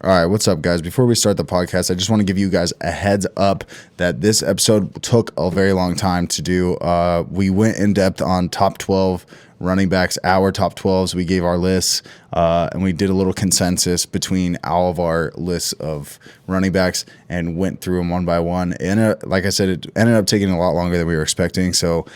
All right, what's up, guys? Before we start the podcast, I just want to give you guys a heads up that this episode took a very long time to do. We went in depth on top 12 running backs, our top 12s. We gave our lists, and we did a little consensus between all of our lists of running backs and went through them one by one. And like I said, it ended up taking a lot longer than we were expecting. So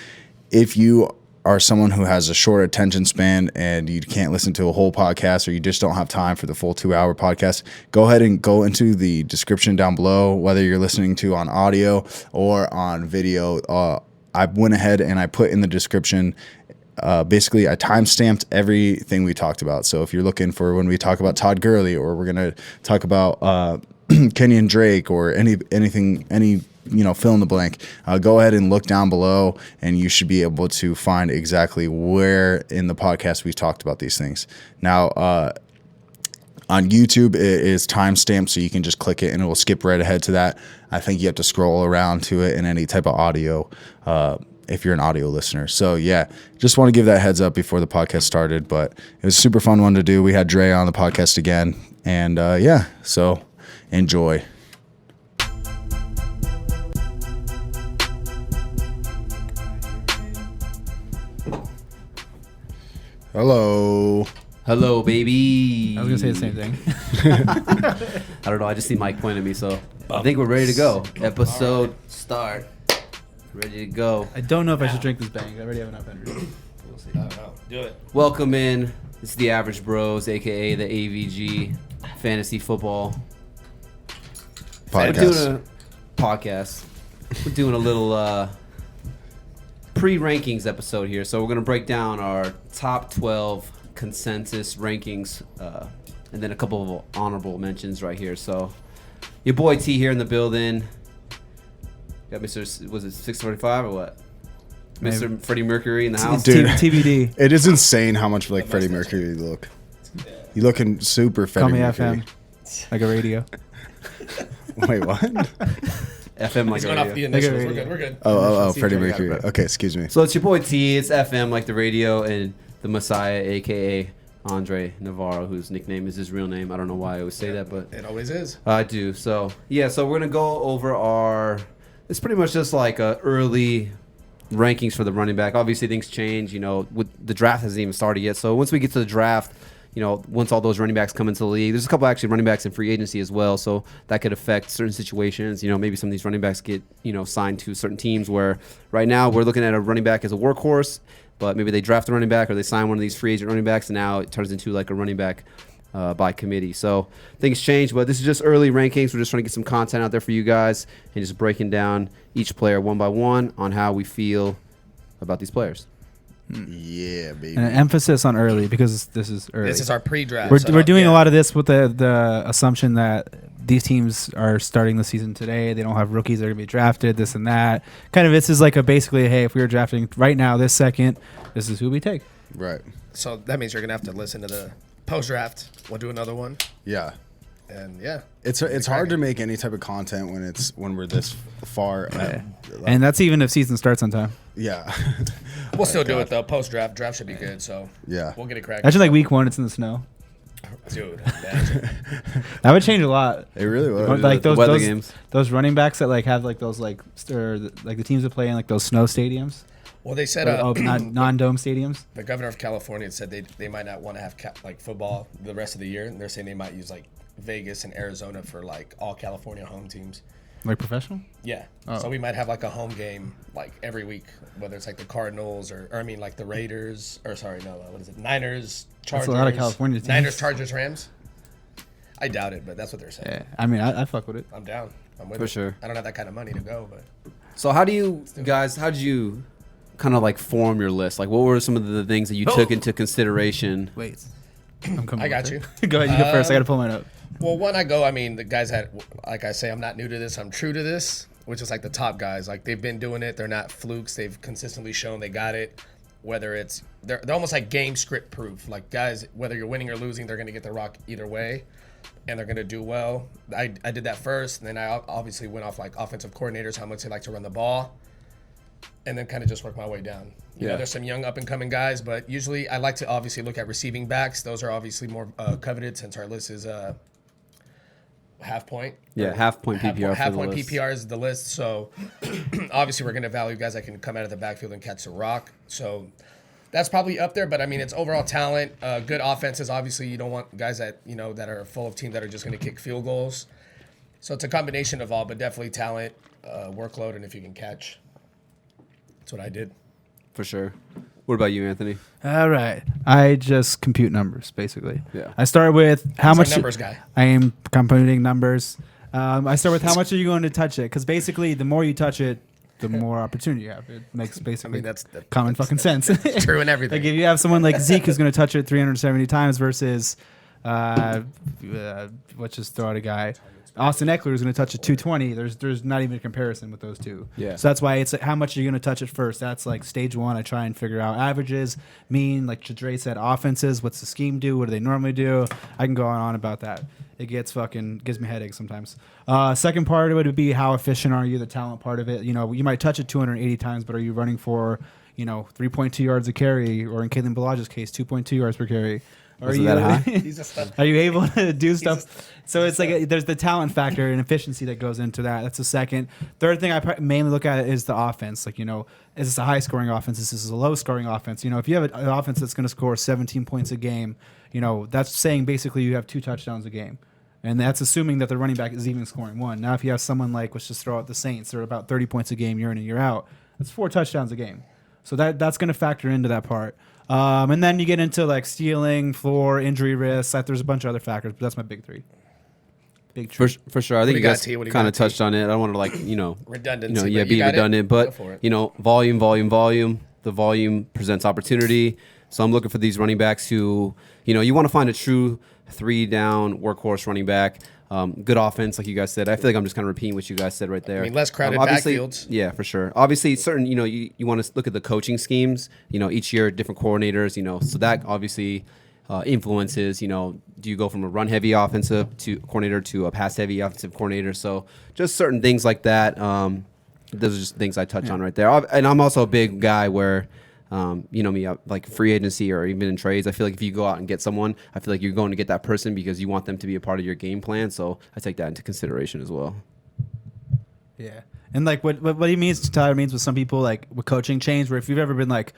if you are someone who has a short attention span and you can't listen to a whole podcast, or you just don't have time for the full 2-hour podcast, go ahead and go into the description down below, whether you're listening to on audio or on video. I went ahead and I put in the description, basically I timestamped everything we talked about. So if you're looking for when we talk about Todd Gurley, or we're going to talk about Kenyan Drake, or anything, fill in the blank, go ahead and look down below, and you should be able to find exactly where in the podcast we've talked about these things. Now, on YouTube, it is timestamped, so you can just click it and it will skip right ahead to that. I think you have to scroll around to it in any type of audio if you're an audio listener. So, yeah, just want to give that heads up before the podcast started, but it was a super fun one to do. We had Dre on the podcast again, and so enjoy. Hello, baby. I was going to say the same thing. I don't know. I just see Mike pointing at me, so I think we're ready to go. Episode start. Ready to go. I don't know if I should drink this bang. I already have enough energy. We'll see. I don't know. Do it. Welcome in. This is the Average Bros, a.k.a. the AVG Fantasy Football Podcast. We're doing a podcast. We're doing a little pre-rankings episode here. So we're going to break down our top 12 consensus rankings and then a couple of honorable mentions right here. So your boy T here in the building. Got Mr. Was it 645 or what? Maybe. Mr. Freddie Mercury in the house. Dude. TBD. It is insane how much like Freddie Mercury you look. You looking super Call Freddie me Mercury. FM. Like a radio. Wait, what? FM like He's a going radio. off the initials. radio. We're good. We're good. Oh, See, Freddie Freddie got it, Mercury. bro. Okay, excuse me. So it's your boy T. It's FM like the radio, and the Messiah, a.k.a. Andre Navarro, whose nickname is his real name. I don't know why I always say that, but It always is. I do. So, yeah, so we're going to go over our... It's pretty much just like early rankings for the running back. Obviously, things change. With the draft hasn't even started yet. So once we get to the draft, once all those running backs come into the league, there's a couple actually running backs in free agency as well. So that could affect certain situations. Maybe some of these running backs get, signed to certain teams where right now we're looking at a running back as a workhorse, but maybe they draft a running back or they sign one of these free agent running backs, and now it turns into like a running back by committee. So things change, but this is just early rankings. We're just trying to get some content out there for you guys and just breaking down each player one by one on how we feel about these players. Yeah, baby. And an emphasis on early, because this is early. This is our pre-draft. We're doing a lot of this with the assumption that these teams are starting the season today. They don't have rookies that are going to be drafted, this and that. Kind of this is like basically, hey, if we were drafting right now, this second, this is who we take. Right. So that means you're going to have to listen to the post-draft. We'll do another one. Yeah. And, yeah. It's hard to make any type of content when we're this far. And that's even if season starts on time. Yeah. We'll still do it, though. Post-draft. Draft should be good, so Yeah. we'll get it cracked. Imagine like week 1, it's in the snow. Dude, imagine. That would change a lot. It really was. Like the weather games. Those running backs that like have like those like the teams that play in like those snow stadiums. Well, they said Not non-dome stadiums. the governor of California said they might not want to have football the rest of the year. And they're saying they might use like Vegas and Arizona for like all California home teams. Like professional? Yeah. Oh. So we might have like a home game like every week, whether it's like the Cardinals or I mean like the Raiders or what is it? Niners, Chargers. That's a lot of California teams. Niners, Chargers, Rams. I doubt it, but that's what they're saying. Yeah. I mean, I fuck with it. I'm down. I'm with For it. sure. I don't have that kind of money to go, but So how did you kind of like form your list? Like what were some of the things that you took into consideration? Wait. I'm coming. I got you. Go ahead, you go first. I got to pull mine up. well, when I go, I mean, the guys had, like I say, I'm not new to this. I'm true to this, which is like the top guys. Like they've been doing it. They're not flukes. They've consistently shown they got it. Whether it's they're almost like game script proof. Like guys, whether you're winning or losing, they're gonna get the rock either way, and they're gonna do well. I did that first, and then I obviously went off like offensive coordinators, how much they like to run the ball, and then kind of just work my way down. You know, there's some young up and coming guys, but usually I like to obviously look at receiving backs. Those are obviously more coveted since our list is half point. Yeah, half point PPR. Half for the point list. PPR is the list. So obviously we're going to value guys that can come out of the backfield and catch the rock. So that's probably up there. But I mean, it's overall talent. Good offenses. Obviously, you don't want guys that that are full of team that are just going to kick field goals. So it's a combination of all, but definitely talent, workload, and if you can catch. That's what I did. For sure. What about you, Anthony? All right. I just compute numbers, basically. Yeah. I start with how He's our much. numbers guy. I am computing numbers. I start with how much are you going to touch it? Because basically, the more you touch it, the more opportunity you have. It makes basically that's common fucking sense. True in everything. Like if you have someone like Zeke who's going to touch it 370 times versus, let's just throw out a guy. Austin Ekeler is going to touch it 220. There's not even a comparison with those two. Yeah. So that's why it's like how much are you going to touch it first. That's like stage one. I try and figure out averages, mean, like Dres said, offenses. What's the scheme do? What do they normally do? I can go on about that. It gives me headaches sometimes. Second part of it would be how efficient are you? The talent part of it. You might touch it 280 times, but are you running for 3.2 yards a carry, or in Kalen Balage's case, 2.2 yards per carry? Are you are you able to do stuff? So it's like there's the talent factor and efficiency that goes into that. That's the second. Third thing I mainly look at is the offense. Like, is this a high scoring offense? Is this a low scoring offense? If you have an offense that's going to score 17 points a game, that's saying basically you have 2 touchdowns a game. And that's assuming that the running back is even scoring 1. Now, if you have someone like, let's just throw out the Saints, they're about 30 points a game year in and year out. That's 4 touchdowns a game. So that's going to factor into that part. And then you get into like stealing, floor, injury risk. There's a bunch of other factors, but that's my big 3. Big For sure. I think you guys T? What do you kind got, of touched on it. I don't want to redundancy. be redundant, but volume. The volume presents opportunity. So I'm looking for these running backs who, you want to find a true 3-down workhorse running back. Good offense, like you guys said. I feel like I'm just kind of repeating what you guys said right there. I mean, less crowded obviously, backfields. Yeah, for sure. Obviously, certain, you want to look at the coaching schemes. Each year, different coordinators. So that obviously influences. Do you go from a run-heavy offensive coordinator to a pass-heavy offensive coordinator? So just certain things like that. Those are just things I touch on right there. And I'm also a big guy where. Me, like free agency or even in trades, I feel like if you go out and get someone, I feel like you're going to get that person because you want them to be a part of your game plan. So I take that into consideration as well. Yeah. And like what he means, Tyler means with some people, like with coaching change, where if you've ever been like,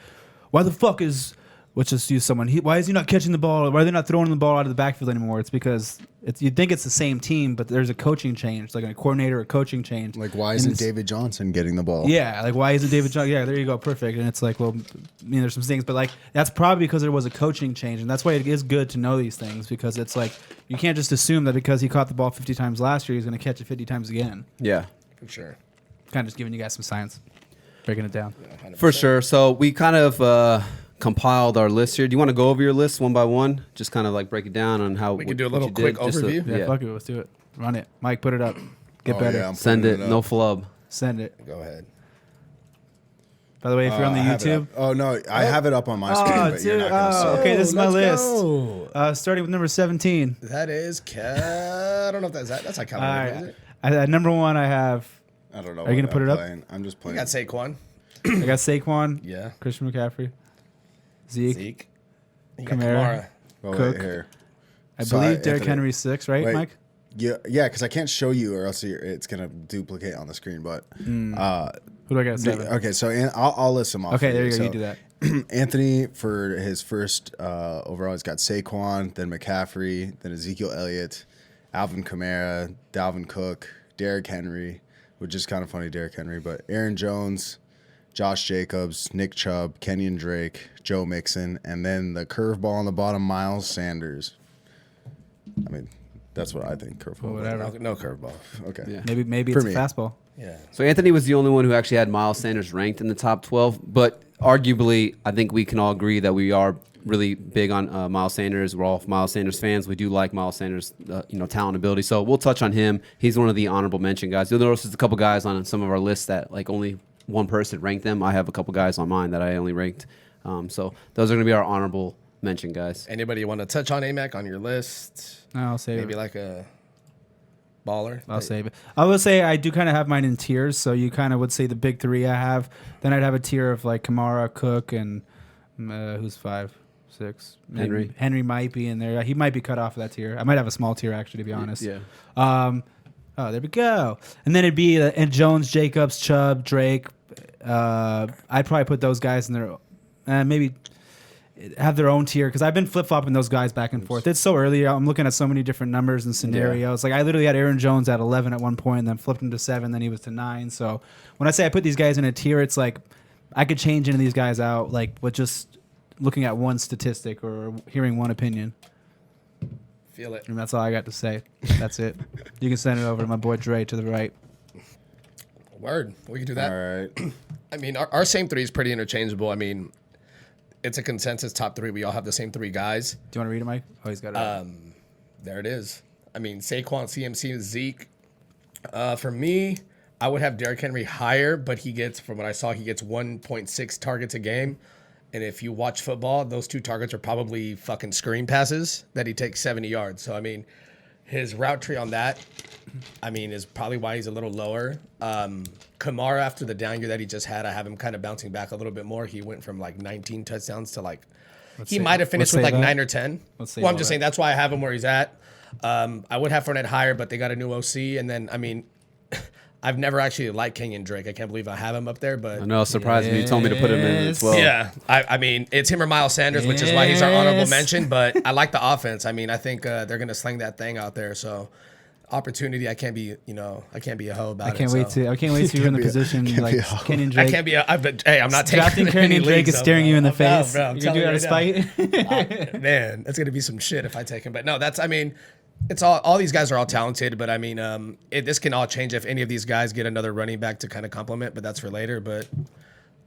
why the fuck is, let's just use someone, why is he not catching the ball? Why are they not throwing the ball out of the backfield anymore? It's because you'd think it's the same team, but there's a coaching change, like a coordinator or coaching change. Like, why isn't David Johnson getting the ball? Yeah, like, why isn't David Johnson? Yeah, there you go, perfect. And it's like, well, there's some things, but like, that's probably because there was a coaching change, and that's why it is good to know these things, because it's like, you can't just assume that because he caught the ball 50 times last year, he's going to catch it 50 times again. Yeah. For sure. Kind of just giving you guys some science, breaking it down. Yeah, For sure. So we kind of compiled our list here. Do you want to go over your list one by one? Just kind of like break it down on how we could do a little quick overview. Yeah, fuck it, let's do it. Run it, Mike. Put it up. Get better. Yeah, Send it. No flub. Send it. Go ahead. By the way, if you're on the YouTube, Oh no, I have it up on my screen, but you're not gonna see it. okay, this is my let's list. go. Starting with number 17. That is I don't know if that's like All common, right. is it? At number 1, I have. I don't know. Are you gonna what put I'm it up? playing. I'm just You playing. got Saquon. I got Saquon. Yeah. Christian McCafferey. Zeke. You got Kamara. Kamara. Oh, Cook. wait, here. I So believe Derrick Anthony- Henry's 6, right, Wait. Mike? Yeah, because I can't show you, or else it's gonna duplicate on the screen. But Who do I got at 7? okay, so I'll list them off. Okay, for there you go. So You do that. Anthony, for his first overall, he's got Saquon, then McCaffrey, then Ezekiel Elliott, Alvin Kamara, Dalvin Cook, Derrick Henry, which is kind of funny, Derrick Henry, but Aaron Jones, Josh Jacobs, Nick Chubb, Kenyan Drake, Joe Mixon, and then the curveball on the bottom, Miles Sanders. I mean, that's what I think. Curveball. Whatever. No curveball. Okay. Yeah. Maybe For it's a me. fastball. Yeah. So Anthony was the only one who actually had Miles Sanders ranked in the top 12, but arguably, I think we can all agree that we are really big on Miles Sanders. We're all Miles Sanders fans. We do like Miles Sanders, talent and ability. So we'll touch on him. He's one of the honorable mention guys. You'll notice there's a couple guys on some of our lists that like only one person ranked them. I have a couple guys on mine that I only ranked. So those are going to be our honorable mention guys. Anybody you want to touch on AMAC on your list? No, I'll save Maybe it. like a baller. I'll save it. I will say I do kind of have mine in tiers. So you kind of would say the big 3 I have. Then I'd have a tier of like Kamara, Cook, and who's 5? 6. Henry might be in there. He might be cut off of that tier. I might have a small tier actually, to be honest. Yeah. Oh, there we go. And then it'd be and Jones, Jacobs, Chubb, Drake. I'd probably put those guys in there. Maybe have their own tier because I've been flip flopping those guys back and forth. It's so early. I'm looking at so many different numbers and scenarios. Like I literally had Aaron Jones at 11 at one point, and then flipped him to 7. Then he was to 9. So when I say I put these guys in a tier, it's like I could change any of these guys out, like with just looking at one statistic or hearing one opinion. Feel it. And that's all I got to say. That's it. You can send it over to my boy Dre to the right. Word. We can do that. All right. I mean, our same 3 is pretty interchangeable. I mean, it's a consensus top 3. We all have the same 3 guys. Do you want to read it, Mike? Oh, he's got it. There it is. I mean, Saquon, CMC, Zeke. For me, I would have Derrick Henry higher, but from what I saw, he gets 1.6 targets a game. And if you watch football, those 2 targets are probably fucking screen passes that he takes 70 yards. So, I mean, his route tree on that, I mean, is probably why he's a little lower. Kamara, after the down year that he just had, I have him kind of bouncing back a little bit more. He went from like 19 touchdowns to like, he might have finished with like 9 or 10. Well, I'm just saying that's why I have him where he's at. I would have Fournette higher, but they got a new OC. And then, I mean, I've never actually liked Kenyan Drake. I can't believe I have him up there, but I know, surprised me. You told me to put him in as well. Yeah, I mean, it's him or Miles Sanders, which is why he's our honorable mention. But I like the offense. I mean, I think they're gonna sling that thing out there. So, opportunity. I can't be a hoe about it. I can't wait to be in the position like Kenyan Drake. I can't be. Hey, I'm not taking drafting Kenyan Drake is staring you in the face. Bro, you can do that to spite. Man, that's gonna be some shit if I take him. But no, I mean. It's all these guys are all talented, but I mean, this can all change if any of these guys get another running back to kind of complement, but that's for later. But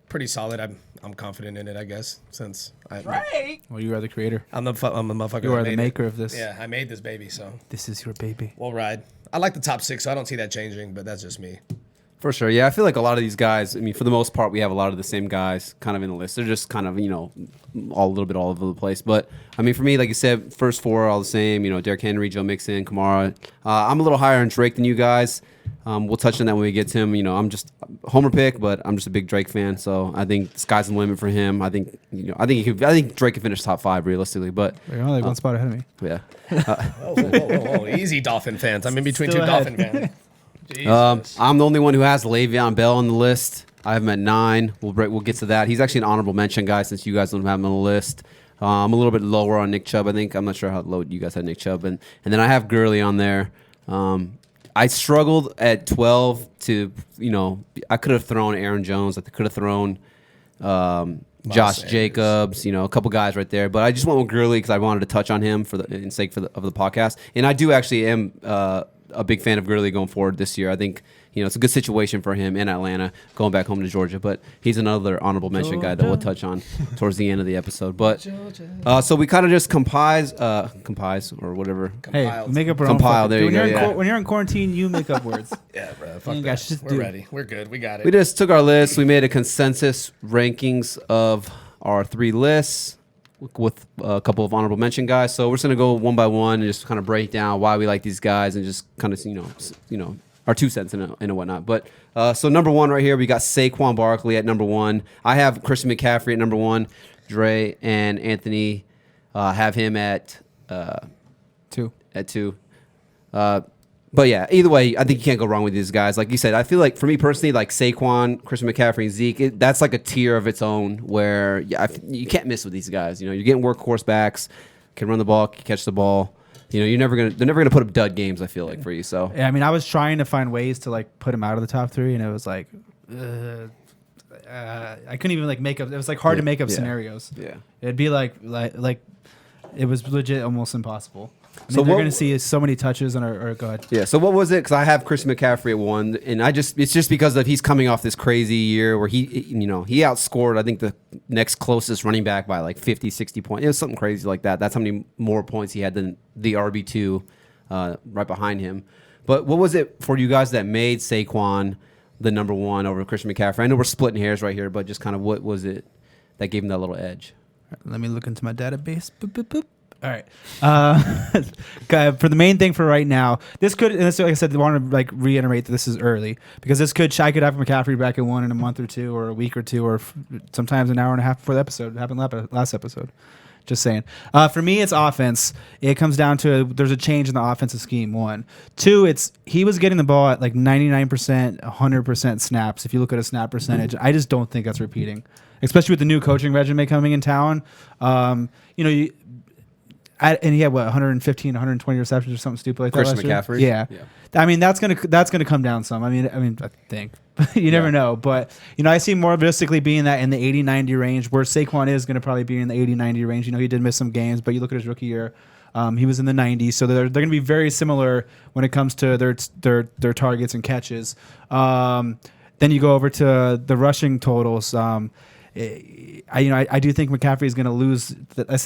pretty solid. I'm confident in it, I guess, since Well, you are the creator. I'm the motherfucker. You are the maker of this. Yeah, I made this baby, so this is your baby. We'll ride. I like the top 6, so I don't see that changing, but that's just me. For sure. Yeah, I feel like a lot of these guys, I mean, for the most part, we have a lot of the same guys kind of in the list. They're just kind of, a little bit all over the place. But, I mean, for me, like you said, first 4 are all the same. Derrick Henry, Joe Mixon, Kamara. I'm a little higher on Drake than you guys. We'll touch on that when we get to him. I'm just homer pick, but I'm just a big Drake fan. So I think the sky's the limit for him. I think, I think Drake can finish top 5 realistically. But you're only one spot ahead of me. Yeah. Whoa. Easy Dolphin fans. I'm in between Still 2 ahead. Dolphin fans. I'm the only one who has Le'Veon Bell on the list. I have him at 9. We'll get to that. He's actually an honorable mention guy since you guys don't have him on the list. I'm a little bit lower on Nick Chubb. I think I'm not sure how low you guys had Nick Chubb, and then I have Gurley on there. I struggled at 12 to I could have thrown Aaron Jones. I could have thrown Josh Sanders. Jacobs. A couple guys right there, but I just went with Gurley because I wanted to touch on him in sake of the podcast, and I do actually am a big fan of Gurley going forward this year. I think it's a good situation for him in Atlanta, going back home to Georgia. But he's another honorable mention guy that we'll touch on towards the end of the episode. But so we kind of just compise or whatever. Hey, make up our Compile, own. there you go, When you're in quarantine, you make up words. Yeah, bro. You guys just We're do it. ready. We're good. We got it. We just took our list. We made a consensus rankings of our 3 lists with a couple of honorable mention guys. So we're just gonna go one by one and just kind of break down why we like these guys and just kind of our 2 cents and whatnot. But so number 1 right here, we got Saquon Barkley at number 1. I have Christian McCaffery at number 1. Dre and Anthony have him at 2. At 2. But yeah, either way, I think you can't go wrong with these guys. Like you said, I feel like for me personally, like Saquon, Christian McCaffrey, and Zeke, that's like a tier of its own where you can't miss with these guys. You're getting workhorse backs, can run the ball, can catch the ball. They're never gonna put up dud games. I feel like for you. So yeah, I mean, I was trying to find ways to like put him out of the top 3, and it was like, I couldn't even like make up. It was like hard to make up scenarios. Yeah, it'd be like it was legit almost impossible. I mean, So they're what- going to see so many touches on our go ahead. yeah. So what was it? Because I have Christian McCaffrey at 1, and it's just because of he's coming off this crazy year where he outscored I think the next closest running back by like 50, 60 points. It was something crazy like that. That's how many more points he had than the RB2 right behind him. But what was it for you guys that made Saquon the number 1 over Christian McCaffrey? I know we're splitting hairs right here, but just kind of what was it that gave him that little edge? Let me look into my database. Boop, boop, boop. All right. For the main thing for right now, this could, and this, like I said, I want to like reiterate that this is early because I could have McCaffrey back at 1 in a month or 2 or a week or 2 or sometimes an hour and a half before the episode. It happened last episode. Just saying. For me, it's offense. It comes down to there's a change in the offensive scheme. 1, 2. He was getting the ball at like 99%, 100% snaps. If you look at a snap percentage, I just don't think that's repeating, especially with the new coaching regimen coming in town. And he had 115, 120 receptions or something stupid like that. Christian McCaffery. Yeah. I mean, that's gonna come down some. I mean, I think. You never know. But, I see more realistically being that in the 80-90 range, where Saquon is going to probably be in the 80-90 range. He did miss some games, but you look at his rookie year, he was in the 90s. So they're going to be very similar when it comes to their targets and catches. Then you go over to the rushing totals. I do think McCaffrey is going to lose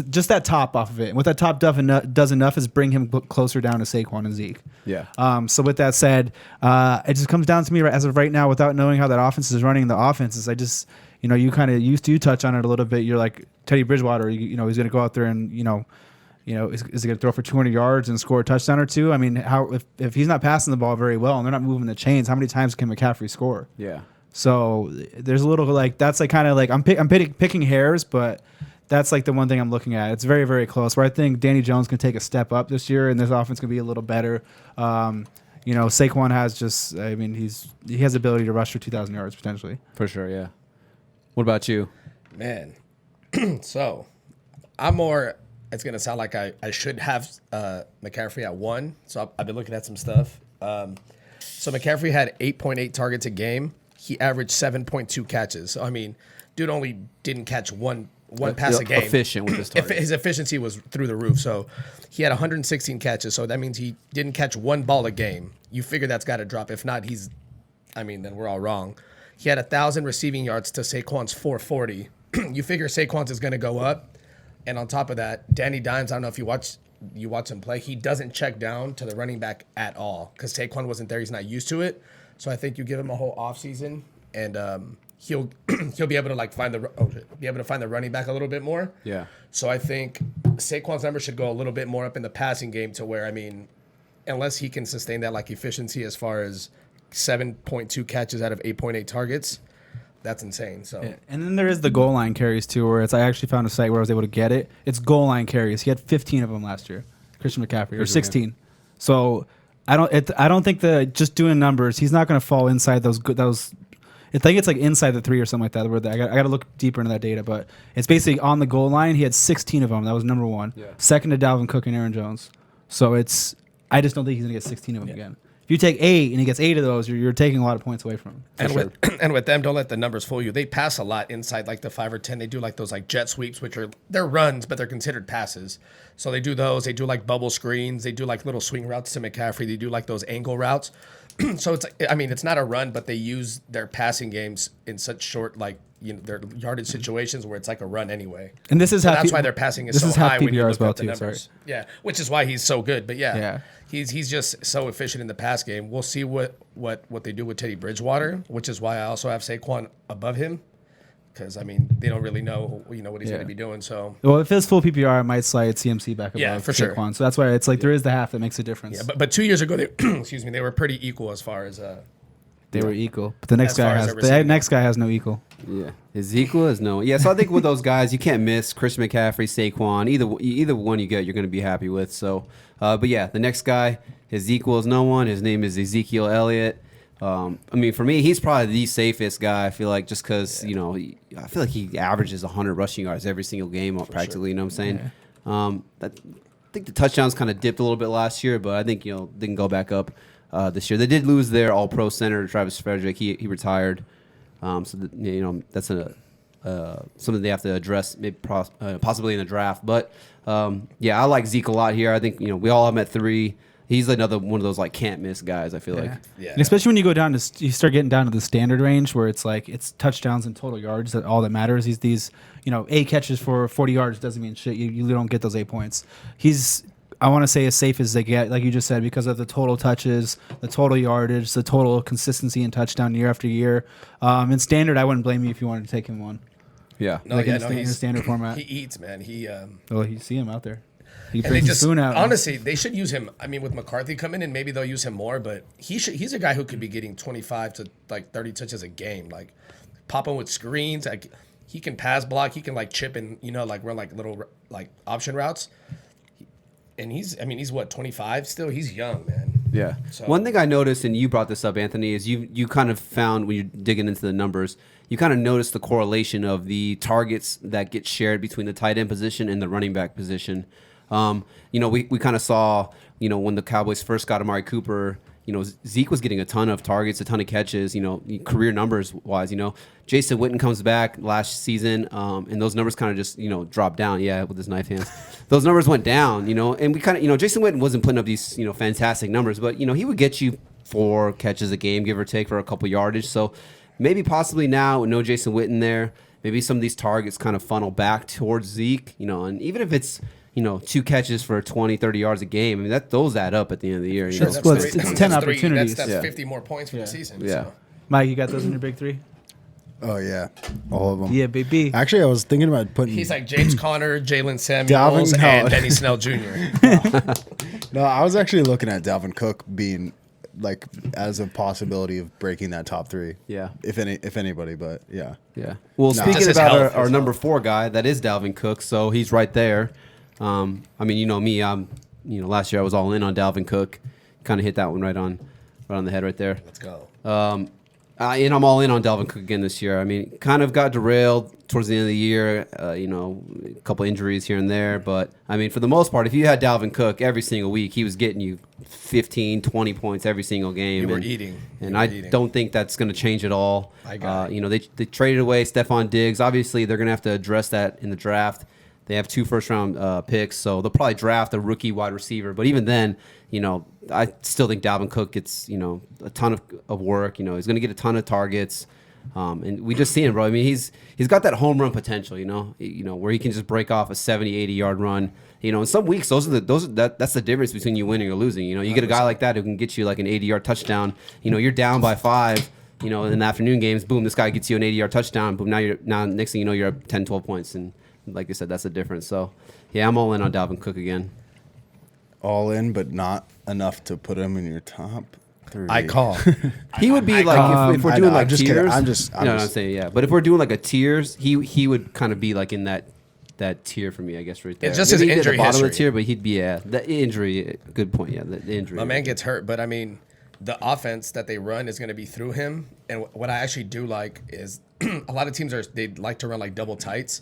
just that top off of it. And what that top does enough is bring him closer down to Saquon and Zeke. Yeah. So with that said, it just comes down to me as of right now, without knowing how that offense is running the offenses. I just, you touch on it a little bit. You're like Teddy Bridgewater. He's going to go out there and is he going to throw for 200 yards and score a touchdown or two? I mean, if he's not passing the ball very well and they're not moving the chains, how many times can McCaffrey score? Yeah. So there's a little that's like kind of like I'm picking hairs, but that's like the one thing I'm looking at. It's very, very close. Where I think Danny Jones can take a step up this year, and this offense can be a little better. Saquon has he has the ability to rush for 2,000 yards potentially. For sure, yeah. What about you? Man, so I'm more. It's gonna sound like I should have McCaffrey at 1. So I've been looking at some stuff. So McCaffrey had 8.8 targets a game. He averaged 7.2 catches. So, I mean, dude only didn't catch one pass a game. Efficient with his target. His efficiency was through the roof. So he had 116 catches. So that means he didn't catch one ball a game. You figure that's got to drop. If not, then we're all wrong. He had 1,000 receiving yards to Saquon's 440. You figure Saquon's is going to go up. And on top of that, Danny Dimes, I don't know if you watch him play, he doesn't check down to the running back at all because Saquon wasn't there. He's not used to it. So I think you give him a whole offseason, and he'll be able to find the running back a little bit more. Yeah. So I think Saquon's number should go a little bit more up in the passing game to where, I mean, unless he can sustain that efficiency as far as 7.2 catches out of 8.8 targets, that's insane. So And then there is the goal line carries too, where I actually found a site where I was able to get it. It's goal line carries. He had 15 of them last year, Christian McCaffrey, or 16. So I don't think that just doing numbers, he's not going to fall inside those. I think it's inside the 3 or something like that. Where I got to look deeper into that data, but it's basically on the goal line. He had 16 of them. That was number 1. Yeah. Second to Dalvin Cook and Aaron Jones. So I just don't think he's going to get 16 of them again. If you take 8 and he gets 8 of those, you're taking a lot of points away from him. And with them, don't let the numbers fool you. They pass a lot inside the 5 or 10. They do those jet sweeps, which they're runs, but they're considered passes. So they do those. They do bubble screens. They do little swing routes to McCaffrey. They do those angle routes. So it's not a run, but they use their passing games in such short their yardage situations where it's like a run anyway. And this is that's why their passing is so high when you look at the numbers. Sorry. Yeah, which is why he's so good. But yeah. He's just so efficient in the pass game. We'll see what they do with Teddy Bridgewater, which is why I also have Saquon above him, because they don't really know what he's going to be doing. So if it's full PPR, I might slide CMC back above for Saquon. sure. So that's why it's there is the half that makes a difference. Yeah, but 2 years ago they were pretty equal as far as they were equal, but the next guy has no equal. Yeah, Ezekiel is no. Yeah, so I think with those guys, you can't miss Christian McCaffrey, Saquon. Either one you get, you're going to be happy with. So, but yeah, the next guy, Ezekiel is no one. His name is Ezekiel Elliot. For me, he's probably the safest guy. I feel like just because I feel like he averages 100 rushing yards every single game, practically. Sure. You know what I'm saying? Yeah. I think the touchdowns kind of dipped a little bit last year, but I think they can go back up this year. They did lose their All-Pro center, Travis Frederick. He retired. That's something they have to address, maybe possibly in the draft. But I like Zeke a lot here. I think we all have him at 3. He's another one of those can't miss guys. I feel like, and especially when you start getting down to the standard range where it's it's touchdowns and total yards that all that matters. These 8 catches for 40 yards doesn't mean shit. You don't get those 8 points. I want to say as safe as they get, like you just said, because of the total touches, the total yardage, the total consistency and touchdown year after year. In standard, I wouldn't blame you if you wanted to take him 1. Yeah, in standard format. He eats, man. You see him out there. He and brings the spoon out. Honestly, they should use him. With McCarthy coming in, maybe they'll use him more. But he's a guy who could be getting 25 to 30 touches a game. Popping with screens. He can pass block. He can like chip and like run like little like option routes. And he's what, 25 still? He's young, man. Yeah. So, one thing I noticed, and you brought this up, Anthony, is you kind of found when you're digging into the numbers, you kind of noticed the correlation of the targets that get shared between the tight end position and the running back position. We kind of saw, when the Cowboys first got Amari Cooper, Zeke was getting a ton of targets, a ton of catches, career numbers wise, Jason Witten comes back last season, and those numbers kind of just, dropped down. Yeah, with his knife hands. Those numbers went down, and we kind of, Jason Witten wasn't putting up these, fantastic numbers, but, he would get you 4 catches a game, give or take, for a couple yardage. So maybe possibly now with no Jason Witten there, maybe some of these targets kind of funnel back towards Zeke, and even if it's, 2 catches for 20, 30 yards a game. I mean, those add up at the end of the year. Sure. Well, it's 10 opportunities. That's 50 more points for the season. Yeah. So. Mike, you got those in your big 3? Oh yeah, all of them. Yeah, baby. Actually, I was thinking about putting. He's like James Conner, Jalen Samuels, and Benny Snell Jr. No, I was actually looking at Dalvin Cook being like as a possibility of breaking that top 3. Yeah. If anybody, but yeah. Yeah. Well, No. speaking Just his about health, our his number health. 4 guy, that is Dalvin Cook, so he's right there. Me, I'm, last year I was all in on Dalvin Cook. Kind of hit that one right on the head right there. Let's go. And I'm all in on Dalvin Cook again this year. I mean, kind of got derailed towards the end of the year, a couple injuries here and there. But, I mean, for the most part, if you had Dalvin Cook every single week, he was getting you 15, 20 points every single game. You were eating. And I don't think that's going to change at all. I got it. They traded away Stephon Diggs. Obviously, they're going to have to address that in the draft. They have 2 first-round picks, so they'll probably draft a rookie wide receiver. But even then, I still think Dalvin Cook gets, a ton of work. He's going to get a ton of targets. And we just see him, bro. I mean, he's got that home run potential, where he can just break off a 70, 80-yard run. In some weeks, that's the difference between you winning or losing. You get a guy like that who can get you like an 80-yard touchdown. You're down by 5. In the afternoon games, boom, this guy gets you an 80-yard touchdown. Boom, now next thing you know, you're up 10, 12 points. And like I said, that's the difference. So, yeah, I'm all in on Dalvin Cook again. All in, but not enough to put him in your top 3. I call. He would be like if we're doing like I'm just tiers. kidding. I'm saying yeah. But if we're doing like a tiers, he would kind of be like in that tier for me, I guess, right there. It's just his Maybe at injury the bottom history. of the tier, but he'd be the injury. Good point. Yeah, the injury. My man gets hurt, but I mean, the offense that they run is going to be through him. And what I actually do like is a lot of teams they like to run like double tights.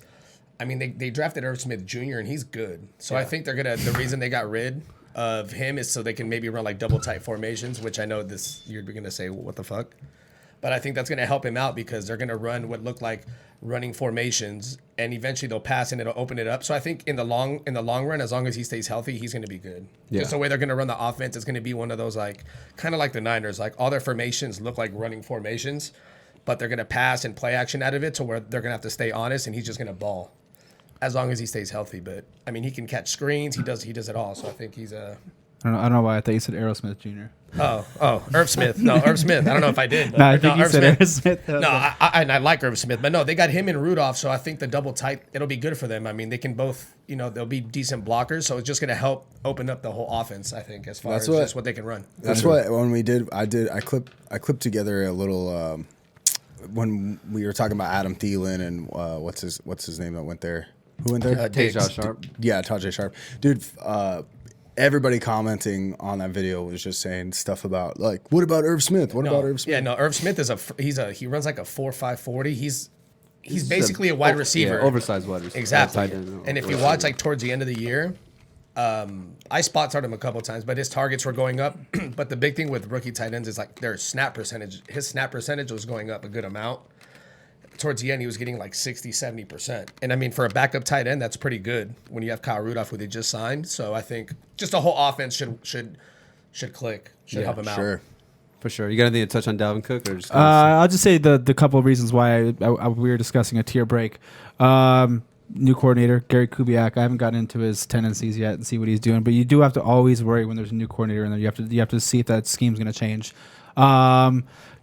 I mean, they drafted Irv Smith Jr. and he's good. So I think the reason they got rid of him is so they can maybe run like double tight formations, which I know you're going to say, what the fuck? But I think that's going to help him out because they're going to run what look like running formations, and eventually they'll pass and it'll open it up. So I think in the long run, as long as he stays healthy, he's going to be good. Yeah. Just the way they're going to run the offense is going to be one of those like kind of like the Niners, like all their formations look like running formations, but they're going to pass and play action out of it to where they're going to have to stay honest, and he's just going to ball as long as he stays healthy. But I mean, he can catch screens. He does it all. So I think he's a. I don't know why I thought you said Aerosmith Jr. Oh, Irv Smith. No, Irv Smith. I don't know if I did. No, I think you said Irv Smith. No, I like Irv Smith, but no, they got him and Rudolph, so I think the double tight, it'll be good for them. I mean, they can both, they'll be decent blockers, so it's just going to help open up the whole offense, I think, as far as just what they can run. That's what when we did. I clipped together a little when we were talking about Adam Thielen and what's his name that went there. Who went there? Tajay Sharp. Yeah, Tajay Sharp. Dude, everybody commenting on that video was just saying stuff about like, what about Irv Smith? What about Irv Smith? Yeah, no, Irv Smith he runs like a 4.5 40. He's basically a wide receiver. Yeah, oversized wide receiver. Exactly. Tight end, And if you watch like towards the end of the year, I spot started him a couple times, but his targets were going up. But the big thing with rookie tight ends is like their snap percentage. His snap percentage was going up a good amount. Towards the end, he was getting like 60, 70%. And I mean, for a backup tight end, that's pretty good when you have Kyle Rudolph, who they just signed. So I think just the whole offense should click, should help him out. Sure. For sure. You got anything to touch on Dalvin Cook? Or just I'll just say the couple of reasons why we were discussing a tier break. New coordinator, Gary Kubiak. I haven't gotten into his tendencies yet and see what he's doing, but you do have to always worry when there's a new coordinator in there. You have to see if that scheme's going to change.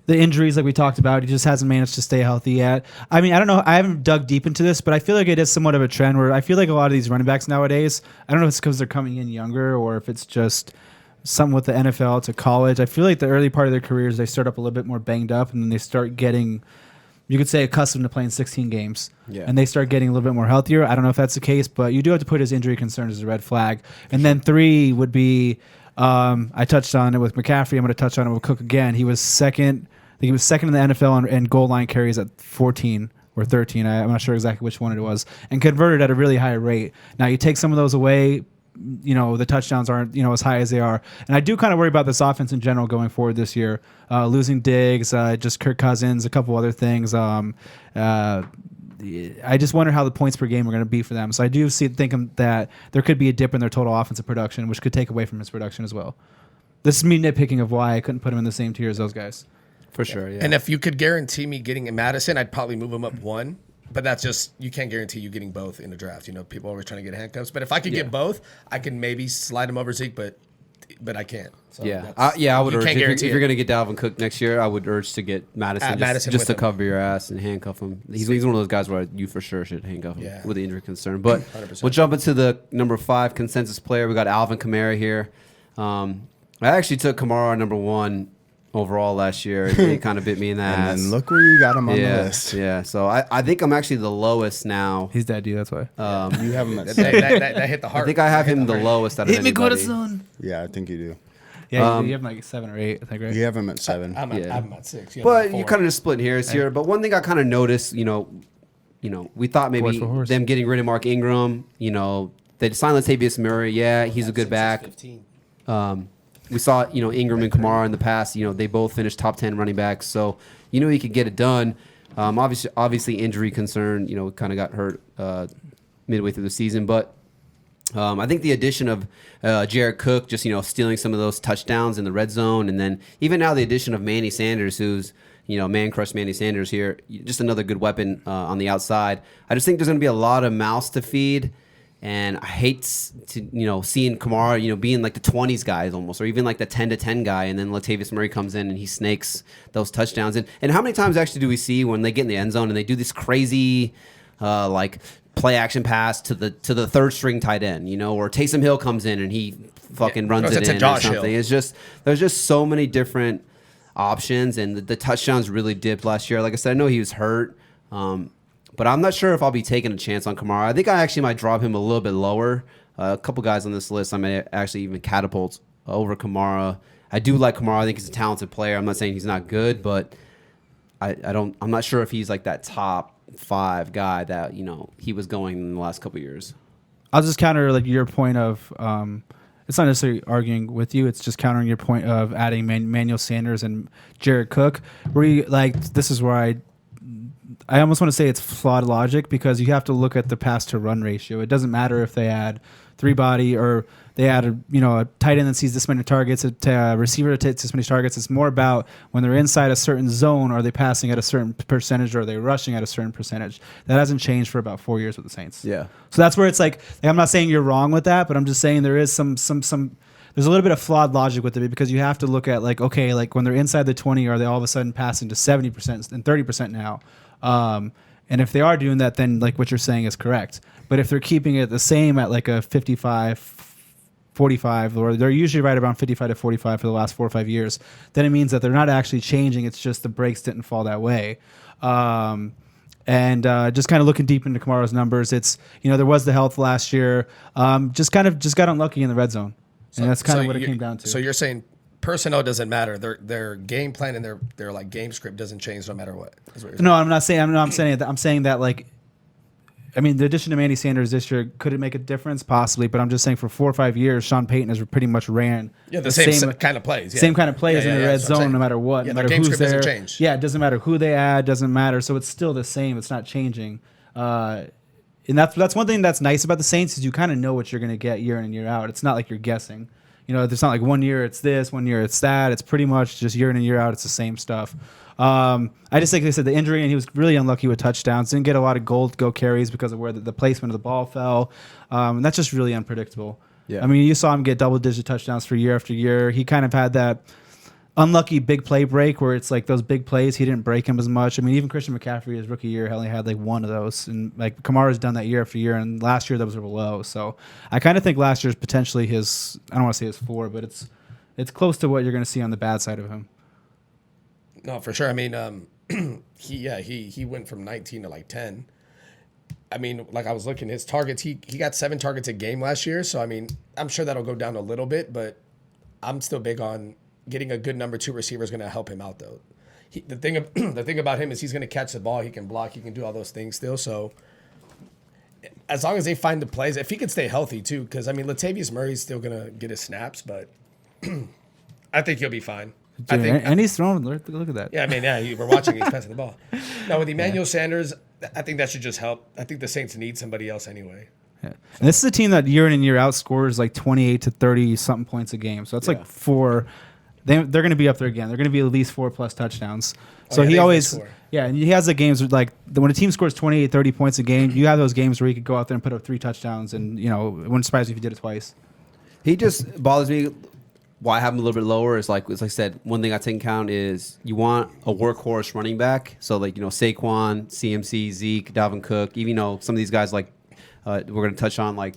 The injuries, like we talked about, he just hasn't managed to stay healthy yet. I mean, I don't know. I haven't dug deep into this, but I feel like it is somewhat of a trend where I feel like a lot of these running backs nowadays, I don't know if it's because they're coming in younger or if it's just something with the NFL to college. I feel like the early part of their careers, they start up a little bit more banged up and then they start getting you could say accustomed to playing 16 games, Yeah. and they start getting a little bit more healthier. I don't know if that's the case, but you do have to put his injury concerns as a red flag. And then 3 would be, I touched on it with McCafferey. I'm going to touch on it with Cook again. He was second. I think he was second in the NFL in goal line carries at 14 or 13. I'm not sure exactly which one it was, and converted at a really high rate. Now you take some of those away, the touchdowns aren't, as high as they are. And I do kind of worry about this offense in general going forward this year. Losing Diggs, just Kirk Cousins, a couple other things. I just wonder how the points per game are going to be for them. So I do think that there could be a dip in their total offensive production, which could take away from his production as well. This is me nitpicking of why I couldn't put him in the same tier as those guys. For sure, yeah. And if you could guarantee me getting Madison, I'd probably move him up 1. But that's just, you can't guarantee you getting both in the draft. People are always trying to get handcuffs. But if I could get both, I can maybe slide him over Zeke, but I can't. So I would urge, if you're going to get Dalvin Cook next year, I would urge to get Madison just to cover your ass and handcuff him. He's one of those guys where you for sure should handcuff him with the injury concern. But 100%. We'll jump into the number 5 consensus player. We got Alvin Kamara here. I actually took Kamara number 1 overall last year. He kind of bit me in the ass. And look where you got him on the list. Yeah, so I think I'm actually the lowest now. He's that dude, that's why. You have him at that hit the heart. I think I have him the lowest out of anybody. Yeah, I think you do. Yeah, you have him like 7 or 8, I think, right? You have him at 7. I'm at 6. But you're kind of just splitting hairs here. But one thing I kind of noticed, we thought maybe them getting rid of Mark Ingram, they signed Latavius Murray. Yeah, he's a good back. We saw, Ingram and Kamara in the past. They both finished top 10 running backs, so he could get it done. Obviously, injury concern. Kind of got hurt midway through the season, but I think the addition of Jared Cook, just stealing some of those touchdowns in the red zone, and then even now the addition of Manny Sanders, who's man crush Manny Sanders here, just another good weapon on the outside. I just think there's going to be a lot of mouths to feed. And I hate to, seeing Kamara, being like the 20s guys almost, or even like the 10-10 guy, and then Latavius Murray comes in and he snakes those touchdowns. And how many times actually do we see when they get in the end zone and they do this crazy, play action pass to the third string tight end, or Taysom Hill comes in and he fucking runs it in or something. It's just there's just so many different options, and the touchdowns really dipped last year. Like I said, I know he was hurt. But I'm not sure if I'll be taking a chance on Kamara. I think I actually might drop him a little bit lower. A couple guys on this list I may actually even catapult over Kamara. I do like Kamara. I think he's a talented player. I'm not saying he's not good, but I'm not sure if he's like that top 5 guy that he was going in the last couple of years. I'll just counter your point of it's not necessarily arguing with you. It's just countering your point of adding Manuel Sanders and Jared Cook. Where this is where I almost want to say it's flawed logic, because you have to look at the pass to run ratio. It doesn't matter if they add 3 body or they add a tight end that sees this many targets, a receiver that takes this many targets. It's more about when they're inside a certain zone, are they passing at a certain percentage, or are they rushing at a certain percentage? That hasn't changed for about 4 years with the Saints. Yeah. So that's where it's like I'm not saying you're wrong with that, but I'm just saying there is some there's a little bit of flawed logic with it, because you have to look at when they're inside the 20, are they all of a sudden passing to 70% and 30% now? And if they are doing that, then what you're saying is correct. But if they're keeping it the same at a 55, 45, or they're usually right around 55 to 45 for the last 4 or 5 years, then it means that they're not actually changing. It's just the breaks didn't fall that way. And just kind of looking deep into Kamara's numbers, it's there was the health last year. Just got unlucky in the red zone, and that's kind of what it came down to. So you're saying personnel doesn't matter. Their game plan and their game script doesn't change no matter what. No, I'm not saying. I'm saying that. I'm saying that the addition of Manny Sanders this year, could it make a difference? Possibly, but I'm just saying for 4 or 5 years, Sean Payton has pretty much ran the same kind of plays. Yeah. Same kind of plays in the red zone, no matter what. Yeah, no matter game who's script there. doesn't change. Yeah, it doesn't matter who they add. Doesn't matter. So it's still the same. It's not changing. And that's one thing that's nice about the Saints, is you kind of know what you're going to get year in and year out. It's not like you're guessing. It's not like 1 year it's this, 1 year it's that. It's pretty much just year in and year out. It's the same stuff. I just think they said the injury, and he was really unlucky with touchdowns. Didn't get a lot of go carries because of where the placement of the ball fell. And that's just really unpredictable. Yeah. You saw him get double-digit touchdowns for year after year. He kind of had that unlucky big play break where it's those big plays, he didn't break him as much. Even Christian McCaffrey, his rookie year, only had 1 of those. And Kamara's done that year after year, and last year that was below. So I kind of think last year's potentially his, I don't want to say his floor, but it's close to what you're going to see on the bad side of him. No, for sure. he went from 19 to like 10. I mean, like I was looking his targets. He got 7 targets a game last year. So I mean, I'm sure that'll go down a little bit, but I'm still big on getting a good number 2 receiver is going to help him out though. The thing about him is he's going to catch the ball. He can block. He can do all those things still. So as long as they find the plays, if he could stay healthy too, because I mean, Latavius Murray's still going to get his snaps, but I think he'll be fine. Dude, I think, and he's throwing. Look at that. yeah, I mean, yeah, we're watching. He's passing the ball. Now with Emmanuel Sanders, I think that should just help. I think the Saints need somebody else anyway. Yeah. And this is a team that year in and year out scores like 28 to 30 something points a game. So that's like 4. They're going to be up there again. They're going to be at least 4+ touchdowns. So he always, and he has the games where, like when a team scores 28, 30 points a game, you have those games where he could go out there and put up 3 touchdowns, and it wouldn't surprise me if he did it twice. He just bothers me. Why I have him a little bit lower is like, as I said, one thing I take into account is you want a workhorse running back. So like Saquon, CMC, Zeke, Dalvin Cook, even some of these guys like we're going to touch on like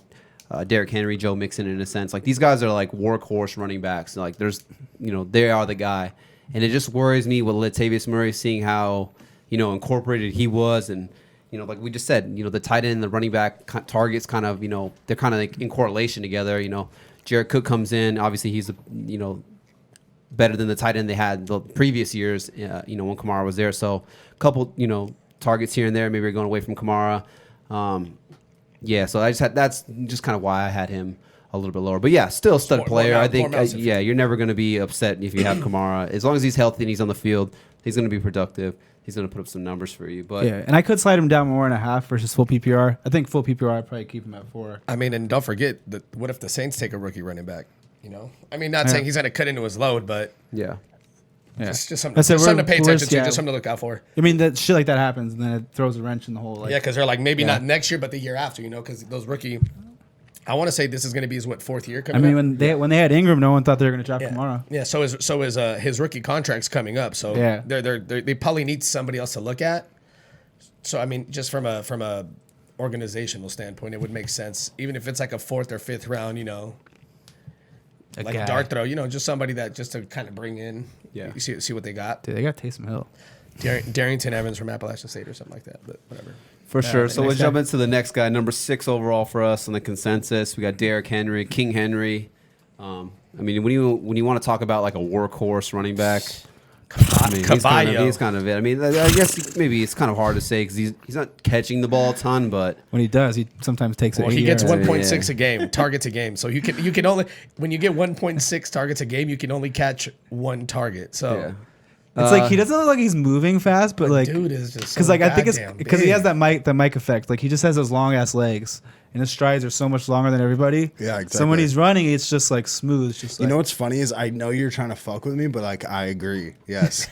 Derrick Henry, Joe Mixon in a sense. Like these guys are like workhorse running backs. Like there's they are the guy, and it just worries me with Latavius Murray, seeing how incorporated he was, and like we just said, the tight end and the running back targets kind of they're kind of like in correlation together. Jared Cook comes in. Obviously, he's better than the tight end they had the previous years. When Kamara was there. So a couple targets here and there. Maybe we're going away from Kamara. So that's just kind of why I had him a little bit lower. But yeah, still stud player. I think you're never going to be upset if you have Kamara as long as he's healthy and he's on the field. He's going to be productive. He's going to put up some numbers for you. But yeah, and I could slide him down more in a half versus full PPR. I think full PPR I'd probably keep him at 4. I mean, and don't forget what if the Saints take a rookie running back? I mean, not saying he's going to cut into his load, but just something to pay attention to, just something to look out for. I mean, that shit like that happens, and then it throws a wrench in the whole. Like, because they're like maybe not next year, but the year after. Because those rookie. I want to say this is going to be his 4th year coming. I mean, up? when they had Ingram, no one thought they were going to draft Kamara. Yeah, so is his rookie contract's coming up. So they probably need somebody else to look at. So I mean, just from a organizational standpoint, it would make sense, even if it's like a 4th or 5th round. Like a dart throw. Just somebody that just to kind of bring in. Yeah, you see what they got. Dude, they got Taysom Hill, Darrington Evans from Appalachian State or something like that. But whatever. For sure. So we'll jump into the next guy, number 6 overall for us on the consensus. We got Derrick Henry, King Henry. I mean, when you want to talk about like a workhorse running back, he's kind of it. I mean, I guess maybe it's kind of hard to say because he's not catching the ball a ton, but when he does, he sometimes takes it. Well, he gets 1.6 a game, targets a game. So you can only when you get 1.6 targets a game, you can only catch 1 target. So. Yeah. It's like he doesn't look like he's moving fast, but like dude is just because I think it's because he has that Mike effect. Like he just has those long ass legs, and his strides are so much longer than everybody. Yeah, exactly. So when he's running, it's just like smooth. It's just what's funny is I know you're trying to fuck with me, but like I agree. Yes.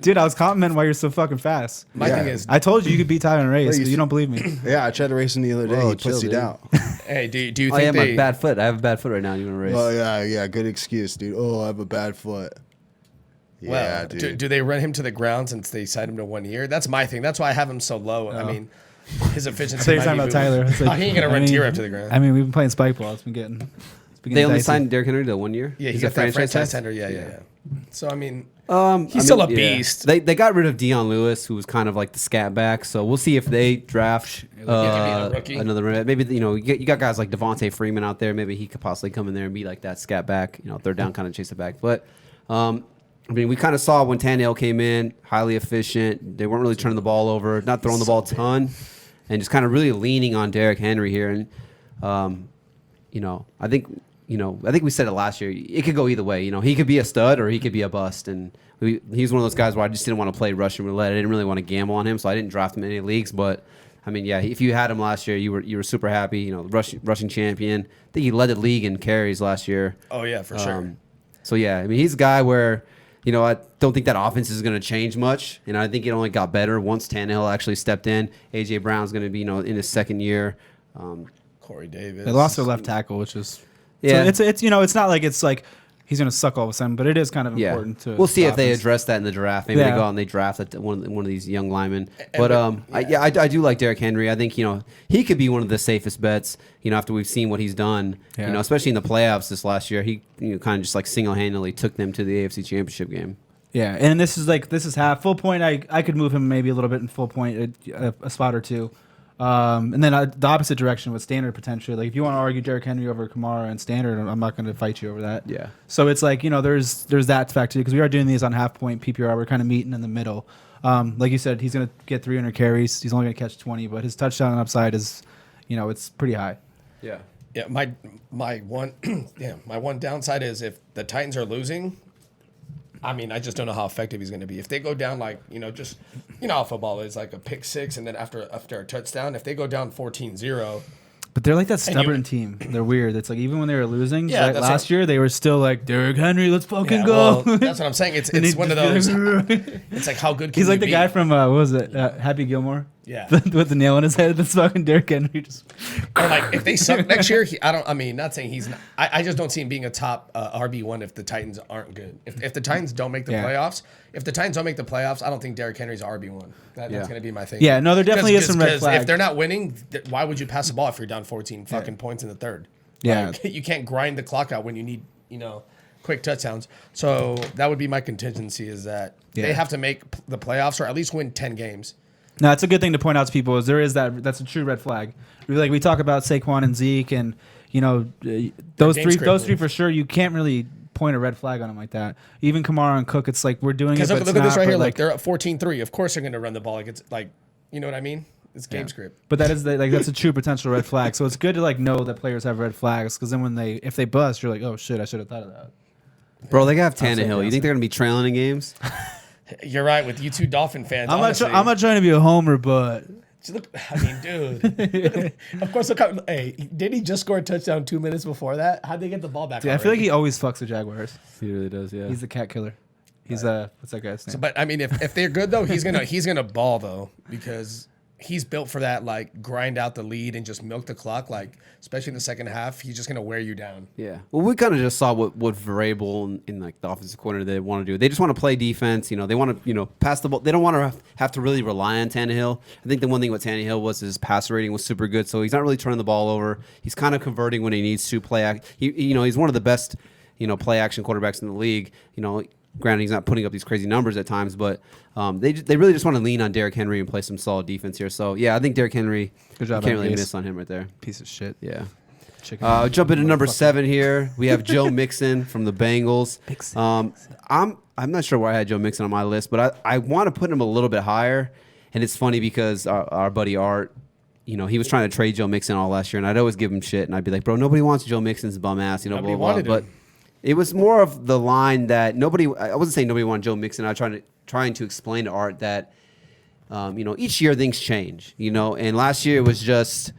Dude, I was complimenting why you're so fucking fast. My thing is, I told you could beat Tyler in a race, but you don't believe me. Yeah, I tried to race him the other day. He pussied out. Hey, do you think my bad foot? I have a bad foot right now. You want to race? Oh yeah, good excuse, dude. Oh, I have a bad foot. Yeah, dude. Do they run him to the ground since they signed him to 1 year? That's my thing. That's why I have him so low. I mean, his efficiency. You're talking about Tyler. Like, he ain't gonna run T-Rep to the ground. I mean, we've been playing spike ball. It's been getting. They only signed Derrick Henry to 1 year. Yeah, he's a franchise tender. Yeah. So I mean, he's still a beast. They got rid of Dion Lewis, who was kind of like the scat back. So we'll see if they draft another. Maybe you got guys like Devontae Freeman out there. Maybe he could possibly come in there and be like that scat back. Third down, kind of chase it back. But I mean, we kind of saw when Tannehill came in, highly efficient. They weren't really turning the ball over, not throwing the ball a ton, and just kind of really leaning on Derrick Henry here. And I think we said it last year. It could go either way. He could be a stud or he could be a bust. And he's one of those guys where I just didn't want to play Russian roulette. I didn't really want to gamble on him, so I didn't draft him in any leagues. But I mean, yeah, if you had him last year, you were super happy. Rushing champion. I think he led the league in carries last year. Oh yeah, for sure. So yeah, I mean, he's a guy where. I don't think that offense is going to change much, and I think it only got better once Tannehill actually stepped in. A.J. Brown's going to be, in his 2nd year. Corey Davis. They lost their left tackle, which is so it's not like it's like he's going to suck all of a sudden, but it is kind of important to. We'll see if they address that in the draft. Maybe they go out and they draft one of these young linemen. But I do like Derrick Henry. I think he could be one of the safest bets. After we've seen what he's done. Especially in the playoffs this last year, he kind of just like single handedly took them to the AFC Championship game. Yeah, and this is half full point. I could move him maybe a little bit in full point, a spot or two, and then the opposite direction with standard potentially. Like if you want to argue Derrick Henry over Kamara and standard, I'm not going to fight you over that. Yeah. So it's like there's that factor because we are doing these on half point PPR. We're kind of meeting in the middle. Like you said, he's going to get 300 carries. He's only going to catch 20, but his touchdown upside is, it's pretty high. Yeah. Yeah, my one my one downside is if the Titans are losing, I just don't know how effective he's going to be. If they go down how football is, like a pick six and then after a touchdown, if they go down 14-0. But they're like that stubborn team. They're weird. It's like even when they were losing, Yeah, like last year they were still like Derrick Henry, let's fucking go. Well, that's what I'm saying. It's one of those. It's like how good can he's like you the be? guy from what was it? Happy Gilmore. Yeah. With the nail in his head. That's fucking Derrick Henry. Just Or like if they suck next year, not saying he's not. I just don't see him being a top RB1 if the Titans aren't good. If the Titans don't make the playoffs, I don't think Derrick Henry's RB1. That's going to be my thing. Yeah, no, there definitely is some red flags. If they're not winning, why would you pass the ball if you're down 14 fucking points in the third? Yeah. Like, you can't grind the clock out when you need, quick touchdowns. So that would be my contingency is that they have to make the playoffs or at least win 10 games. No, it's a good thing to point out to people is there is that's a true red flag. We talk about Saquon and Zeke and those three for sure. You can't really point a red flag on them like that. Even Kamara and Cook, it's like we're doing it. Because look at this right here. Like they're at 14-3. Of course they're going to run the ball. Like it's like, you know what I mean? It's game script. But that is that's a true potential red flag. So it's good to know that players have red flags because then if they bust, you're like, oh shit, I should have thought of that. Bro, they have Tannehill. You think they're going to be trailing in games? You're right with you two Dolphin fans. I'm not trying to be a homer, but dude. Of course, look how. Hey, did he just score a touchdown 2 minutes before that? How'd they get the ball back? Dude, I feel like he always fucks the Jaguars. He really does. Yeah. He's the cat killer. He's what's that guy's name? So, but if they're good though, he's gonna ball though because he's built for that. Like grind out the lead and just milk the clock. Like especially in the second half, he's just gonna wear you down. Yeah. Well, we kind of just saw what Vrabel in the offensive coordinator they want to do. They just want to play defense. They want to pass the ball. They don't want to have to really rely on Tannehill. I think the one thing with Tannehill was his passer rating was super good, so he's not really turning the ball over. He's kind of converting when he needs to play. He's one of the best play action quarterbacks in the league. Granted, he's not putting up these crazy numbers at times, but they really just want to lean on Derrick Henry and play some solid defense here. So, yeah, I think Derrick Henry, good job, you can't really miss on him right there. Piece of shit. Yeah. Jump into number 7 here. We have Joe Mixon from the Bengals. I'm not sure why I had Joe Mixon on my list, but I want to put him a little bit higher. And it's funny because our buddy Art, he was trying to trade Joe Mixon all last year, and I'd always give him shit, and I'd be like, bro, nobody wants Joe Mixon's bum ass, blah, blah, blah. But it was more of the line that I wasn't saying nobody wanted Joe Mixon. I was trying to explain to Art that, each year things change, and last year it was just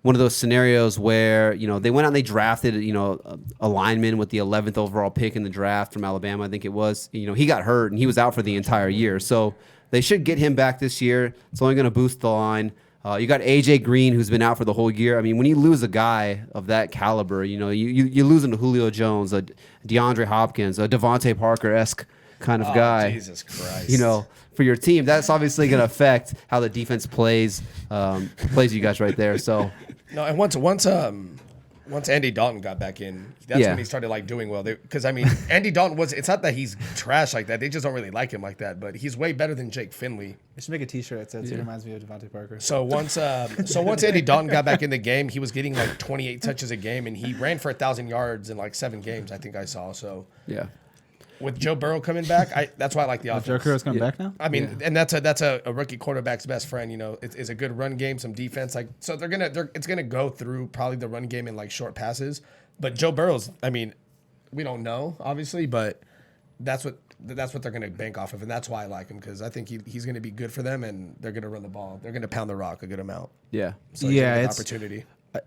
one of those scenarios where, they went out and they drafted, a lineman with the 11th overall pick in the draft from Alabama, I think it was. He got hurt and he was out for the entire year. So they should get him back this year. It's only going to boost the line. You got AJ Green, who's been out for the whole year. I mean, when you lose a guy of that caliber, you lose into Julio Jones, a DeAndre Hopkins, a Devontae Parker-esque kind of guy. Jesus Christ. For your team, that's obviously going to affect how the defense plays you guys right there. So no, and once Andy Dalton got back in, that's when he started doing well. Because Andy Dalton it's not that he's trash like that. They just don't really like him like that. But he's way better than Jake Finley. I should make a T-shirt that says he reminds me of Devontae Parker. So once Andy Dalton got back in the game, he was getting 28 touches a game, and he ran for 1,000 yards in 7 games. I think I saw. So yeah. With Joe Burrow coming back, that's why I like the offense. Joe Burrow's coming back now? And that's a rookie quarterback's best friend. It's a good run game, some defense. So it's gonna go through probably the run game in short passes. But Joe Burrow's, we don't know obviously, but that's what they're gonna bank off of, and that's why I like him because I think he's gonna be good for them, and they're gonna run the ball. They're gonna pound the rock a good amount. Yeah. So it's opportunity.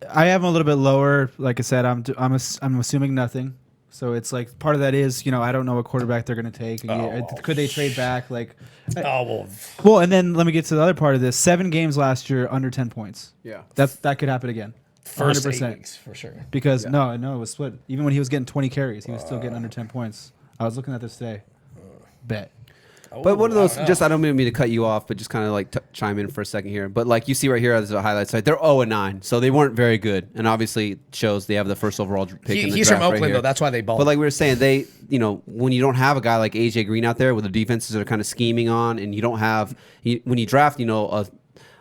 I have him a little bit lower. Like I said, I'm assuming nothing. So it's part of that is, I don't know what quarterback they're going to take. Could they trade back? Well, and then let me get to the other part of this. 7 games last year, under 10 points. Yeah. That could happen again. First 8 weeks, for sure. Because, no, it was split. Even when he was getting 20 carries, he was still getting under 10 points. I was looking at this today. Bet. But one of those, I don't know. I don't mean to cut you off, but just kind of like chime in for a second here. But like you see right here as a highlight site, they're 0-9, so they weren't very good. And obviously it shows they have the first overall pick in the He's draft from Oakland, right here. though. That's why they balled. But like we were saying, they, when you don't have a guy like AJ Green out there with the defenses that are kind of scheming on, and you don't have, when you draft,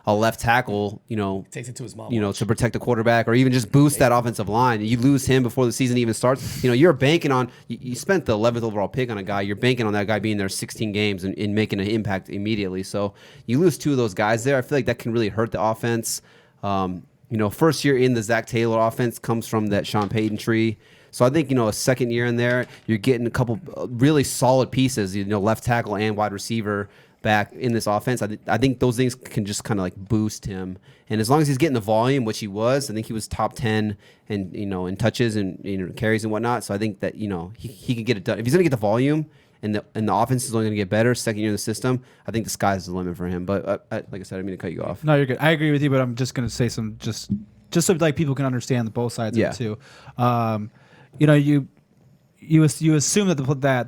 a left tackle, takes it to his mom. to protect the quarterback or even just boost that offensive line. You lose him before the season even starts. You're banking on, you spent the 11th overall pick on a guy. You're banking on that guy being there 16 games and making an impact immediately. So you lose two of those guys there. I feel like that can really hurt the offense. First year in the Zach Taylor offense comes from that Sean Payton tree. So I think, a second year in there, you're getting a couple really solid pieces, left tackle and wide receiver back in this offense. I think those things can just kind of like boost him. And as long as he's getting the volume, which he was, I think he was top 10 and in touches and carries and whatnot. So I think that he can get it done. If he's going to get the volume and the offense is only going to get better second year in the system, I think the sky's the limit for him. But like I said, I mean to cut you off. No, you're good. I agree with you, but I'm just going to say some just so like people can understand the both sides of it too. You assume that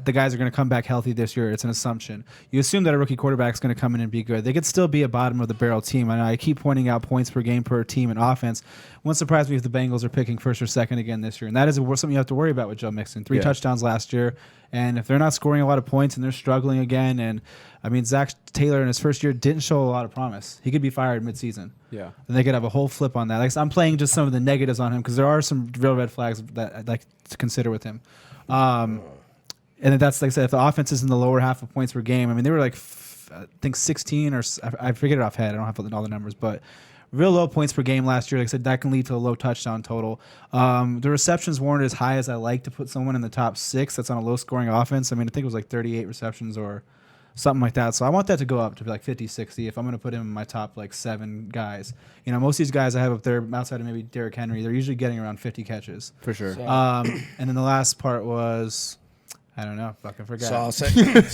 the guys are going to come back healthy this year. It's an assumption. You assume that a rookie quarterback is going to come in and be good. They could still be a bottom of the barrel team. I keep pointing out points per game per team in offense. Wouldn't surprise me if the Bengals are picking first or second again this year, and that is something you have to worry about with Joe Mixon. 3 touchdowns last year, and if they're not scoring a lot of points and they're struggling again, and I mean Zach Taylor in his first year didn't show a lot of promise. He could be fired midseason. Yeah, and they could have a whole flip on that. Like I'm playing just some of the negatives on him because there are some real red flags that I'd like to consider with him. And that's like I said, if the offense is in the lower half of points per game, I mean they were like I think 16 or I forget it offhand. I don't have all the numbers, but real low points per game last year. Like I said, that can lead to a low touchdown total. The receptions weren't as high as I like to put someone in the top 6 that's on a low scoring offense. I mean I think it was like 38 receptions or something like that. So I want that to go up to like 50, 60 if I'm going to put him in my top like 7 guys. Most of these guys I have up there outside of maybe Derrick Henry, they're usually getting around 50 catches. For sure. And then the last part was, I don't know, fucking forgot. So I'll say,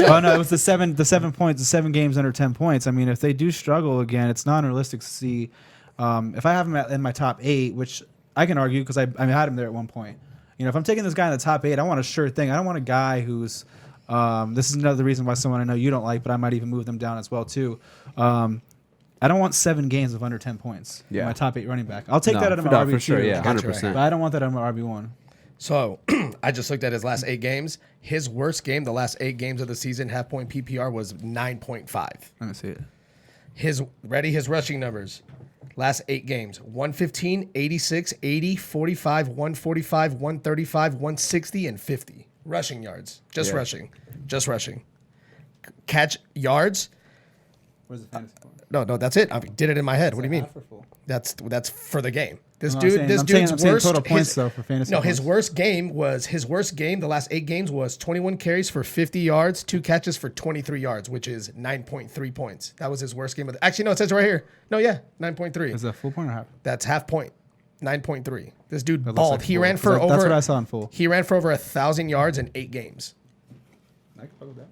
oh no, it was the 7 points, the 7 games under 10 points. I mean, if they do struggle again, it's not unrealistic to see. If I have him in my top 8, which I can argue because I had him there at one point. If I'm taking this guy in the top 8, I want a sure thing. I don't want a guy who's this is another reason why someone I know you don't like, but I might even move them down as well too. I don't want 7 games of under 10 points in my top 8 running back. I'll take that out of my RB2. For sure, yeah, 100%. But I don't want that on my RB1. So I just looked at his last 8 games. His worst game, the last 8 games of the season, half point PPR was 9.5. Let me see it. His rushing numbers. Last 8 games, 115, 86, 80, 45, 145, 135, 160, and 50. Rushing yards. Just rushing. Catch yards. Where's the fantasy point? No, that's it. I did it in my head. What do you mean? That's for the game. This dude's worst total points though for fantasy. No, points. his worst game. The last 8 games was 21 carries for 50 yards, 2 catches for 23 yards, which is 9.3 points. That was his worst game. Actually, no, it says right here. No, yeah, 9.3. Is that full point or half? That's half point. 9.3. This dude balled. He ran for over. That's what I saw in full. He ran for over 1,000 yards in 8 games. I can fuck with that.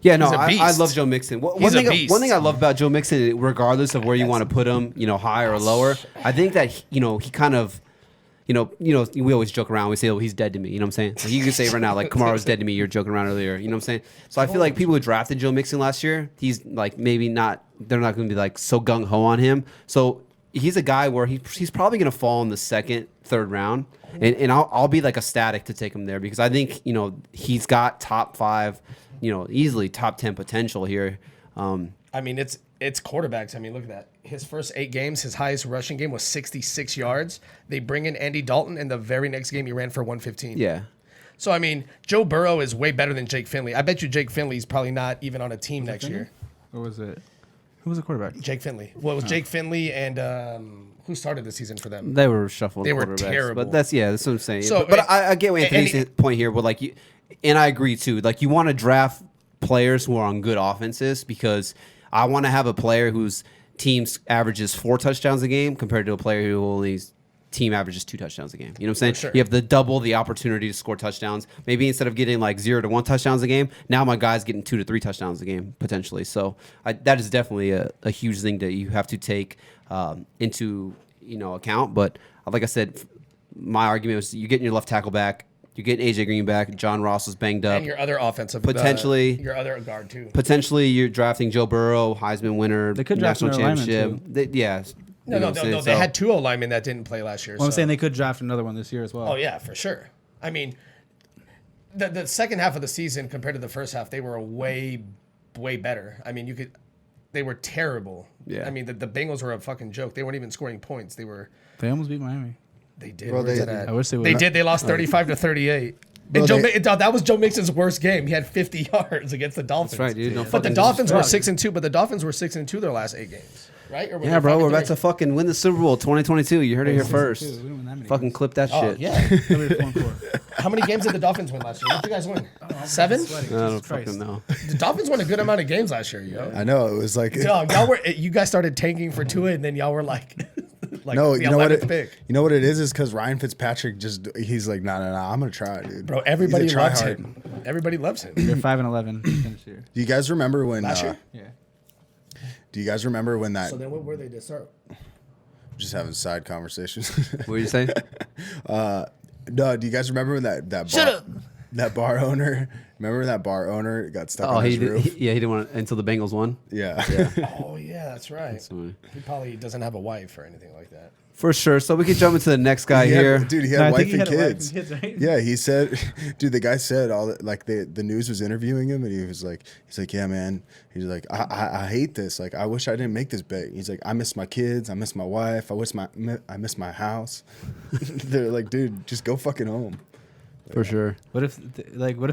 Yeah, no, He's a I beast. love Joe Mixon. One He's a thing beast. I love about Joe Mixon, regardless of where you want to put him, higher or lower, I think that he kind of, we always joke around. We say, "Oh, he's dead to me." You know what I'm saying? Like you can say right now, like Kamara's dead to me. You're joking around earlier. You know what I'm saying? So I feel like people who drafted Joe Mixon last year, he's like maybe not. They're not going to be like so gung ho on him. So he's a guy where he's probably going to fall in the 2nd, 3rd round, and I'll be like ecstatic to take him there because I think he's got top 5. Easily top 10 potential here. I mean, it's quarterbacks. I mean, look at that. His first 8 games, his highest rushing game was 66 yards. They bring in Andy Dalton, and the very next game he ran for 115. Yeah. So, I mean, Joe Burrow is way better than Jake Finley. I bet you Jake Finley's probably not even on a team next year. Or was it? Who was the quarterback? Jake Finley. Well, it was Jake Finley and who started the season for them? They were shuffled. They were quarterbacks, terrible. But that's what I'm saying. So, but I get Anthony's point here. But and I agree too. Like you want to draft players who are on good offenses because I want to have a player whose team averages 4 touchdowns a game compared to a player who only team averages 2 touchdowns a game. You know what I'm saying? Sure. You have the opportunity to score touchdowns. Maybe instead of getting like 0 to 1 touchdowns a game, now my guy's getting 2 to 3 touchdowns a game potentially. So that is definitely a huge thing that you have to take into account. But like I said, my argument was you're getting your left tackle back. You're getting AJ Green back. John Ross was banged up. And your other offensive, Potentially- your other guard too. Potentially, you're drafting Joe Burrow, Heisman winner, They could draft national another lineman, championship. Yeah. No, no, no, no. They had 2 linemen that didn't play last year. Well, I'm so- saying they could draft another one this year as well. Oh yeah, for sure. I mean, the second half of the season compared to the first half, they were way better. I mean, they were terrible. Yeah. I mean, the Bengals were a fucking joke. They weren't even scoring points. They They almost beat Miami. did. Bro, Where's they- that at? I wish they would. They did. They lost 35-38. Bro, And that was Joe Mixon's worst game. He had 50 yards against the Dolphins. That's right, dude. No But the fucking Dolphins were disrespect. 6-2. But the Dolphins were 6-2 their last 8 games, right? Or were Yeah, they bro. We're about 5-3? to fucking win the Super Bowl 2022. You heard it here first. We didn't win that many Fucking games. clip that Oh shit. yeah. We were 4-4. How many games did the Dolphins win last year? What did you guys win? 7? I don't Jesus Christ. fucking know. The Dolphins won a good amount of games last year, yo. I know it was like Dog, you guys started tanking for Tua, and then y'all were like, no, the you know what 11th it, pick. you know what it is because Ryan Fitzpatrick he's like, no, I'm gonna try it, dude. Bro, everybody He's a loves tryhard. him. Everybody loves him. They're 5-11 this year. Do you guys remember when? Last year? Yeah. Do you guys remember when that? So then what were they to start? Just having side conversations. What were you saying? No, do you guys remember when that bar owner? Remember when that bar owner got stuck Oh, on his roof? he didn't want it until the Bengals won. Yeah. Oh, yeah, that's right. So- He probably doesn't have a wife or anything like that. For sure. So we could jump into the next guy He had- here. dude, he had No, I wife think he and had a wife kids. and kids, right? Yeah, he said, dude, the guy said all that, like the news was interviewing him, and he's like, yeah, man. He's like, I hate this. Like, I wish I didn't make this bet. He's like, I miss my kids, I miss my wife, I miss my house. They're like, dude, just go fucking home. For sure. What if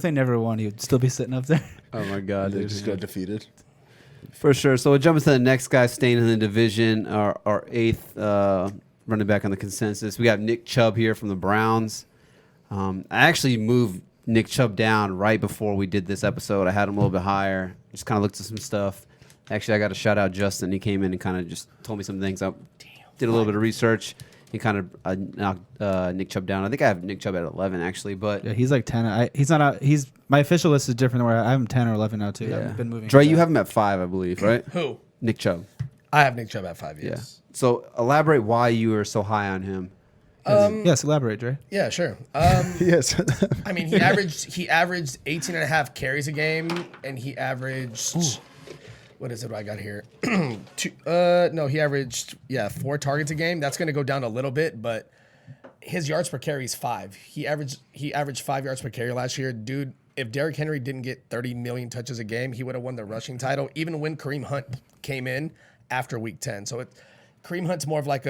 they never won? He'd still be sitting up there. Oh my God, They dude. just got defeated. For sure. So we'll jump into the next guy staying in the division, our 8th running back on the consensus. We got Nick Chubb here from the Browns. I actually moved Nick Chubb down right before we did this episode. I had him a little bit higher. Just kind of looked at some stuff. Actually, I got to shout out Justin. He came in and kind of just told me some things. I did a little bit of research. He kind of knocked Nick Chubb down. I think I have Nick Chubb at 11 actually, but Yeah, he's like 10. He's not. He's my official list is different. Where I have him 10 or 11 now too. I've been moving. Dre, you have him at 5, I believe, right? Who? Nick Chubb. I have Nick Chubb at 5 Yeah. years. So elaborate why you are so high on him. Yes, elaborate, Dre. Yeah, sure. Yes. I mean, he averaged 18 and a half carries a game, and he averaged what is it I got here? He averaged 4 targets a game. That's going to go down a little bit, but his yards per carry is 5. He averaged 5 yards per carry last year. Dude, if Derrick Henry didn't get 30 million touches a game, he would have won the rushing title, even when Kareem Hunt came in after week 10. So Kareem Hunt's more of like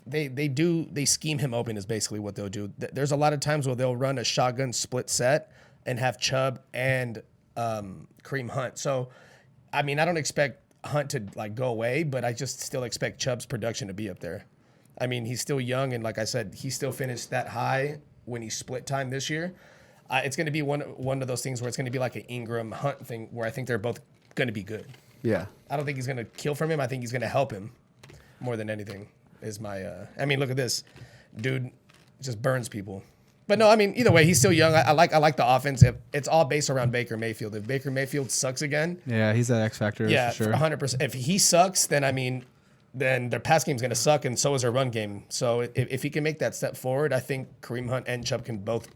they scheme him open is basically what they'll do. There's a lot of times where they'll run a shotgun split set and have Chubb and Kareem Hunt. So, I mean, I don't expect Hunt to like go away, but I just still expect Chubb's production to be up there. I mean, he's still young, and like I said, he still finished that high when he split time this year. It's going to be one of those things where it's going to be like an Ingram Hunt thing where I think they're both going to be good. Yeah. I don't think he's going to kill from him. I think he's going to help him more than anything. Is my I mean, look at this, dude, just burns people. But no, I mean, either way, he's still young. I like the offense. It's all based around Baker Mayfield. If Baker Mayfield sucks again, Yeah, he's that X factor. yeah, for sure. 100%. If he sucks, then I mean, then their pass game's going to suck, and so is their run game. So if he can make that step forward, I think Kareem Hunt and Chubb can both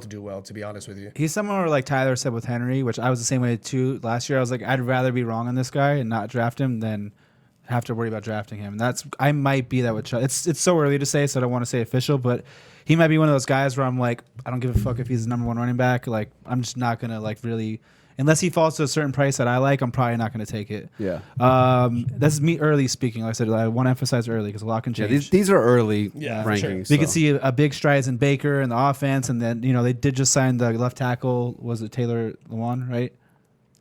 do well. To be honest with you, He's similar, like Tyler said with Henry, which I was the same way too last year. I was like, I'd rather be wrong on this guy and not draft him than have to worry about drafting him. And I might be that with Chubb. It's so early to say, so I don't want to say official, but he might be one of those guys where I'm like, I don't give a fuck if he's the number 1 running back. Like, I'm just not gonna like really, unless he falls to a certain price that I like, I'm probably not gonna take it. Yeah. That's me early speaking. Like I said, I want to emphasize early because a lot can Yeah, change. these are early Yeah, for sure. rankings. We could so. see a big strides in Baker and the offense, and then they did just sign the left tackle. Was it Taylor Lewan, right?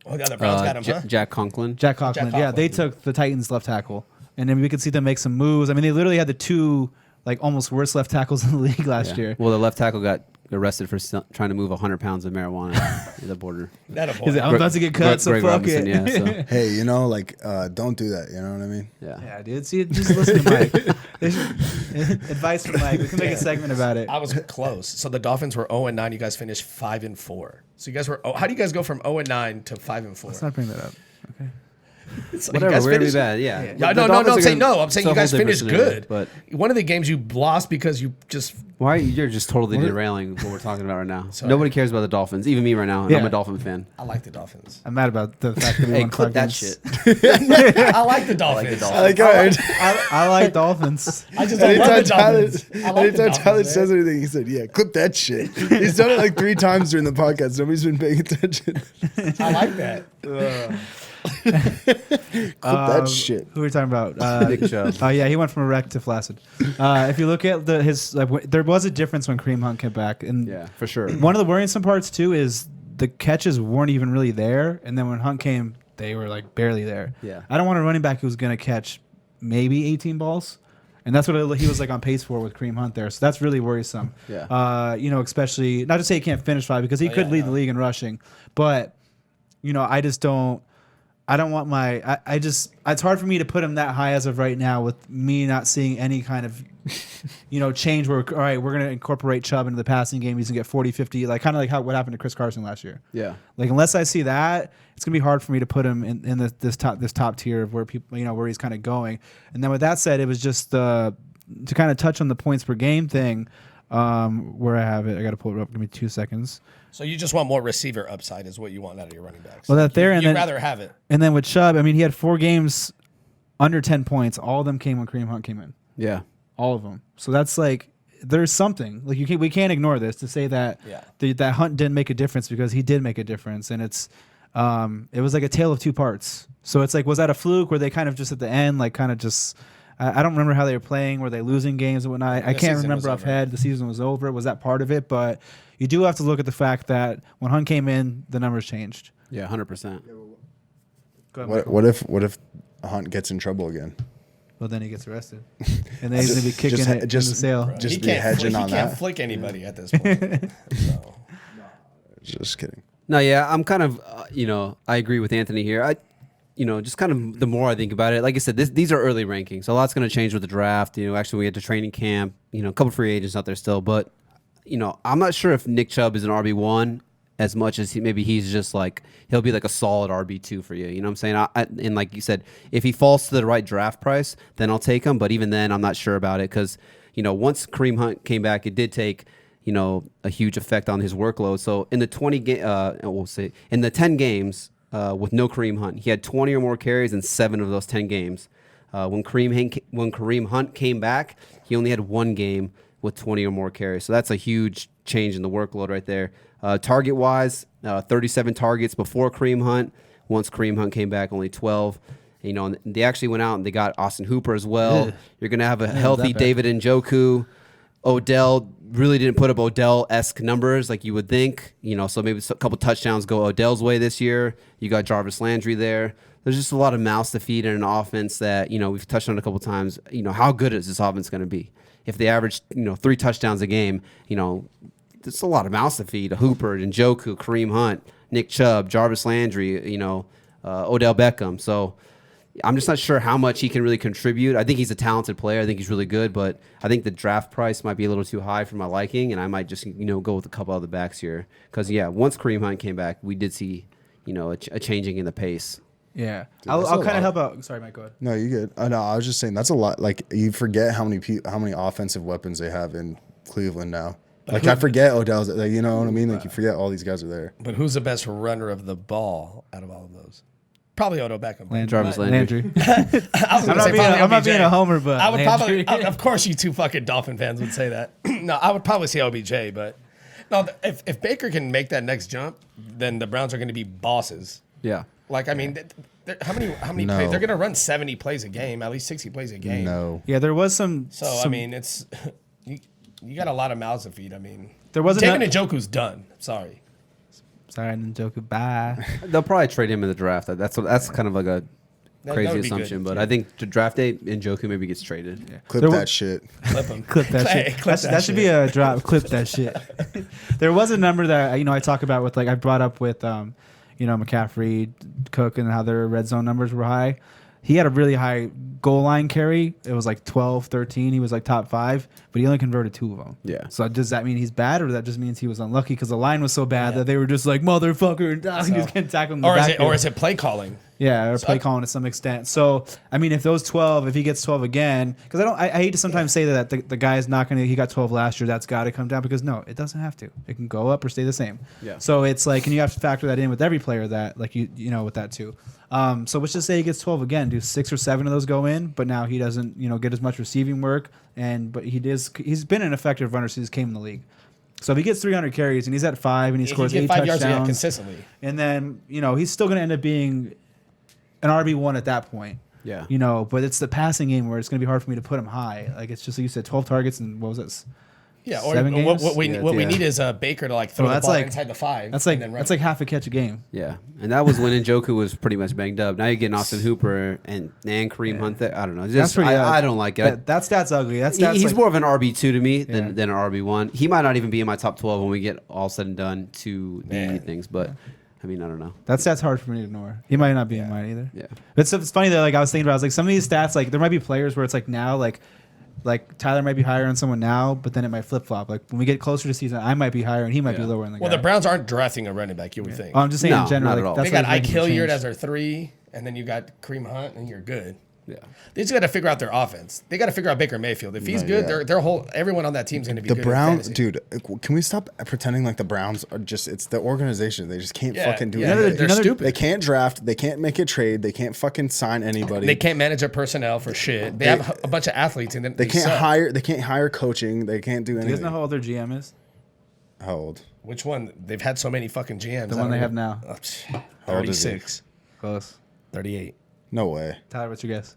oh yeah, the Browns got him, huh? Jack Conklin. Jack Conklin. Yeah, they took the Titans left tackle, and then we could see them make some moves. I mean, they literally had the 2 like almost worst left tackles in the league last year. Well, the left tackle got arrested for trying to move 100 pounds of marijuana at the border. That a He's like, boy. I'm about to get cut, so Greg fuck Robinson, it. yeah. So, Hey, don't do that. You know what I mean? yeah. Yeah, dude. See, just listen to Mike. Advice from Mike. We can make a segment about it. I was close. So the Dolphins were 0-9. You guys finished 5-4. So you guys were. How do you guys go from 0-9 to 5-4? Let's not bring that up. Okay. So Whatever, you guys we're gonna be finished- bad. Yeah. No, The no, Dolphins I'm are saying gonna- no. I'm saying it's a you guys whole different finished scenario, good. But One of the games you lost because you just why you're just totally derailing what we're talking about right now. Nobody cares about the Dolphins, even me right now. And Yeah. I'm a Dolphin fan. I like the Dolphins. I'm mad about the fact that we Hey, won clip 5 that games. shit. I like the Dolphins. I like how I like Dolphins. I just don't love anytime the Tyler, Dolphins. I like the anytime Tyler Dolphins, says man. anything, he said, "Yeah, clip that shit." He's done it like 3 times during the podcast. Nobody's been paying attention. I like that. Clip that shit. Who are we talking about? Nick Chubb. Oh yeah, he went from erect to flaccid. If you look at there was a difference when Kareem Hunt came back, and Yeah, for sure. one of the worrisome parts too is the catches weren't even really there, and then when Hunt came, they were like barely there. Yeah. I don't want a running back who's going to catch maybe 18 balls, and that's what he was like on pace for with Kareem Hunt there. So that's really worrisome. Yeah. Especially not to say he can't finish 5 because he could lead the league in rushing, but I just don't. I don't want my. I just. It's hard for me to put him that high as of right now, with me not seeing any kind of, change. Where all right, we're gonna incorporate Chubb into the passing game. He's gonna get 40, 50, like kind of like what happened to Chris Carson last year. Yeah. Like unless I see that, it's gonna be hard for me to put him in this top tier of where people, where he's kind of going. And then with that said, it was just to kind of touch on the points per game thing. Where I have it, I got to pull it up. Give me 2 seconds. So you just want more receiver upside is what you want out of your running backs. Well, that there, and you'd then rather have it. And then with Chubb, I mean, he had 4 games under 10 points. All of them came when Kareem Hunt came in. Yeah. All of them. So that's like there's something like we can't ignore this to say that that Hunt didn't make a difference, because he did make a difference, and it was like a tale of 2 parts. So it's like, was that a fluke? Were they kind of just at the end, like kind of just? I don't remember how they were playing. Were they losing games and whatnot? I can't remember offhand. The season was over. Was that part of it? But you do have to look at the fact that when Hunt came in, the numbers changed. Yeah, 100%. Go ahead, What if Hunt gets in trouble again? Well, then he gets arrested, and then he's gonna be kicking it in the just- sale. Just He be hedging on he can't that. flick anybody at this point. So. Just kidding. No, yeah, I'm kind of, I agree with Anthony here. Just kind of the more I think about it, like I said, these are early rankings. A lot's going to change with the draft. Actually, we had the training camp, a couple free agents out there still. But, I'm not sure if Nick Chubb is an RB1 as much as he's just like, he'll be like a solid RB2 for you. You know what I'm saying? And like you said, if he falls to the right draft price, then I'll take him. But even then, I'm not sure about it because, once Kareem Hunt came back, it did take, a huge effect on his workload. So in the 10 games, with no Kareem Hunt, he had 20 or more carries in 7 of those 10 games. When Kareem Hunt came back, he only had 1 game with 20 or more carries. So that's a huge change in the workload right there. Target-wise, 37 targets before Kareem Hunt. Once Kareem Hunt came back, only 12. And they actually went out and they got Austin Hooper as well. Ugh. You're going to have a healthy David Njoku. Odell really didn't put up Odell-esque numbers like you would think. So maybe a couple touchdowns go Odell's way this year. You got Jarvis Landry there. There's just a lot of mouths to feed in an offense that, we've touched on a couple times. How good is this offense going to be? If they average, 3 touchdowns a game, there's a lot of mouths to feed. Hooper, Njoku, Kareem Hunt, Nick Chubb, Jarvis Landry, Odell Beckham. So I'm just not sure how much he can really contribute. I think he's a talented player. I think he's really good, but I think the draft price might be a little too high for my liking, and I might just go with a couple other backs here. Because once Kareem Hunt came back, we did see a changing in the pace. Yeah, Dude, I'll that's a kind of lot. help out. Sorry, Mike, go ahead. No, you good. No, I was just saying that's a lot. Like you forget how many offensive weapons they have in Cleveland now. Like I forget Odell's. Like, you know what I mean? Like you forget all these guys are there. But who's the best runner of the ball out of all of those? Probably Odell Beckham. Jarvis Landry. I'm not being a homer, but I would Landry. probably, of course, you 2 fucking Dolphin fans would say that. No, I would probably say OBJ, but no, if Baker can make that next jump, then the Browns are going to be bosses. Yeah. Like, I mean, how many No. plays? They're going to run 70 plays a game, at least 60 plays a game. No. Yeah, there was some. So, I mean, it's you got a lot of mouths to feed. I mean, there was David a. Njoku's done. Sorry. Sorry, I didn't joke. Bye. They'll probably trade him in the draft. That's kind of like a That crazy would be assumption, good. but I think to draft day, Njoku maybe gets traded. Yeah. Clip There that wa- shit. Clip him. Clip that Hey, shit. clip That should be a drop. Clip that shit. There was a number that I talk about with I brought up with McCafferey, Cook, and how their red zone numbers were high. He had a really high goal line carry. It was like 12, 13. He was like top 5, but he only converted 2 of them. Yeah. So does that mean he's bad, or that just means he was unlucky because the line was so bad that they were just like motherfucker and he just can't tackle him in the backfield. Or is it play calling? Yeah, or So play calling to some extent. So, I mean, if he gets 12 again, because I hate to sometimes say that the guy is not going to, he got 12 last year, that's got to come down, because no, it doesn't have to. It can go up or stay the same. Yeah. So it's like, and you have to factor that in with every player that, like, you know, with that too. So let's just say he gets 12 again. Do 6 or 7 of those go in, but now he doesn't, you know, get as much receiving work, but he's been an effective runner since he came in the league. So if he gets 300 carries and he's at 5 and he scores 8 5 yards touchdowns consistently, and then, you know, he's still going to end up being an RB1 at that point. Yeah. You know, but it's the passing game where it's going to be hard for me to put him high. Like, it's just like you said, 12 targets and what was this? yeah. Or 7 games? what we need is a Baker to like throw the ball inside the 5. That's and then run like it. half a catch a game. Yeah, and that was when Njoku was pretty much banged up. Now you're getting Austin Hooper and Kareem Hunt. I don't know. Just, I don't like it. That stat's ugly. That stat's He's like, more of an RB2 to me than an RB1. He might not even be in my top 12 when we get all said and done to the things, but I mean, I don't know. that stat's hard for me to ignore. He might not be in mine either. Yeah. But it's funny that, like, I was thinking about, I was like, some of these stats, like, there might be players where it's like now, like Tyler might be higher on someone now, but then it might flip flop. Like, when we get closer to season, I might be higher and he might be lower in the Well, guy. the Browns aren't drafting a running back. You would think. Oh, I'm just saying No, in general. not at all. That's They got why Ike rankings Hilliard changed. as their 3, and then you got Kareem Hunt, and you're good. Yeah. They just got to figure out their offense. They got to figure out Baker Mayfield. If he's good, everyone on that team's going to be The good. Browns, in fantasy. dude, can we stop pretending like the Browns are just, it's the organization. They just can't fucking do yeah, anything. they're stupid. They can't draft. They can't make a trade. They can't fucking sign anybody. They can't manage their personnel for shit. They have a bunch of athletes, and then They can't suck. hire. They can't hire coaching. They can't do Do you anything. guys know how old their GM is? How old? Which one? They've had so many fucking GMs. The one they have now. How old is he? 36, Close. 38. No way. Tyler, what's your guess?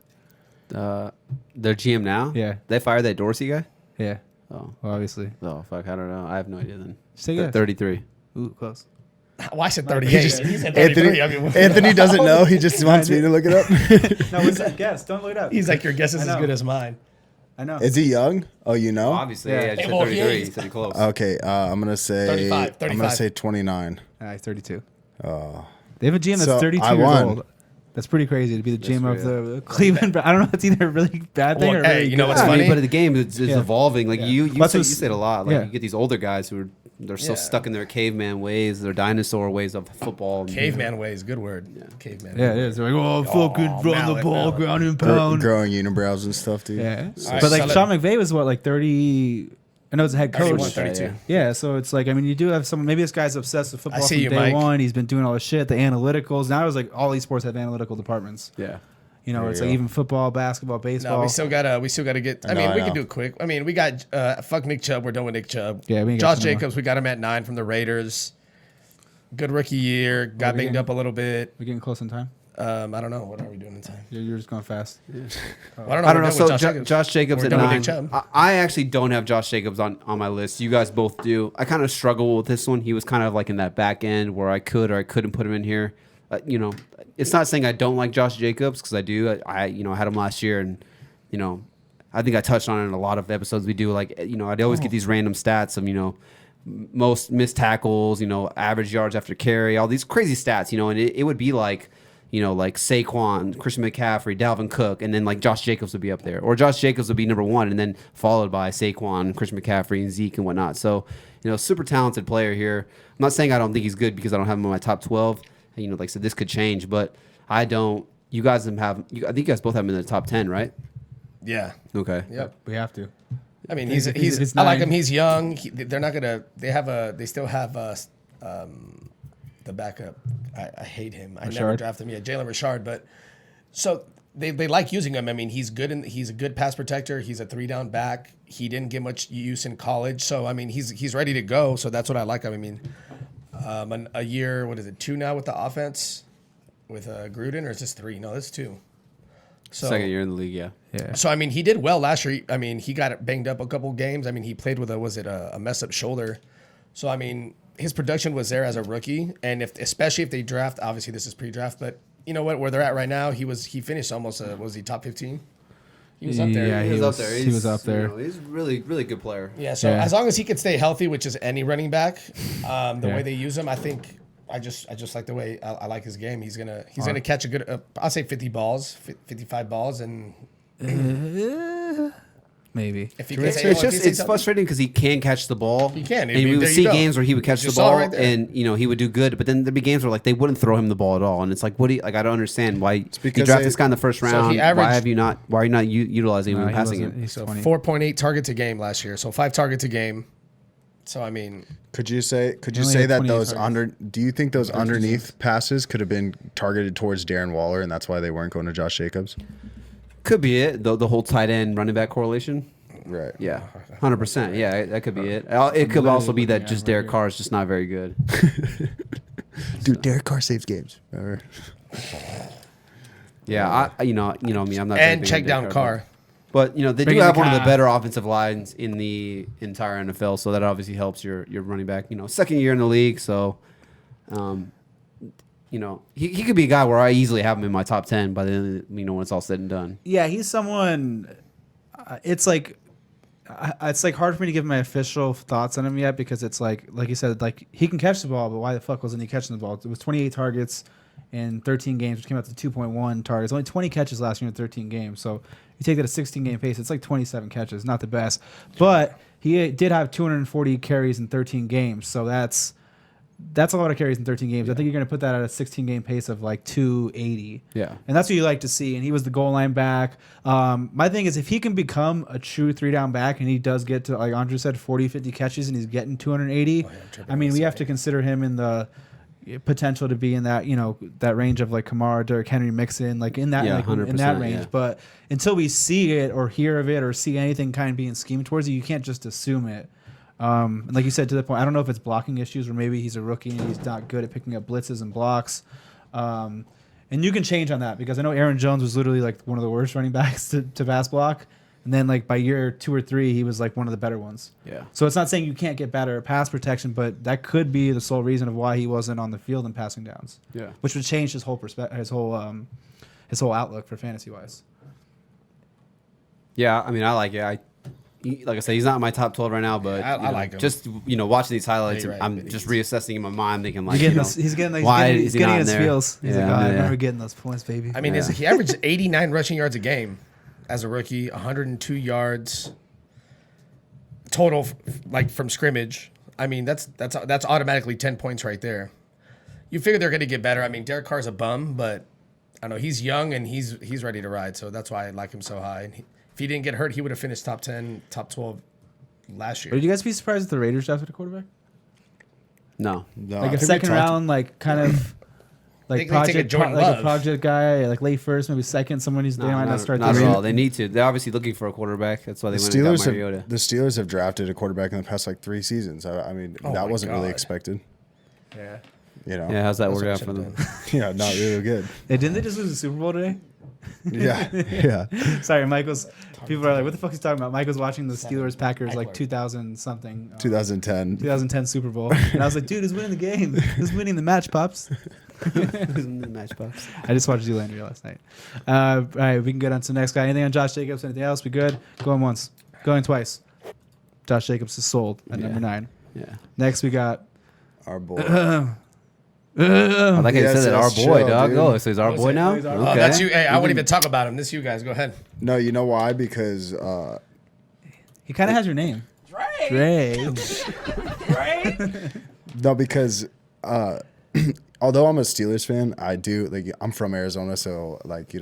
Their GM now? Yeah. They fired that Dorsey guy? Yeah. Oh. Well, obviously. Oh, fuck. I don't know. I have no idea then. Say yes. 33. Ooh, close. Well, I said 38. He said 33. Anthony doesn't know. He just wants me to look it up. No, what's that guess? Don't look it up. He's like, your guess is I as know. good as mine. I know. Is he young? Oh, you know? Obviously, Yeah. yeah. He said Well, he 33. is. He said he close. Okay, I'm gonna say 35, I'm gonna 35. say 29. He's 32. Oh, They have a GM that's So, 32 I years won. old. That's pretty crazy to be the GM of weird. the Cleveland. I don't know if it's either a really bad thing Well, or hey, really you know good. what's I funny? mean, but the game is Yeah. evolving. Like Yeah. you That's say, you what's- said a lot. Like yeah. you get these older guys they're so Yeah. stuck in their caveman ways, their dinosaur ways of football. Caveman ways, good word. Caveman. Yeah, it is. They're like, oh, fucking run the mallet, ball, mallet. ground and pound. growing unibrows and stuff, dude. Yeah. right, But like so Sean McVay was what, like 30? I know it's a head coach. 31, 32. Yeah, so it's like, I mean, you do have someone, maybe this guy's obsessed with football see from you, day Mike. one. He's been doing all the shit, the analyticals. Now it's like all these sports have analytical departments. Yeah. You know, There it's you like go. even football, basketball, baseball. No, we still gotta get. I know, mean, I we know. can do it quick. I mean, we got fuck Nick Chubb. We're done with Nick Chubb. Yeah, we ain't got Josh no more. Jacobs. We got him at 9 from the Raiders. Good rookie year. Got we banged getting? up a little bit. We're getting close in time. I don't know. What are we doing in time? You're just going fast. Well, I don't know. We're So done with Josh Jacobs We're at done with 9. Nick Chubb. I actually don't have Josh Jacobs on my list. You guys both do. I kind of struggle with this one. He was kind of like in that back end where I could or I couldn't put him in here. You know, it's not saying I don't like Josh Jacobs because I do. I had him last year, and you know, I think I touched on it in a lot of episodes we do. Like, you know, I'd always get these random stats of, you know, most missed tackles, you know, average yards after carry, all these crazy stats, you know, and it would be like, you know, like Saquon, Christian McCafferey, Dalvin Cook, and then like Josh Jacobs would be up there. Or Josh Jacobs would be number 1 and then followed by Saquon, Christian McCaffrey, and Zeke and whatnot. So, you know, super talented player here. I'm not saying I don't think he's good because I don't have him in my top 12. You know, like I said, this could change, but I don't. You guys have, I think you guys both have him in the top 10, right? Yeah. Okay. Yep. We have to. I mean, It's he's. I like 9. him. He's young. They're not gonna. They still have the backup. I hate him. I never Richard? drafted him. Yeah, Jalen Richard. But so they like using him. I mean, he's good and he's a good pass protector. He's a 3-down back. He didn't get much use in college, so I mean, he's ready to go. So that's what I like. I mean, a year. What is it? 2 now with the offense with Gruden, or is this 3? No, that's 2. So, Second year in the league, yeah. Yeah. So I mean, he did well last year. I mean, he got banged up a couple games. I mean, he played with a messed up shoulder. So I mean, his production was there as a rookie, and especially if they draft. Obviously, this is pre-draft, but you know what? Where they're at right now, he finished almost. Was he top 15? He was up there. Yeah, He was up there. He was up there. You know, he's a really, really good player. Yeah. So Yeah. as long as he could stay healthy, which is any running back, the Yeah. way they use him, I think. I just like the way I like his game. He's gonna catch a good. I'll say 50 balls, 55 balls, and maybe. If he Can we can say It's just it's frustrating because he can catch the ball. He can. and we would There see you go. games where he would catch You the saw it ball, right there. and he would do good. But then there'd be games where like they wouldn't throw him the ball at all, and it's like, what do you like? I don't understand why you because draft they- this guy in the first round. he averaged- Why are you not utilizing him No, and he passing wasn't. him? He's So 20. 4.8 targets a game last year. So 5 targets a game. So I mean, Could you say only had that 28 those targets. do you think those underneath passes could have been targeted towards Darren Waller and that's why they weren't going to Josh Jacobs? Could be it. The whole tight end running back correlation. Right. Yeah, 100%. Yeah, that could be it. It could also be that looking just at it Derek right Carr is just not very good. Dude, Derek Carr saves games. Remember? Yeah, I me, I'm not. very and big on check Derek down Carr. But they Bring do in have the one of the car. better offensive lines in the entire NFL, so that obviously helps your running back. Second year in the league, so he could be a guy where I easily have him in my top 10 by the end. When it's all said and done. Yeah, he's someone. It's like hard for me to give my official thoughts on him yet because it's like you said, like he can catch the ball, but why the fuck wasn't he catching the ball? It was 28 targets in 13 games, which came out to 2.1 targets. Only 20 catches last year in 13 games. So you take that at 16 game pace, it's like 27 catches. Not the best, but he did have 240 carries in 13 games. So that's a lot of carries in 13 games. I think you're going to put that at a 16 game pace of like 280. Yeah. And that's what you like to see. And he was the goal line back. My thing is if he can become a true 3-down back and he does get to, like Andre said, 40, 50 catches and he's getting 280, we have to consider him in the potential to be in that, that range of like Kamara, Derrick Henry, Mixon, like in that, in that 100%, range. yeah. But until we see it or hear of it or see anything kind of being schemed towards you, you can't just assume it. And like you said, to the point, I don't know if it's blocking issues or maybe he's a rookie and he's not good at picking up blitzes and blocks. And you can change on that because I know Aaron Jones was literally like one of the worst running backs to pass block. And then like by year 2 or 3, he was like one of the better ones. Yeah. So it's not saying you can't get better at pass protection, but that could be the sole reason of why he wasn't on the field in passing downs. Yeah. Which would change his whole his whole outlook for fantasy wise. Yeah, I like it. Like I said, he's not in my top 12 right now, but I like him. Just watching these highlights, Yeah, you're right. I'm just reassessing in my mind, thinking like, He's getting why he's is he getting not in his there? feels. He's Yeah, like, I yeah. remember getting those points, baby. I mean, Yeah. he averaged 89 rushing yards a game as a rookie, 102 yards total, like from scrimmage. I mean, that's automatically 10 points right there. You figure they're going to get better. I mean, Derek Carr's a bum, but I don't know, he's young and he's ready to ride. So that's why I like him so high. And if he didn't get hurt, he would have finished top 10, top 12 last year. Would you guys be surprised if the Raiders drafted a quarterback? No. No, Like I a think we second talked- round, like kind of like They take a project, Jordan like a Love. project guy, like late first, maybe second. Someone they might not start not the at season. all. They need to. They're obviously looking for a quarterback. That's why they The went and got Steelers Mariota. have drafted a quarterback in the past like 3 seasons. I mean, Oh that my wasn't really God. expected. Yeah. Yeah, how's that That's work what out I for them? should've Yeah, not really good. Hey, didn't they just lose the Super Bowl today? Yeah, yeah. Sorry, people are like, what the fuck is he talking about? Michael's watching the Steelers Packers like 2000 something. 2010. Super Bowl. And I was like, dude, who's winning the game? Who's winning the match, Pops? Who's in the matchbox? I just watched Zoolander last night. All right, we can get on to the next guy. Anything on Josh Jacobs? Anything else? We good? Going once. Going twice. Josh Jacobs is sold at number 9. Yeah. Next, we got. Our boy. I like how you Yes, said it. Our yes, boy, chill, dog. dude. Oh, so he's our boy now? he's our Oh, boy. Okay. that's you. Hey, I wouldn't even talk about him. This you guys. Go ahead. No, you know why? Because He kind of has your name. Drake. no, because although I'm a Steelers fan, I do like I'm from Arizona, so like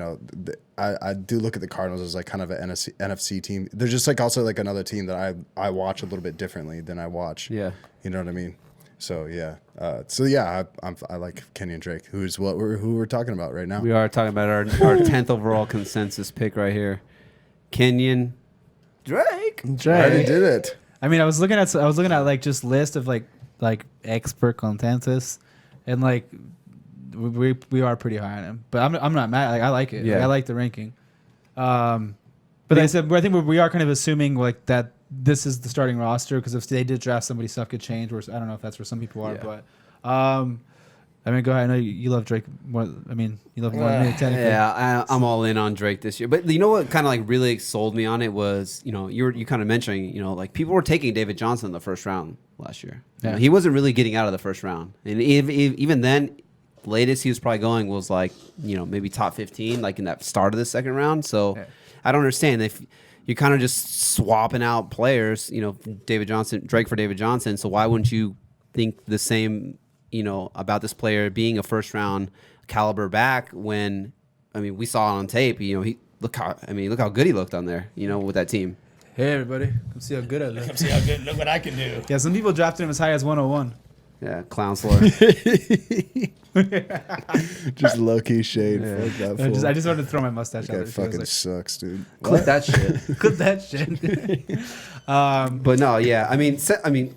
I do look at the Cardinals as like kind of an NFC team. They're just like also like another team that I watch a little bit differently than I watch. Yeah. You know what I mean? So yeah, I like Kenyan Drake, who we're talking about right now. We are talking about our 10th overall consensus pick right here. Kenyan Drake. I already did it. I mean, I was looking at like just list of like expert consensus, and like we are pretty high on him. But I'm not mad. Like, I like it. Yeah. Like, I like the ranking. But I think we are kind of assuming like that this is the starting roster because if they did draft somebody, stuff could change. Or I don't know if that's where some people are, Yeah. but I mean, go ahead. I know you love Drake more. I mean, you love more than me. Technically. Yeah, I'm all in on Drake this year. But you know what kind of like really sold me on it was, you kind of mentioning, like people were taking David Johnson in the first round last year. Yeah. He wasn't really getting out of the first round. And even then, latest he was probably going was like, maybe top 15, like in that start of the second round. So Yeah. I don't understand if you're kind of just swapping out players, Drake for David Johnson. So why wouldn't you think the same, about this player being a first round caliber back when, we saw it on tape, look how good he looked on there, with that team. Hey everybody, come see how good I look. Come see how good. Look what I can do. Yeah, some people drafted him as high as 101. Yeah, clown slur. Just low key shade. Fuck that fool. I just wanted to throw my mustache out. That fucking sucks, dude. Clip that shit. Clip that shit. But no, yeah.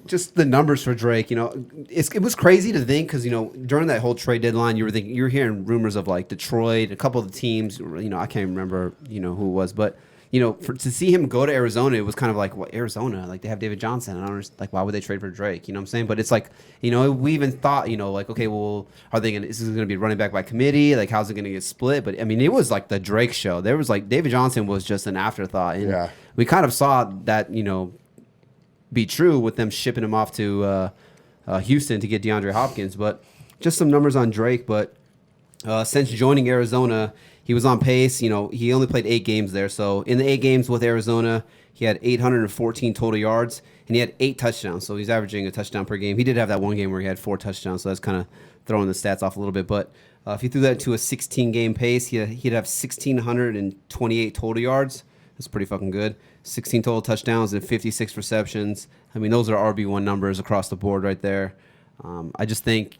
Just the numbers for Drake. It was crazy to think because during that whole trade deadline, you were hearing rumors of like Detroit, a couple of the teams. I can't remember who it was, but. To see him go to Arizona, it was kind of like, what, Arizona? Like, they have David Johnson. I don't understand. Like, why would they trade for Drake? You know what I'm saying? But it's like, we even thought, like, okay, well, is this going to be running back by committee? Like, how's it going to get split? But, it was like the Drake show. There was like, David Johnson was just an afterthought. And we kind of saw that, be true with them shipping him off to Houston to get DeAndre Hopkins. But just some numbers on Drake. But since joining Arizona, he was on pace. He only played 8 games there. So in the 8 games with Arizona, he had 814 total yards, and he had 8 touchdowns. So he's averaging a touchdown per game. He did have that one game where he had 4 touchdowns, so that's kind of throwing the stats off a little bit. But if you threw that to a 16-game pace, he'd have 1,628 total yards. That's pretty fucking good. 16 total touchdowns and 56 receptions. Those are RB1 numbers across the board right there. I just think,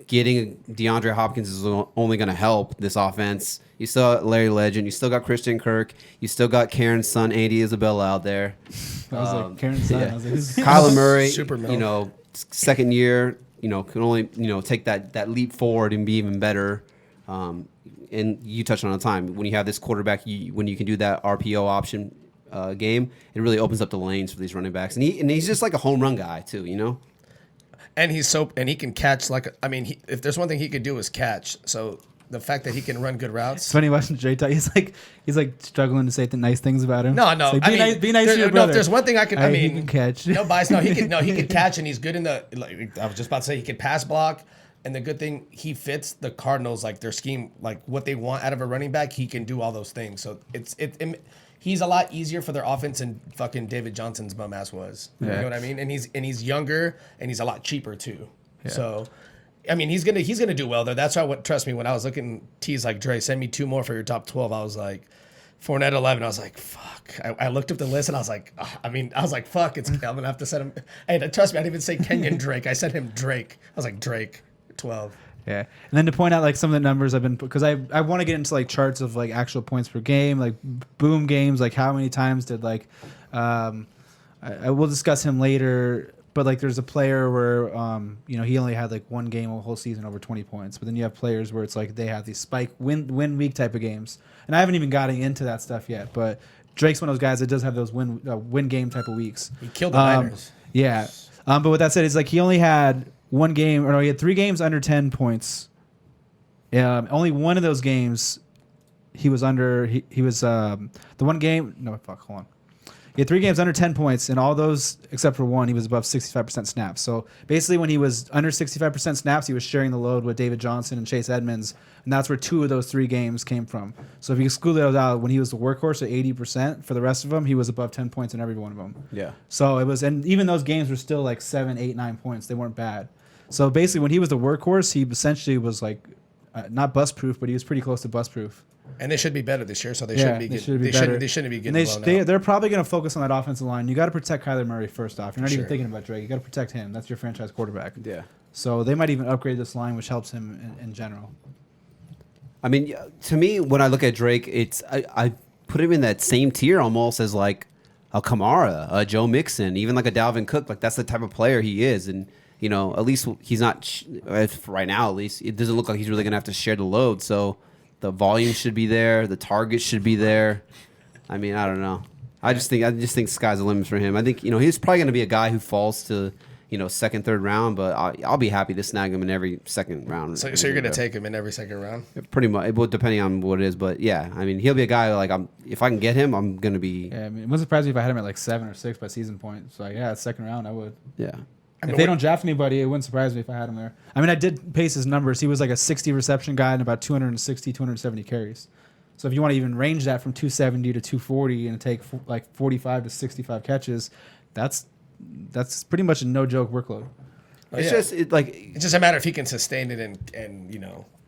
getting DeAndre Hopkins is only going to help this offense. You still got Larry Legend. You still got Christian Kirk. You still got Karen's son, Andy Isabella, out there. I was like, Karen's son. Yeah. I was like, Kyler Murray, Super milk. second year, can only, take that leap forward and be even better. And you touched on it all the time. When you have this quarterback, when you can do that RPO option game, it really opens up the lanes for these running backs. And he's just like a home run guy, too, And he can catch if there's one thing he could do is catch. So the fact that he can run good routes. It's funny watching Jay talk. He's like struggling to say the nice things about him. No. Like, be nice to your brother. If there's one thing I can, he can catch. No bias. No, he can catch, and he's good in the. I was just about to say he can pass block, and the good thing he fits the Cardinals like their scheme, like what they want out of a running back. He can do all those things. So he's a lot easier for their offense than fucking David Johnson's bum ass was. You know what I mean? And he's younger and he's a lot cheaper too. Yeah. So. He's gonna do well there. That's why. Trust me, when I was looking teas like Dre, send me 2 more for your top 12. I was like, Fournette 11. I was like, fuck. I looked up the list and I was like, fuck. I'm gonna have to send him. Hey, trust me, I didn't even say Kenyan Drake. I sent him Drake. I was like, Drake 12. Yeah, and then to point out like some of the numbers I've been, because I want to get into like charts of like actual points per game, like boom games, like how many times did like, I will discuss him later. But like, there's a player where, he only had like one game a whole season over 20 points. But then you have players where it's like they have these spike win week type of games, and I haven't even gotten into that stuff yet. But Drake's one of those guys that does have those win game type of weeks. He killed the Niners. Yeah, but with that said, it's like he only had one game, or no, he had 3 games under 10 points. Only one of those games, he was under. He was the one game. No, fuck, hold on. He had 3 games under 10 points, and all those except for one, he was above 65% snaps. So basically, when he was under 65% snaps, he was sharing the load with David Johnson and Chase Edmonds, and that's where 2 of those 3 games came from. So if you exclude those out, when he was the workhorse at 80%, for the rest of them, he was above 10 points in every one of them. Yeah. So it was, and even those games were still like 7, 8, 9 points. They weren't bad. So basically, when he was the workhorse, he essentially was like not bust proof, but he was pretty close to bust proof. And they should be better this year, so they shouldn't be getting They're probably going to focus on that offensive line. You got to protect Kyler Murray first off. You're not even thinking about Drake. You got to protect him. That's your franchise quarterback. Yeah. So they might even upgrade this line, which helps him in general. To me, when I look at Drake, I put him in that same tier almost as like a Kamara, a Joe Mixon, even like a Dalvin Cook. Like that's the type of player he is, and at least he's not right now. At least it doesn't look like he's really going to have to share the load. So. The volume should be there. The target should be there. I don't know. I just think sky's the limit for him. I think he's probably going to be a guy who falls to second, third round, but I'll be happy to snag him in every second round. So you're going to take him in every second round? Pretty much, well, depending on what it is, but yeah, he'll be a guy like if I can get him, I'm going to be. Yeah, it wouldn't surprise me if I had him at like 7 or 6 by season point. So yeah, second round, I would. Yeah. If they don't draft anybody, it wouldn't surprise me if I had him there. I did pace his numbers. He was like a 60 reception guy and about 260, 270 carries. So if you want to even range that from 270 to 240 and take like 45 to 65 catches, that's pretty much a no joke workload. It's just it's just a matter if he can sustain it and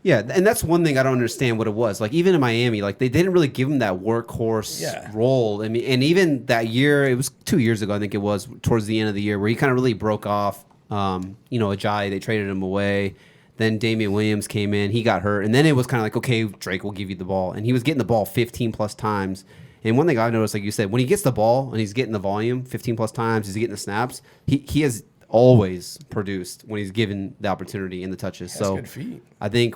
Yeah, and that's one thing I don't understand what it was. Like even in Miami, like they didn't really give him that workhorse role. I mean, and even that year, it was 2 years ago, I think it was, towards the end of the year, where he kind of really broke off. Ajayi, they traded him away. Then Damian Williams came in, he got hurt, and then it was kind of like, okay, Drake will give you the ball, and he was getting the ball 15 plus times. And one thing I noticed, like you said, when he gets the ball and he's getting the volume 15 plus times, he's getting the snaps. He has always produced when he's given the opportunity and the touches. That's good feet. I think,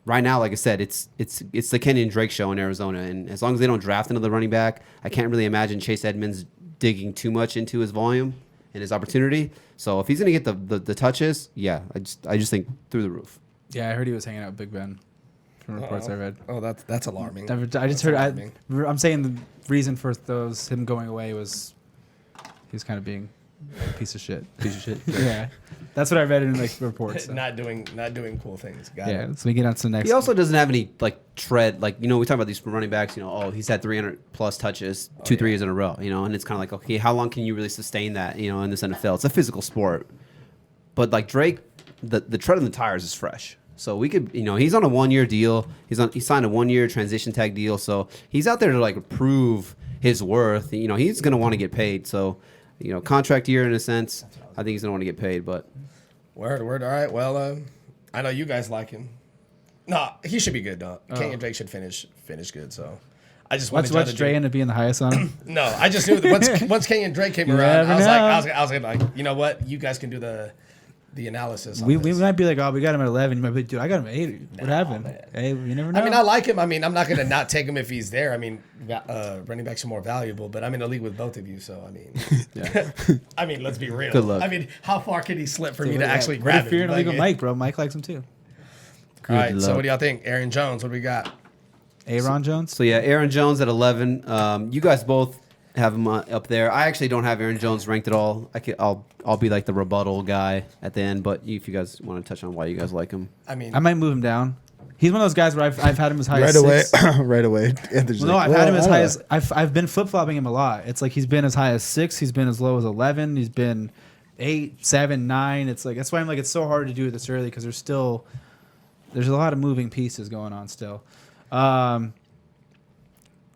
right now, like I said, it's the Kenyan Drake show in Arizona. And as long as they don't draft another running back, I can't really imagine Chase Edmonds digging too much into his volume and his opportunity. So if he's going to get the touches, yeah, I just think through the roof. Yeah, I heard he was hanging out with Big Ben from reports I read. Oh, that's alarming. I'm saying the reason for him going away was he was kind of being a piece of shit. Yeah, that's what I read in like reports. So. not doing cool things. Got it. So we get on to the next. He also doesn't have any like tread. Like we talk about these running backs. He's had 300 plus touches, 3 years in a row. And it's kind of like, okay, how long can you really sustain that? In this NFL, it's a physical sport. But like Drake, the tread on the tires is fresh. So we could, he's on a 1 year deal. He signed a 1 year transition tag deal. So he's out there to like prove his worth. He's gonna want to get paid. So. Contract year in a sense. I think he's gonna want to get paid, but word. All right. Well, I know you guys like him. No, he should be good. No, Kenyan Drake should finish good. So I just wanted to Dre end up being the highest on him. No, I just knew that once Kenyan Drake came around, I was like, you know what? You guys can do the analysis. We might be like, oh, we got him at 11. You might be, dude, I got him at 8. What happened? Man. Hey, you never know. I mean, I like him. I mean, I'm not going to not take him if he's there. I mean, running backs are more valuable, but I'm in a league with both of you, so I mean, I mean, let's be real. Good luck. I mean, how far can he slip for me to actually grab him? If you're in a league with Mike, bro, Mike likes him too. All right, so what do y'all think? Aaron Jones, what do we got? Aaron Jones? So yeah, Aaron Jones at 11. You guys both have him up there. I actually don't have Aaron Jones ranked at all. I'll be like the rebuttal guy at the end. But if you guys want to touch on why you guys like him, I mean, I might move him down. He's one of those guys where I've had him as high as 6. Right away. I've had him as high as I've been flip flopping him a lot. It's like he's been as high as 6. He's been as low as 11. He's been 8, 7, 9. It's like that's why I'm like it's so hard to do this early because there's a lot of moving pieces going on still. Go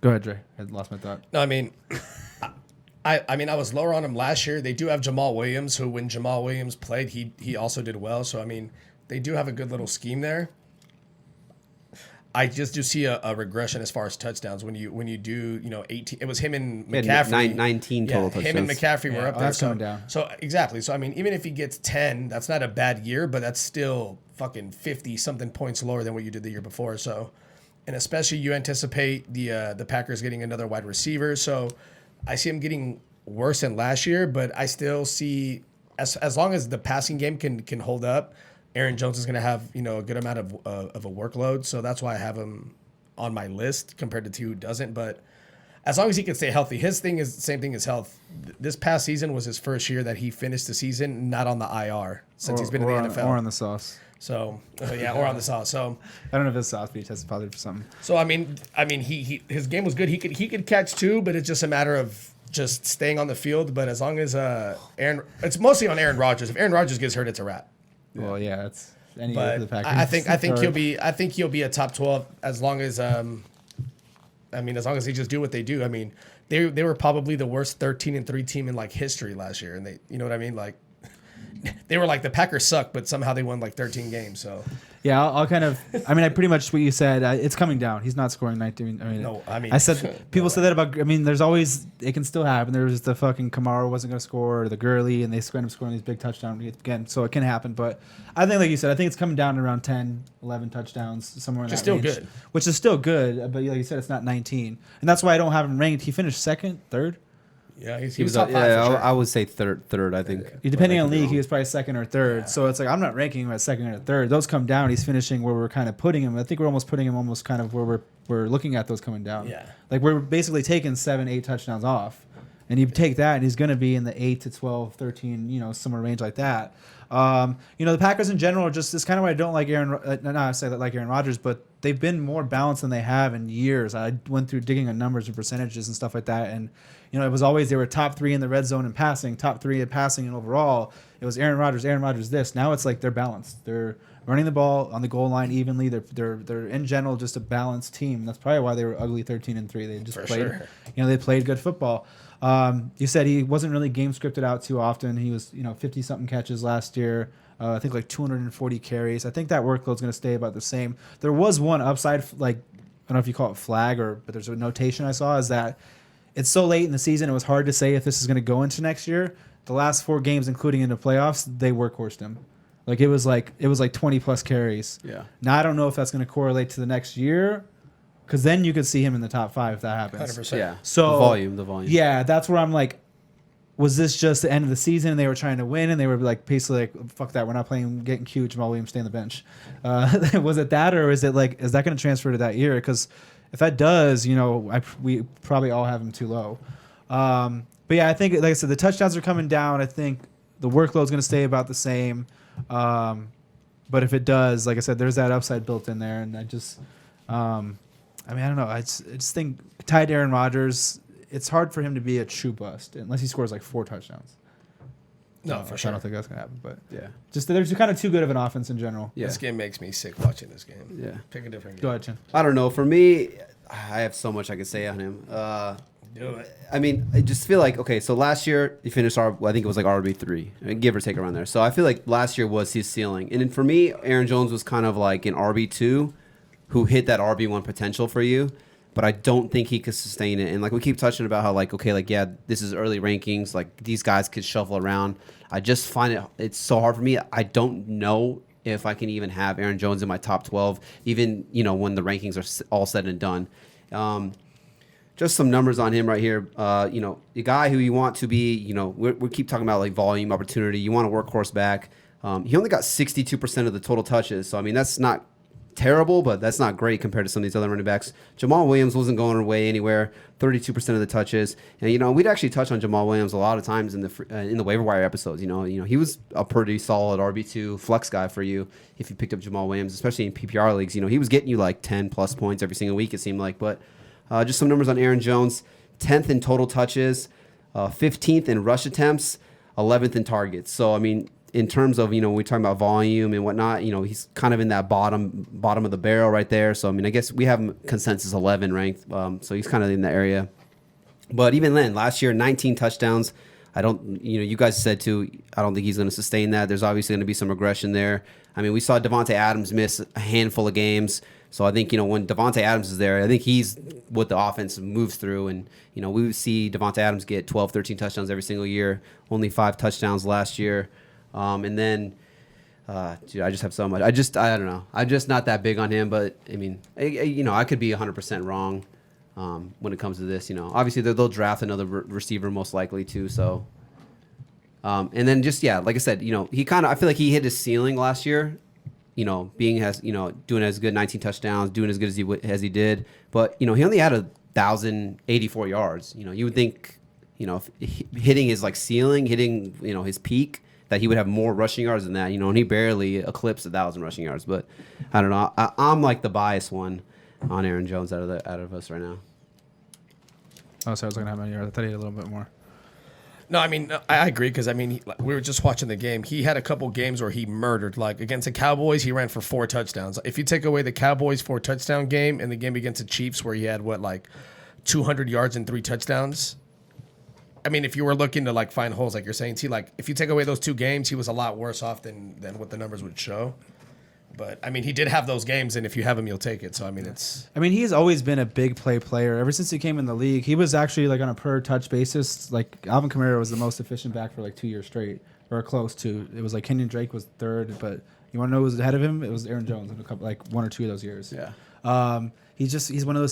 ahead, Dre. I lost my thought. No, I mean, I was lower on him last year. They do have Jamal Williams, who when Jamal Williams played, he also did well. So I mean, they do have a good little scheme there. I just do see a regression as far as touchdowns when you do 18. It was him and McCafferey. 19 total touchdowns. Him and McCafferey were up there. That's coming down. So exactly. So I mean, even if he gets 10, that's not a bad year, but that's still fucking 50 something points lower than what you did the year before. So. And especially you anticipate the Packers getting another wide receiver. So I see him getting worse than last year, but I still see as long as the passing game can hold up, Aaron Jones is going to have a good amount of a workload. So that's why I have him on my list compared to two who doesn't. But as long as he can stay healthy, his thing is the same thing as health. This past season was his first year that he finished the season not on the IR since he's been in the NFL. Or on the sauce. So or on the sauce. So I don't know if it's sauce, but he tested positive for something. So I mean, his game was good. He could catch too, but it's just a matter of just staying on the field. But as long as it's mostly on Aaron Rodgers. If Aaron Rodgers gets hurt, it's a wrap. Well, yeah, it's any but for the Packers. I think he'll be a top 12 as long as as long as they just do what they do. I mean, they were probably the worst 13-3 team in like history last year, and they what I mean, like. They were like the Packers suck, but somehow they won like 13 games. So yeah, I'll kind of. I mean, I pretty much what you said. It's coming down. He's not scoring 19. I said people said that about. I mean, there's always it can still happen. There was the fucking Kamara wasn't going to score, or the Gurley, and they end up scoring these big touchdowns again. So it can happen, but I think, like you said, I think it's coming down to around 10, 11 touchdowns somewhere in that range. Still good, which is still good. But like you said, it's not 19, and that's why I don't have him ranked. He finished second, third. Yeah, he was top 5 for sure. I would say third. I think. Depending on league, he was probably second or third. Yeah. So it's like I'm not ranking him at second or third. Those come down. He's finishing where we're kind of putting him. I think we're almost putting him where we're looking at those coming down. Yeah. Like we're basically taking 7, 8 touchdowns off, And you take that, and he's going to be in the 8 to 12, 13, somewhere range like that. The Packers in general are just, it's kind of why I don't like not I say that like Aaron Rodgers, but they've been more balanced than they have in years. I went through digging on numbers and percentages and stuff like that, and it was always they were top 3 in the red zone and passing, top 3 in passing and overall. It was Aaron Rodgers this. Now it's like they're balanced. They're running the ball on the goal line evenly. They're in general just a balanced team. That's probably why they were ugly 13-3. They just played, they played good football. You said he wasn't really game scripted out too often. He was, 50 something catches last year. I think like 240 carries. I think that workload's going to stay about the same. There was one upside, like, I don't know if you call it flag but there's a notation I saw is that it's so late in the season. It was hard to say if this is going to go into next year. The last 4 games, including into playoffs, they workhorsed him. Like it was like 20 plus carries. Yeah. Now I don't know if that's going to correlate to the next year, because then you could see him in the top 5 if that happens. 100%. Yeah. So the volume. Yeah, that's where I'm like, was this just the end of the season and they were trying to win and they were like basically like, fuck that, we're not playing, getting cute, Jamal Williams, stay on the bench. Was it that, or is it like, is that going to transfer to that year? Because if that does, we probably all have him too low. But yeah, I think, like I said, the touchdowns are coming down. I think the workload's going to stay about the same. But if it does, like I said, there's that upside built in there. And I just, I don't know. I just think tied to Aaron Rodgers, it's hard for him to be a true bust unless he scores like 4 touchdowns. No, for sure. I don't think that's going to happen. But yeah, just they're just kind of too good of an offense in general. Yeah. This game makes me sick watching this game. Yeah. Pick a different game. Go ahead, Chin. I don't know. For me, I have so much I could say on him. Do it. I mean, I just feel like, okay, so last year he finished I think it was like RB3, give or take around there. So I feel like last year was his ceiling. And then for me, Aaron Jones was kind of like an RB2 who hit that RB1 potential for you, but I don't think he could sustain it. And like we keep touching about how like, okay, like, yeah, this is early rankings. Like these guys could shuffle around. I just find it's so hard for me. I don't know if I can even have Aaron Jones in my top 12, even, when the rankings are all said and done. Just some numbers on him right here. The guy who you want to be, we keep talking about like volume, opportunity. You want a workhorse back. He only got 62% of the total touches. So, I mean, that's not terrible, but that's not great compared to some of these other running backs. Jamal Williams wasn't going away anywhere, 32% of the touches. And, we'd actually touch on Jamal Williams a lot of times in the waiver wire episodes. He was a pretty solid RB2 flex guy for you if you picked up Jamal Williams, especially in PPR leagues. He was getting you like 10-plus points every single week, it seemed like. But just some numbers on Aaron Jones: 10th in total touches, 15th in rush attempts, 11th in targets. So, I mean, in terms of, when we're talking about volume and whatnot, he's kind of in that bottom of the barrel right there. So, I mean, I guess we have him consensus 11 ranked. So he's kind of in that area. But even then, last year, 19 touchdowns. I don't, you guys said too, I don't think he's going to sustain that. There's obviously going to be some regression there. I mean, we saw Davante Adams miss a handful of games. So I think, when Davante Adams is there, I think he's what the offense moves through. And, we would see Davante Adams get 12, 13 touchdowns every single year, only 5 touchdowns last year. And then, dude, I just have so much. I don't know. I'm just not that big on him. But, I mean, I could be 100% wrong when it comes to this. Obviously, they'll draft another receiver most likely, too. So, and then just, yeah, like I said, he kind of, I feel like he hit his ceiling last year. Doing as good, 19 touchdowns, doing as good as he did. But, he only had 1,084 yards. You would think, if hitting his like ceiling, hitting, his peak, that he would have more rushing yards than that, and he barely eclipsed 1,000 rushing yards. But I don't know. I'm like the biased one on Aaron Jones out of us right now. Oh, so I was looking at how many yards. I thought he had a little bit more. No, I mean, I agree because, I mean, we were just watching the game. He had a couple games where he murdered. Like, against the Cowboys, he ran for 4 touchdowns. If you take away the Cowboys 4-touchdown game and the game against the Chiefs where he had, 200 yards and 3 touchdowns, I mean, if you were looking to, find holes, like you're saying, T, if you take away those 2 games, he was a lot worse off than what the numbers would show. But, I mean, he did have those games, and if you have him, you'll take it. So, I mean, it's... I mean, he's always been a big play player. Ever since he came in the league, he was actually, on a per-touch basis. Alvin Kamara was the most efficient back for, 2 years straight, or close to. It was, Kenyan Drake was 3rd, but you want to know who was ahead of him? It was Aaron Jones in a couple, 1 or 2 of those years. Yeah. He's one of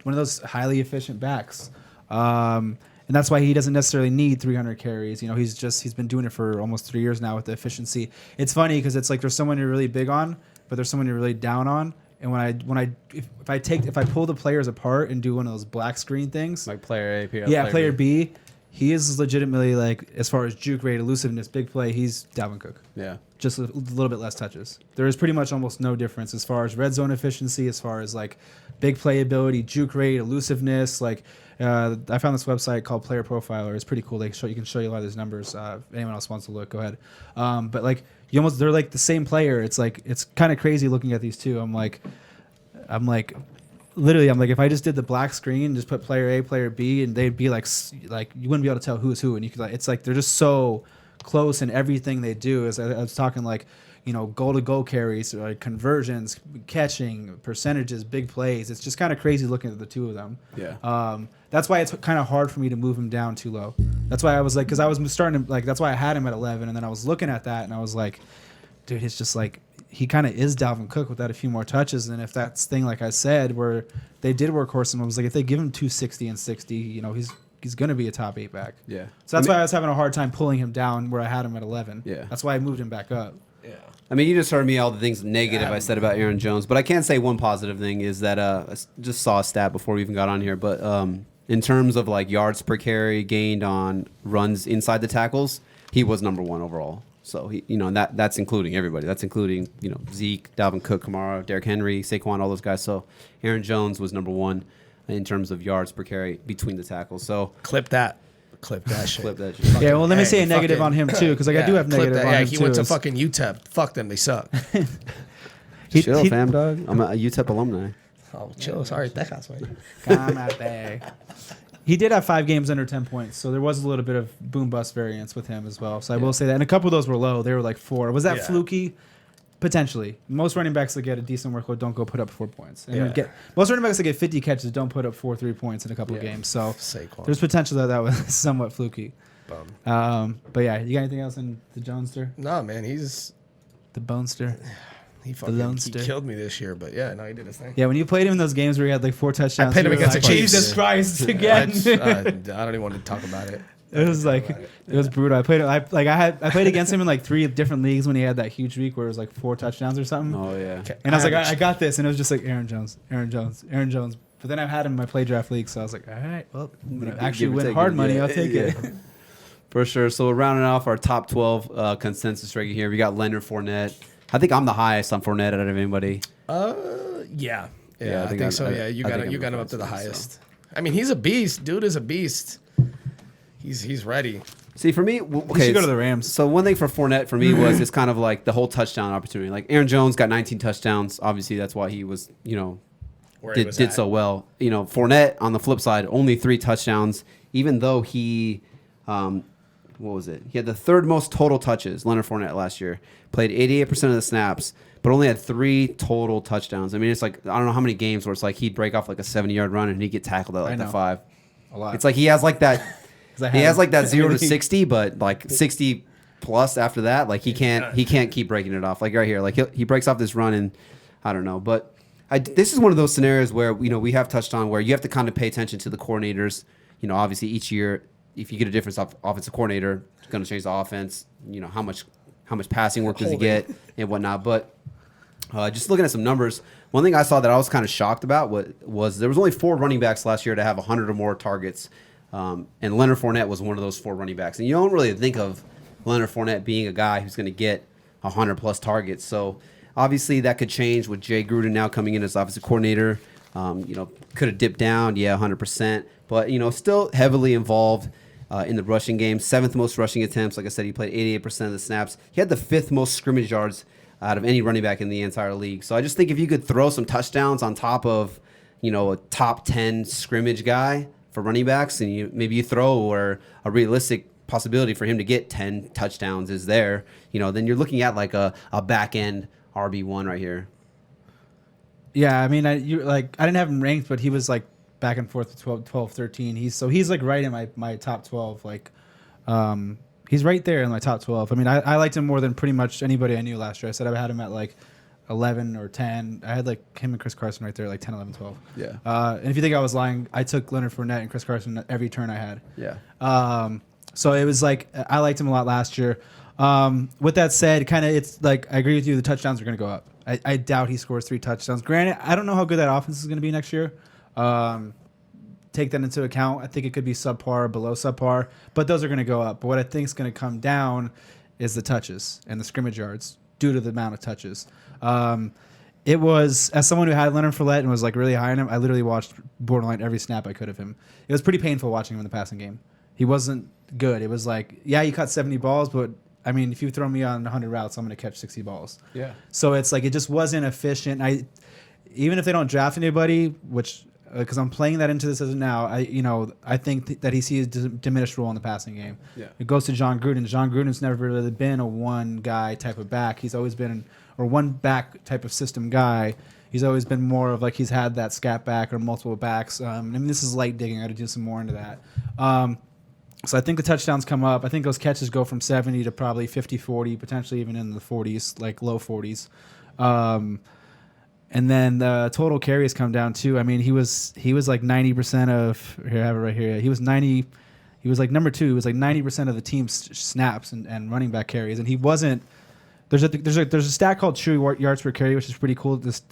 those highly efficient backs. And that's why he doesn't necessarily need 300 carries. He's been doing it for almost 3 years now with the efficiency. It's funny because it's there's someone you're really big on, but there's someone you're really down on. And if I pull the players apart and do one of those black screen things, Like player A, player B, he is legitimately like, as far as juke rate, elusiveness, big play, he's Dalvin Cook. Yeah. Just a little bit less touches. There is pretty much almost no difference as far as red zone efficiency, as far as like big play ability, juke rate, elusiveness. Like I found this website called Player Profiler. It's pretty cool. They can show you a lot of these numbers. If anyone else wants to look, go ahead. But like they're like the same player. It's like it's kind of crazy looking at these two. I'm like. Literally, I'm like, if I just did the black screen, just put player A, player B, and they'd be like you wouldn't be able to tell who's who, and you could it's like they're just so close in everything they do. As I was talking like, goal to goal carries, like conversions, catching percentages, big plays. It's just kind of crazy looking at the two of them. Yeah. That's why it's kind of hard for me to move him down too low. That's why I was like, because I was starting to like, that's why I had him at 11, and then I was looking at that, and I was like, dude, it's just like. He kind of is Dalvin Cook without a few more touches. And if that's thing, like I said, where they did workhorse him, I was like, if they give him 260 and 60, he's going to be a top 8 back. Yeah. So that's why I was having a hard time pulling him down where I had him at 11. Yeah. That's why I moved him back up. Yeah. I mean, you just heard me all the things negative I said about Aaron Jones, but I can say one positive thing is that I just saw a stat before we even got on here, but in terms of like yards per carry gained on runs inside the tackles, he was number 1 overall. So he, and that's including everybody. That's including Zeke, Dalvin Cook, Kamara, Derrick Henry, Saquon, all those guys. So Aaron Jones was number 1 in terms of yards per carry between the tackles. So clip that shit. Clip that shit. Yeah, well, let me say a negative on him too, because I do have negative on him too. He went to fucking UTEP. Fuck them, they suck. Chill, fam, dog. I'm a UTEP alumni. Oh, chill. Sorry, Texas. Come out there. He did have 5 games under 10 points, so there was a little bit of boom bust variance with him as well. So I will say that. And a couple of those were low. They were like 4. Was that fluky? Potentially. Most running backs that get a decent workload don't go put up 4 points. And most running backs that get 50 catches don't put up 4 3-points in a couple of games. So Saquon. there's potential that was somewhat fluky. Bum. But yeah, you got anything else in the Jonester? No, man, The Bonester? he killed me this year, but yeah, no, he did his thing. Yeah, when you played him in those games where he had like 4 touchdowns, I played him you were against like, the Chiefs. Jesus Christ again. I don't even want to talk about it. It was like it was brutal. I played against him in like 3 different leagues when he had that huge week where it was like 4 touchdowns or something. Oh yeah. And I was like, I got this, and it was just like Aaron Jones. But then I've had him in my play draft league, so I was like, all right, well, I'm gonna actually win hard money. I'll take it. For sure. So we're rounding off our top 12 consensus ranking here. We got Leonard Fournette. I think I'm the highest on Fournette out of anybody. Yeah, I think so. Yeah, you got him up to the highest. So. I mean, he's a beast. Dude is a beast. He's ready. See, for me, He should go to the Rams. So one thing for Fournette for me was it's kind of like the whole touchdown opportunity. Like Aaron Jones got 19 touchdowns. Obviously, that's why he was, did so well. Fournette on the flip side, only 3 touchdowns. Even though he, what was it? He had the 3rd most total touches. Leonard Fournette last year played 88% of the snaps, but only had 3 total touchdowns. I mean, it's like I don't know how many games where it's like he'd break off like a 70-yard run and he'd get tackled at like the 5. A lot. It's like he has like that. He has like that 0 to 60, but like 60 plus after that, like he can't keep breaking it off. Like right here, like he breaks off this run and I don't know, but this is one of those scenarios where we have touched on where you have to kind of pay attention to the coordinators. Obviously each year, if you get a different offensive coordinator, it's going to change the offense. How much passing work does he get and whatnot. But just looking at some numbers, one thing I saw that I was kind of shocked about was there was only 4 running backs last year to have 100 or more targets. And Leonard Fournette was one of those 4 running backs. And you don't really think of Leonard Fournette being a guy who's going to get 100-plus targets. So, obviously, that could change with Jay Gruden now coming in as offensive coordinator. Could have dipped down, 100%. But, still heavily involved in the rushing game. 7th most rushing attempts. Like I said, he played 88% of the snaps. He had the 5th most scrimmage yards out of any running back in the entire league. So, I just think if you could throw some touchdowns on top of, a top 10 scrimmage guy for running backs, and maybe you throw or a realistic possibility for him to get 10 touchdowns is there, then you're looking at like a back end RB1 right here. Yeah, I mean, I didn't have him ranked, but he was like back and forth with 12, 13. He's like right in my top 12. Like, he's right there in my top 12. I mean, I liked him more than pretty much anybody I knew last year. I said I had him at like 11 or 10. I had like him and Chris Carson right there, like 10, 11, 12. Yeah. And if you think I was lying, I took Leonard Fournette and Chris Carson at every turn I had. Yeah. So it was like I liked him a lot last year. With that said, kind of it's like I agree with you. The touchdowns are going to go up. I doubt he scores 3 touchdowns. Granted, I don't know how good that offense is going to be next year. take that into account. I think it could be subpar or below subpar, but those are going to go up. But what I think is going to come down is the touches and the scrimmage yards due to the amount of touches. It was, as someone who had Leonard Fournette and was like really high on him, I literally watched borderline every snap I could of him. It was pretty painful watching him in the passing game. He wasn't good. It was like, yeah, he caught 70 balls, but I mean, if you throw me on 100 routes, I'm going to catch 60 balls. Yeah. So it's like, it just wasn't efficient. Even if they don't draft anybody, which, because I'm playing that into this as of now, I think that he sees a diminished role in the passing game. Yeah. It goes to John Gruden. John Gruden's never really been a one guy type of back. He's always been or one back type of system guy. He's always been more of like he's had that scat back or multiple backs. I mean, this is light digging. I got to do some more into that. So I think the touchdowns come up. I think those catches go from 70 to probably 50, 40, potentially even in the 40s, like low 40s. And then the total carries come down too. I mean, he was like 90% of here. I have it right here. He was like number 2. He was like 90% of the team's snaps and running back carries, and he wasn't. There's a stat called true yards per carry, which is pretty cool. This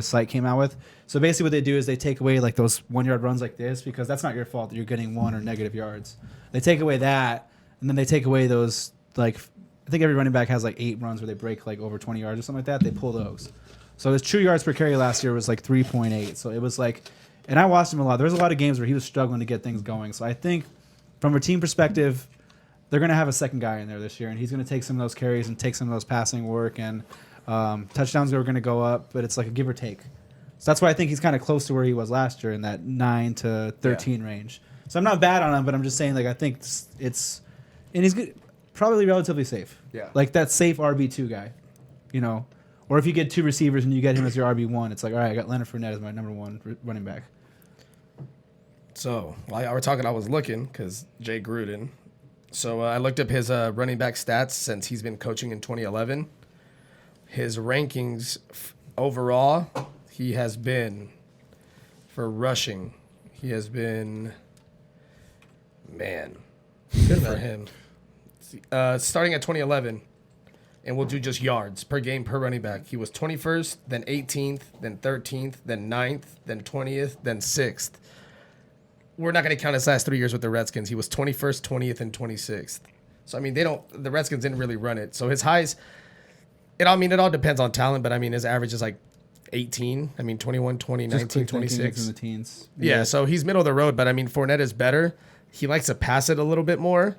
site came out with. So basically, what they do is they take away like those 1 yard runs like this, because that's not your fault that you're getting 1 or negative yards. They take away that, and then they take away those, like, I think every running back has like 8 runs where they break like over 20 yards or something like that. They pull those. So his true yards per carry last year was like 3.8. So it was like, and I watched him a lot. There was a lot of games where he was struggling to get things going. So I think from a team perspective, they're going to have a second guy in there this year, and he's going to take some of those carries and take some of those passing work, and touchdowns are going to go up, but it's like a give or take. So that's why I think he's kind of close to where he was last year in that 9 to 13 range. So I'm not bad on him, but I'm just saying, like, I think it's and he's good, probably relatively safe. Yeah. Like that safe RB2 guy, you know. Or if you get 2 receivers and you get him as your RB1, it's like, all right, I got Leonard Fournette as my number 1 running back. So while y'all were talking, I was looking because Jay Gruden. So I looked up his running back stats since he's been coaching in 2011. His rankings overall, he has been, for rushing, he has been, man, good for him. Starting at 2011, and we'll do just yards per game per running back. He was 21st, then 18th, then 13th, then 9th, then 20th, then 6th. We're not going to count his last 3 years with the Redskins. He was 21st, 20th, and 26th. So, I mean, the Redskins didn't really run it. So his highs, it all depends on talent, but I mean, his average is like 18. I mean, 21, 20, 19, 26. In the teens. Yeah, so he's middle of the road, but I mean, Fournette is better. He likes to pass it a little bit more.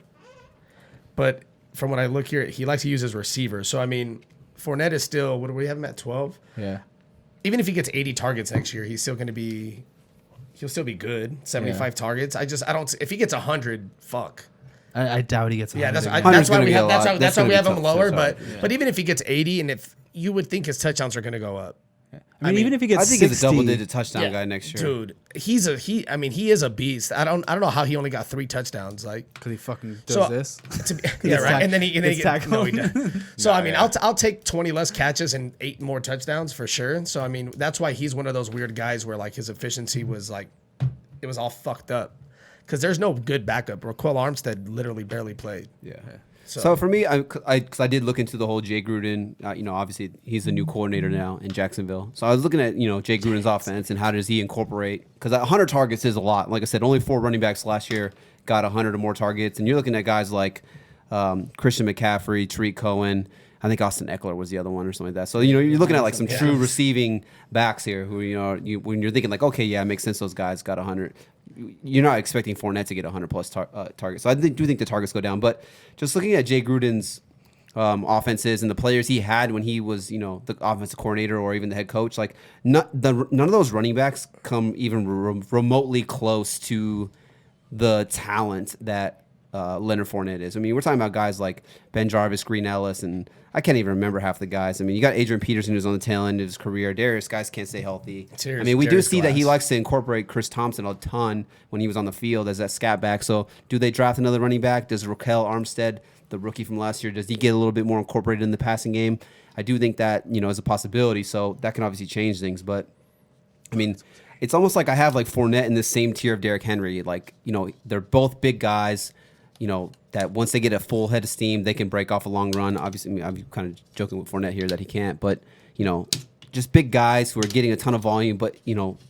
But from what I look here, he likes to use his receivers. So, I mean, Fournette is still, what do we have him at, 12? Yeah. Even if he gets 80 targets next year, he's still going to be... He'll still be good. 75 targets. I don't. If he gets 100, fuck. I doubt he gets 100. Yeah, that's why we have. That's why we have him lower. But even if he gets 80, and if you would think his touchdowns are going to go up. I mean, even if he gets, I think 60, he's a double-digit touchdown guy next year. Dude, he is a beast. I don't know how he only got 3 touchdowns. Like, because he fucking does this. Yeah, right. And then he tackled. no, he doesn't. So I mean, I'll take 20 less catches and 8 more touchdowns for sure. So I mean, that's why he's one of those weird guys where like his efficiency was like. It was all fucked up because there's no good backup. Raquel Armstead literally barely played. Yeah. So for me, because I did look into the whole Jay Gruden. Obviously he's the new coordinator now in Jacksonville. So I was looking at Jay Gruden's offense and how does he incorporate? Because 100 targets is a lot. Like I said, only 4 running backs last year got 100 or more targets, and you're looking at guys like Christian McCaffery, Tariq Cohen. I think Austin Ekeler was the other one or something like that. So, you're looking at like some true receiving backs here who, when you're thinking like, okay, yeah, it makes sense those guys got 100. You're not expecting Fournette to get 100 plus targets. So I do think the targets go down. But just looking at Jay Gruden's offenses and the players he had when he was, the offensive coordinator or even the head coach, like none of those running backs come even remotely close to the talent that Leonard Fournette is. I mean, we're talking about guys like Ben Jarvis, Green Ellis, and I can't even remember half the guys. I mean, you got Adrian Peterson who's on the tail end of his career. Darius, guys can't stay healthy. I mean, we do see that he likes to incorporate Chris Thompson a ton when he was on the field as that scat back. So do they draft another running back? Does Raquel Armstead, the rookie from last year, does he get a little bit more incorporated in the passing game? I do think that, is a possibility. So that can obviously change things. But, I mean, it's almost like I have like Fournette in the same tier of Derrick Henry. Like, they're both big guys. That once they get a full head of steam, they can break off a long run. Obviously, I'm kind of joking with Fournette here that he can't, but, just big guys who are getting a ton of volume. But,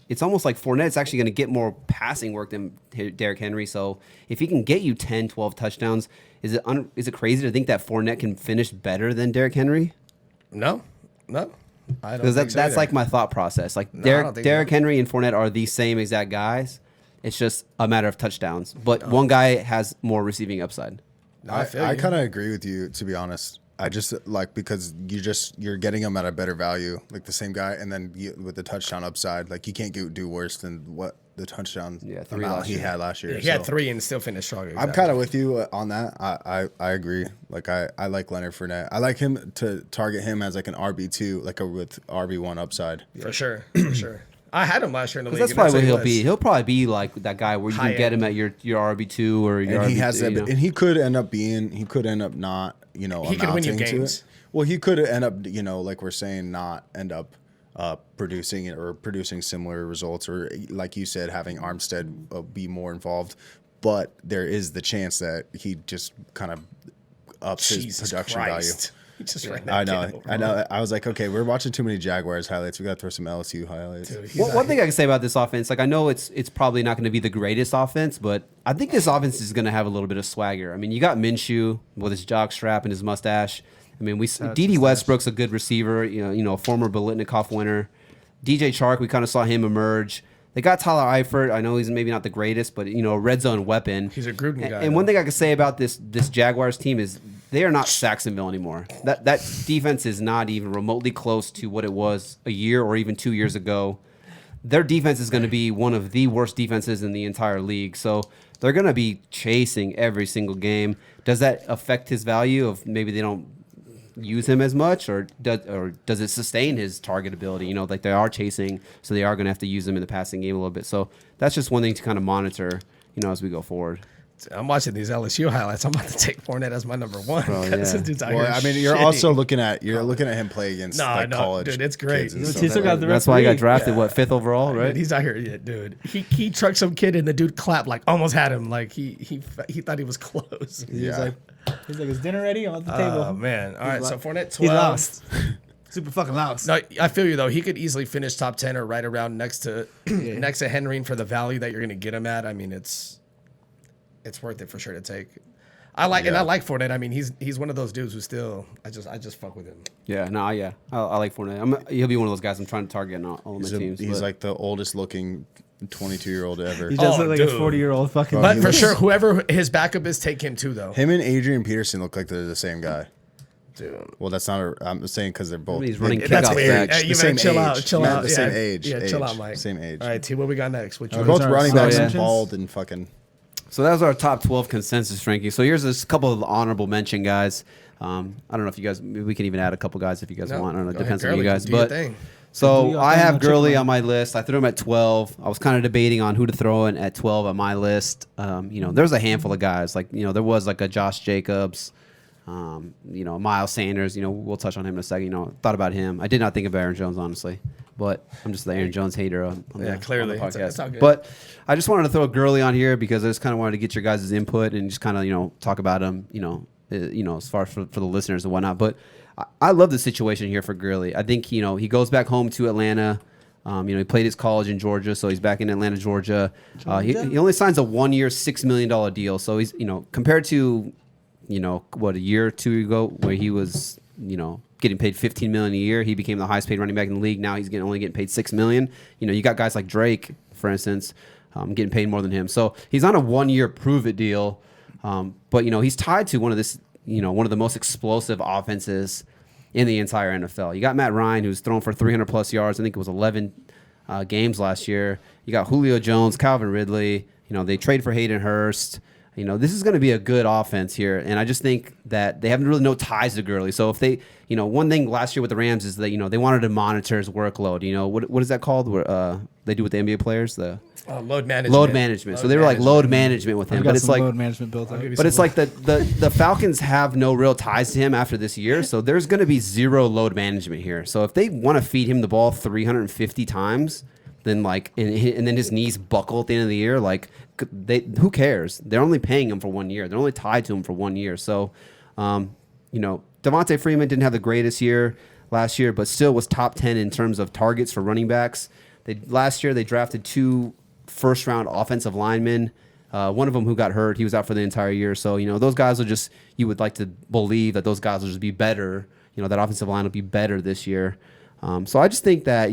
it's almost like Fournette's actually going to get more passing work than Derrick Henry. So if he can get you 10, 12 touchdowns, is it crazy to think that Fournette can finish better than Derrick Henry? No. I don't Because think so that's either. like my thought process. Like I don't think Derrick so. Henry and Fournette are the same exact guys. It's just a matter of touchdowns. But one guy has more receiving upside. No, I feel I you. kind of agree with you, to be honest. I just because you're getting him at a better value, like the same guy, and then with the touchdown upside, like you can't do worse than what the touchdown 3 amount last he year. had last year. He had 3 and still finished strong. I'm Exactly. kind of with you on that. I agree. Like I like Leonard Fournette. I like him to target him as like an RB2, like with RB1 upside. For sure. For sure. I had him last year in the league. That's and probably what he'll was. be. He'll probably be like that guy where you High can get end. him at your RB2 or your And RB2. he has that, and he could end up not, He could win you amounting to games. it. Well, he could end up, like we're saying, not end up producing it or producing similar results, or like you said, having Armstead be more involved. But there is the chance that he just kind of ups his Jesus production Christ. He just ran value. that kid I over. know. I was like, okay, we're watching too many Jaguars highlights. We got to throw some LSU highlights. Dude, he's One thing I can say about this offense, like I know it's probably not going to be the greatest offense, but I think this offense is going to have a little bit of swagger. I mean, you got Minshew with his jock strap and his mustache. I mean, D.D. Westbrook's a good receiver, a former Biletnikoff winner. DJ Chark, we kind of saw him emerge. They got Tyler Eifert. I know he's maybe not the greatest, but a red zone weapon. He's a Gruden guy. And one thing I can say about this Jaguars team is they are not Saxonville anymore. That defense is not even remotely close to what it was a year or even 2 years ago. Their defense is going to be one of the worst defenses in the entire league. So they're going to be chasing every single game. Does that affect his value of maybe they don't use him as much, or does it sustain his target ability? Like they are chasing, so they are going to have to use him in the passing game a little bit. So that's just one thing to kind of monitor, as we go forward. I'm watching these LSU highlights. I'm about to take Fournette as my number 1. Bro, This yeah. dude's out Well, here I mean, you're shitting. also looking at him play against No, college. dude, it's great. kids and He stuff. He still got the That's why he got referee. drafted, Yeah. 5th overall, right? Dude, he's out here, yeah, dude. He trucked some kid and the dude clapped, like almost had him. Like he thought he was close. He's like, is dinner ready? I'm at the table. Oh man! All right, so Fournette 12. He's lost. Super fucking lost. No, I feel you though. He could easily finish top 10 or right around next to Henry, and for the value that you're going to get him at, I mean, it's worth it for sure to take. I like Fournette. I mean, he's one of those dudes who still I just fuck with him. Yeah, I like Fournette. He'll be one of those guys I'm trying to target on all of my teams. He's but- like the oldest looking 22-year-old ever. He does Oh, look like dude. a 40-year-old fucking. Bro, But he for looks- sure, whoever his backup is, take him too though. Him and Adrian Peterson look like they're the same guy. Dude. Well, that's not. I'm saying because they're both. He's running That's kickoff weird. back. Hey, you The man, same chill out, age. chill Man, out. the yeah, same age. Yeah, chill out, Age. Mike. Same age. All right, T, what we got next? What you They're got? both our running backs and assumptions? bald and fucking. So that was our top 12 consensus ranking. So here's a couple of honorable mention guys. I don't know if you guys, we can even add a couple guys if you guys No, want. I don't know. go Depends ahead, on you Gurley. guys. Do your But thing. Do so your I thing have on Gurley Chick-fil-A. on my list. I threw him at 12. I was kind of debating on who to throw in at 12 on my list. There's a handful of guys. Like, there was like a Josh Jacobs, Miles Sanders. We'll touch on him in a second. Thought about him. I did not think of Aaron Jones, honestly. But I'm just the Aaron Jones hater on Yeah, clearly. the It's podcast. all good. But I just wanted to throw Gurley on here because I just kind of wanted to get your guys' input and just kind of, talk about him, as far as for the listeners and whatnot. But I love the situation here for Gurley. I think, he goes back home to Atlanta. He played his college in Georgia, so he's back in Atlanta, Georgia. He only signs a 1-year, $6 million deal. So he's, compared to, a year or two ago where he was, getting paid $15 million a year, he became the highest paid running back in the league. Now he's only getting paid $6 million. You got guys like Drake, for instance, getting paid more than him. So he's on a 1-year prove it deal. But he's tied to one of the most explosive offenses in the entire NFL. You got Matt Ryan, who's thrown for 300 plus yards. I think it was 11 games last year. You got Julio Jones, Calvin Ridley. They trade for Hayden Hurst. This is going to be a good offense here, and I just think that they have really no ties to Gurley. So if they, one thing last year with the Rams is that they wanted to monitor his workload. What is that called? Where they do with the NBA players, the Load management. load management. So they were like load management with him, I've but got it's some like load management built up. but it's like the Falcons have no real ties to him after this year, so there's going to be zero load management here. So if they want to feed him the ball 350 times, then and then his knees buckle at the end of the year, who cares? They're only paying him for 1 year. They're only tied to him for 1 year. So, Devontae Freeman didn't have the greatest year. last year, but still was top 10 in terms of targets for running backs. Last year they drafted 2 first-round offensive linemen. One of them who got hurt, he was out for the entire year. So, those guys will just, you would like to believe that those guys will just be better. That offensive line will be better this year. So I just think that,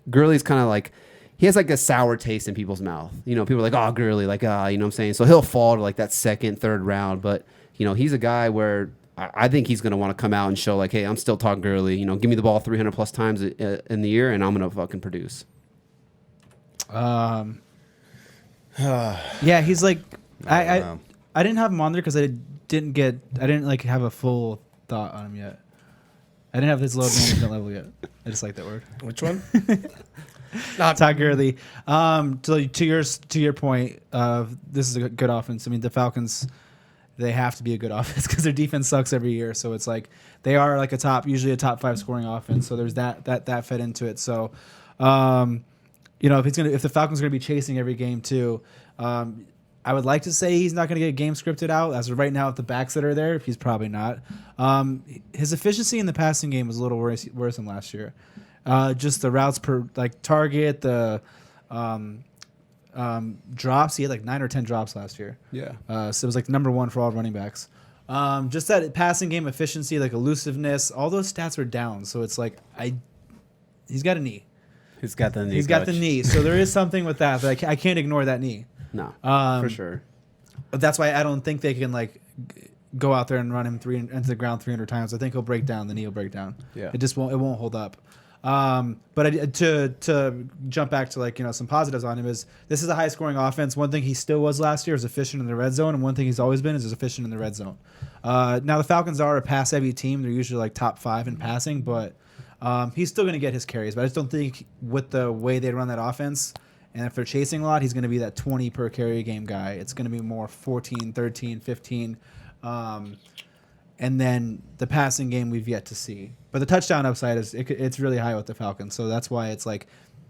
Gurley's kind of like, he has like a sour taste in people's mouth. People are like, oh, Gurley, like, you know what I'm saying? So he'll fall to like that second, third round. But, he's a guy where I think he's going to want to come out and show like, hey, I'm still Todd Gurley. Give me the ball 300 plus times in the year and I'm going to fucking produce. Yeah, he's like, I didn't have him on there because I didn't like have a full thought on him yet. I didn't have his load management level yet. I just like that word. Which one? Todd Gurley. To your point, this is a good offense. I mean, the Falcons, they have to be a good offense because their defense sucks every year. So it's like they are like usually a top 5 scoring offense. So there's that fed into it. So, if the Falcons are gonna be chasing every game too, I would like to say he's not going to get a game scripted out. As of right now, with the backs that are there, he's probably not. His efficiency in the passing game was a little worse than last year. Just the routes per target, the drops. He had like 9 or 10 drops last year. Yeah. So it was like number 1 for all running backs. Just that passing game efficiency, like elusiveness, all those stats are down. So it's like he's got a knee. He's got the knee. He's got the knee. So there is something with that. But I can't ignore that knee. No, for sure. But that's why I don't think they can go out there and run him into the ground 300 times. I think he'll break down. The knee will break down. Yeah, it won't hold up. But to jump back to some positives on him is this is a high scoring offense. One thing he still was last year is efficient in the red zone, and one thing he's always been is efficient in the red zone. Now the Falcons are a pass heavy team. They're usually top 5 in passing, but he's still going to get his carries. But I just don't think with the way they run that offense. And if they're chasing a lot, he's going to be that 20 per carry game guy. It's going to be more 14, 13, 15. And then the passing game we've yet to see. But the touchdown upside it's really high with the Falcons. So that's why it's like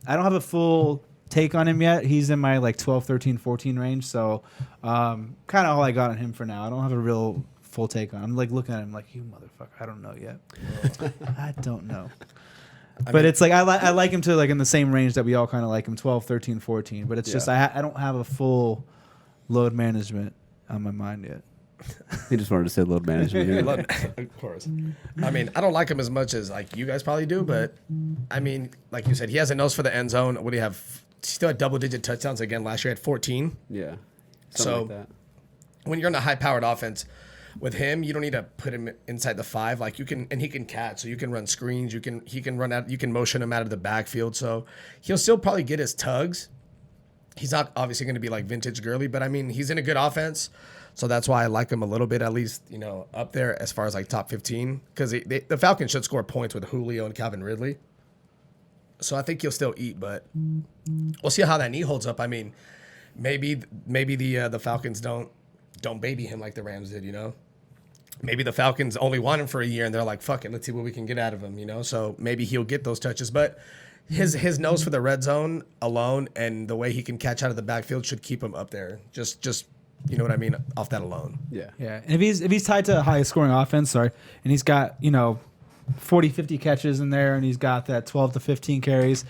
I don't have a full take on him yet. He's in my 12, 13, 14 range. So kind of all I got on him for now. I don't have a real full take on him. I'm looking at him like, you motherfucker, I don't know yet. I don't know. But it's I like him to in the same range that we all kind of like him, 12, 13, 14. But it's just I don't have a full load management on my mind yet. He just wanted to say load management. Of course. I mean, I don't like him as much as you guys probably do, but I mean, like you said, he has a nose for the end zone. What do you have? He still had double-digit touchdowns again last year at 14. Yeah. So like that. When you're in a high-powered offense, with him, you don't need to put him inside the 5. You can, and he can catch, so you can run screens. He can run out. You can motion him out of the backfield, so he'll still probably get his tugs. He's not obviously going to be like vintage Gurley, but I mean, he's in a good offense, so that's why I like him a little bit, at least up there as far as top 15, because the Falcons should score points with Julio and Calvin Ridley. So I think he'll still eat, but we'll see how that knee holds up. I mean, maybe the Falcons don't baby him like the Rams did, Maybe the Falcons only want him for a year and they're like, fuck it, let's see what we can get out of him, So maybe he'll get those touches. But his nose for the red zone alone and the way he can catch out of the backfield should keep him up there. Just you know what I mean, off that alone. Yeah. And if he's tied to a high scoring offense, and he's got, 40, 50 catches in there and he's got that 12 to 15 carries,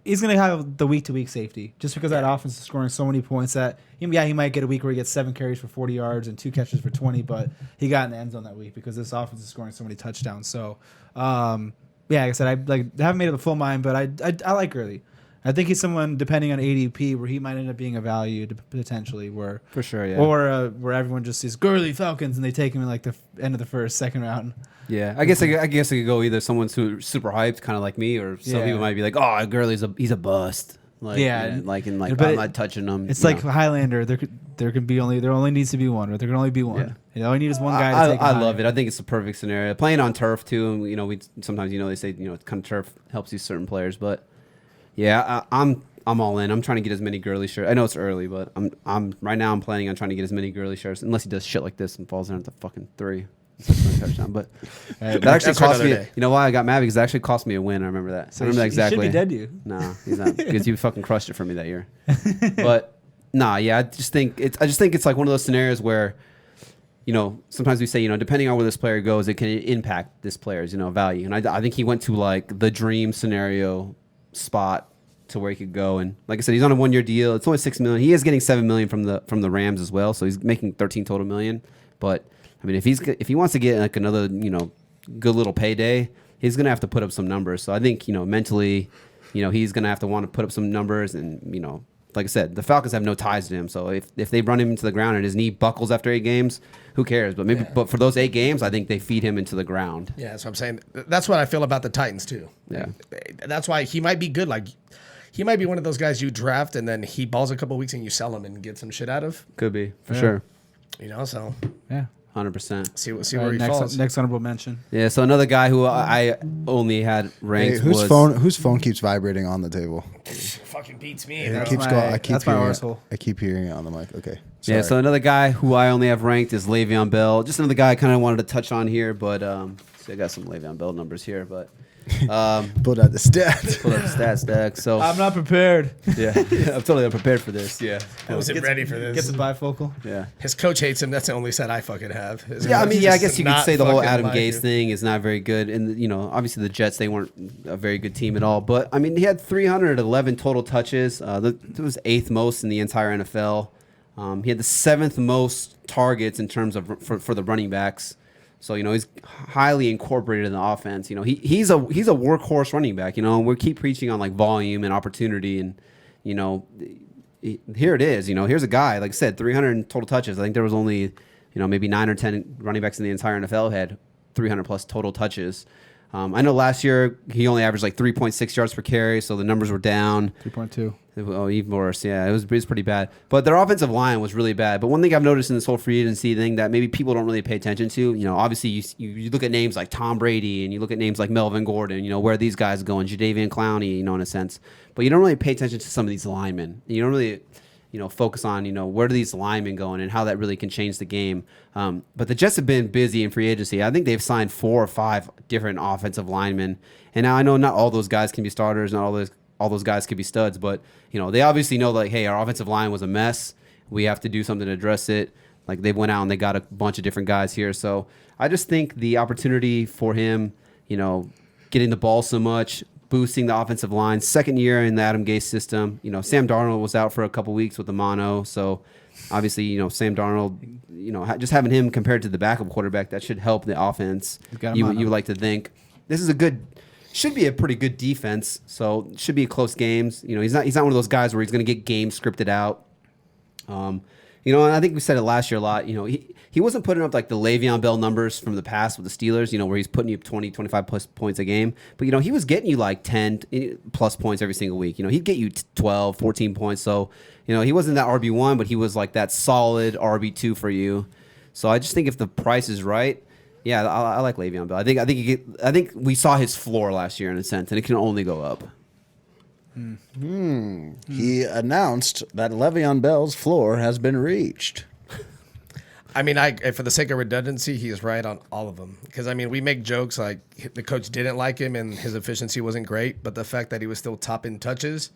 he's going to have the week-to-week safety just because that offense is scoring so many points that, he might get a week where he gets 7 carries for 40 yards and 2 catches for 20, but he got in the end zone that week because this offense is scoring so many touchdowns. So, like I said, I haven't made up a full mind, but I like Gurley. I think he's someone, depending on ADP, where he might end up being a value potentially, where for sure, yeah, or where everyone just sees Gurley Falcons and they take him in the end of the first, second round. Yeah, I guess it could go either someone who's super hyped, kind of like me, or some people might be like, "Oh, Gurley's he's a bust." I'm not touching him. It's like Highlander. There only needs to be one, or there can only be one. Yeah. All you need is one guy to take. I love it. I think it's the perfect scenario. Playing on turf too, and we sometimes they say kind of turf helps these certain players, but yeah, I'm all in. I'm trying to get as many Gurley shares. I know it's early, but I'm right now. I'm planning on trying to get as many Gurley shares, unless he does shit like this and falls down at the fucking 3. Touchdown, but that actually cost me. You know why I got mad? Because it actually cost me a win. I remember that. So I remember that exactly. He should be dead to you. No, he's not, because you fucking crushed it for me that year. But I just think it's like one of those scenarios where sometimes we say, depending on where this player goes, it can impact this player's, value. And I think he went to like the dream scenario spot to where he could go. And like I said, he's on a 1-year deal. It's only $6 million. He is getting $7 million from the Rams as well. So he's making 13 total million. But I mean, if he wants to get like another, good little payday, he's going to have to put up some numbers. So I think, mentally, he's going to have to want to put up some numbers. And, like I said, the Falcons have no ties to him. So if they run him into the ground and his knee buckles after 8 games, who cares? But for those 8 games, I think they feed him into the ground. Yeah, that's what I'm saying. That's what I feel about the Titans too. Yeah. That's why he might be good. Like, he might be one of those guys you draft and then he balls a couple weeks and you sell him and get some shit out of. Could be, for sure. So. Yeah. 100%. See where he falls. Next honorable mention. Yeah, so another guy who I only had ranked whose phone keeps vibrating on the table? Fucking beats me. It That's keeps my- going. I keep that's my hearing arsehole. I keep hearing it on the mic. Okay. Yeah, Sorry. so another guy who I only have ranked is Le'Veon Bell. Just another guy I kind of wanted to touch on here, but so I got some Le'Veon Bell numbers here, but pulled out the stats. pull up the stats deck. So I'm not prepared. yeah, I'm totally unprepared for this. Yeah, I wasn't ready for Get this. the bifocal. yeah. His coach hates him. That's the only set I fucking have. Yeah, I mean, I guess you could Not say the whole fucking Adam like Gase him. thing is not very good, and obviously the Jets, they weren't a very good team at all. But I mean, he had 311 total touches. That was 8th most in the entire NFL. He had the 7th most targets in terms of for the running backs. So he's highly incorporated in the offense. He's a workhorse running back. And we keep preaching on like volume and opportunity, and here it is. Here's a guy, like I said, 300 total touches. I think there was only maybe 9 or 10 running backs in the entire NFL had 300 plus total touches. I know last year he only averaged like 3.6 yards per carry, so the numbers were down. 3.2. Oh, even worse. Yeah, it was pretty bad. But their offensive line was really bad. But one thing I've noticed in this whole free agency thing that maybe people don't really pay attention to, obviously you look at names like Tom Brady and you look at names like Melvin Gordon, where are these guys going, Jadeveon Clowney, in a sense. But you don't really pay attention to some of these linemen. You don't really, focus on, where do these linemen going and how that really can change the game. But the Jets have been busy in free agency. I think they've signed 4 or 5 different offensive linemen. And now I know not all those guys can be starters, not all those guys could be studs, but they obviously know like, hey, our offensive line was a mess. We have to do something to address it. Like they went out and they got a bunch of different guys here. So I just think the opportunity for him, getting the ball so much, boosting the offensive line, 2nd year in the Adam Gase system. Sam Darnold was out for a couple weeks with the mono, so obviously Sam Darnold, just having him compared to the backup quarterback, that should help the offense. You would like to think. This is should be a pretty good defense, so it should be close games. He's not one of those guys where he's going to get games scripted out. And I think we said it last year a lot. He wasn't putting up like the Le'Veon Bell numbers from the past with the Steelers, where he's putting you up 20, 25 plus points a game. But, he was getting you like 10 plus points every single week. He'd get you 12, 14 points. So, he wasn't that RB1, but he was like that solid RB2 for you. So I just think if the price is right, yeah, I like Le'Veon Bell. I think we saw his floor last year in a sense, and it can only go up. He announced that Le'Veon Bell's floor has been reached. I mean, for the sake of redundancy, he is right on all of them. Because, I mean, we make jokes like the coach didn't like him and his efficiency wasn't great, but the fact that he was still top in touches,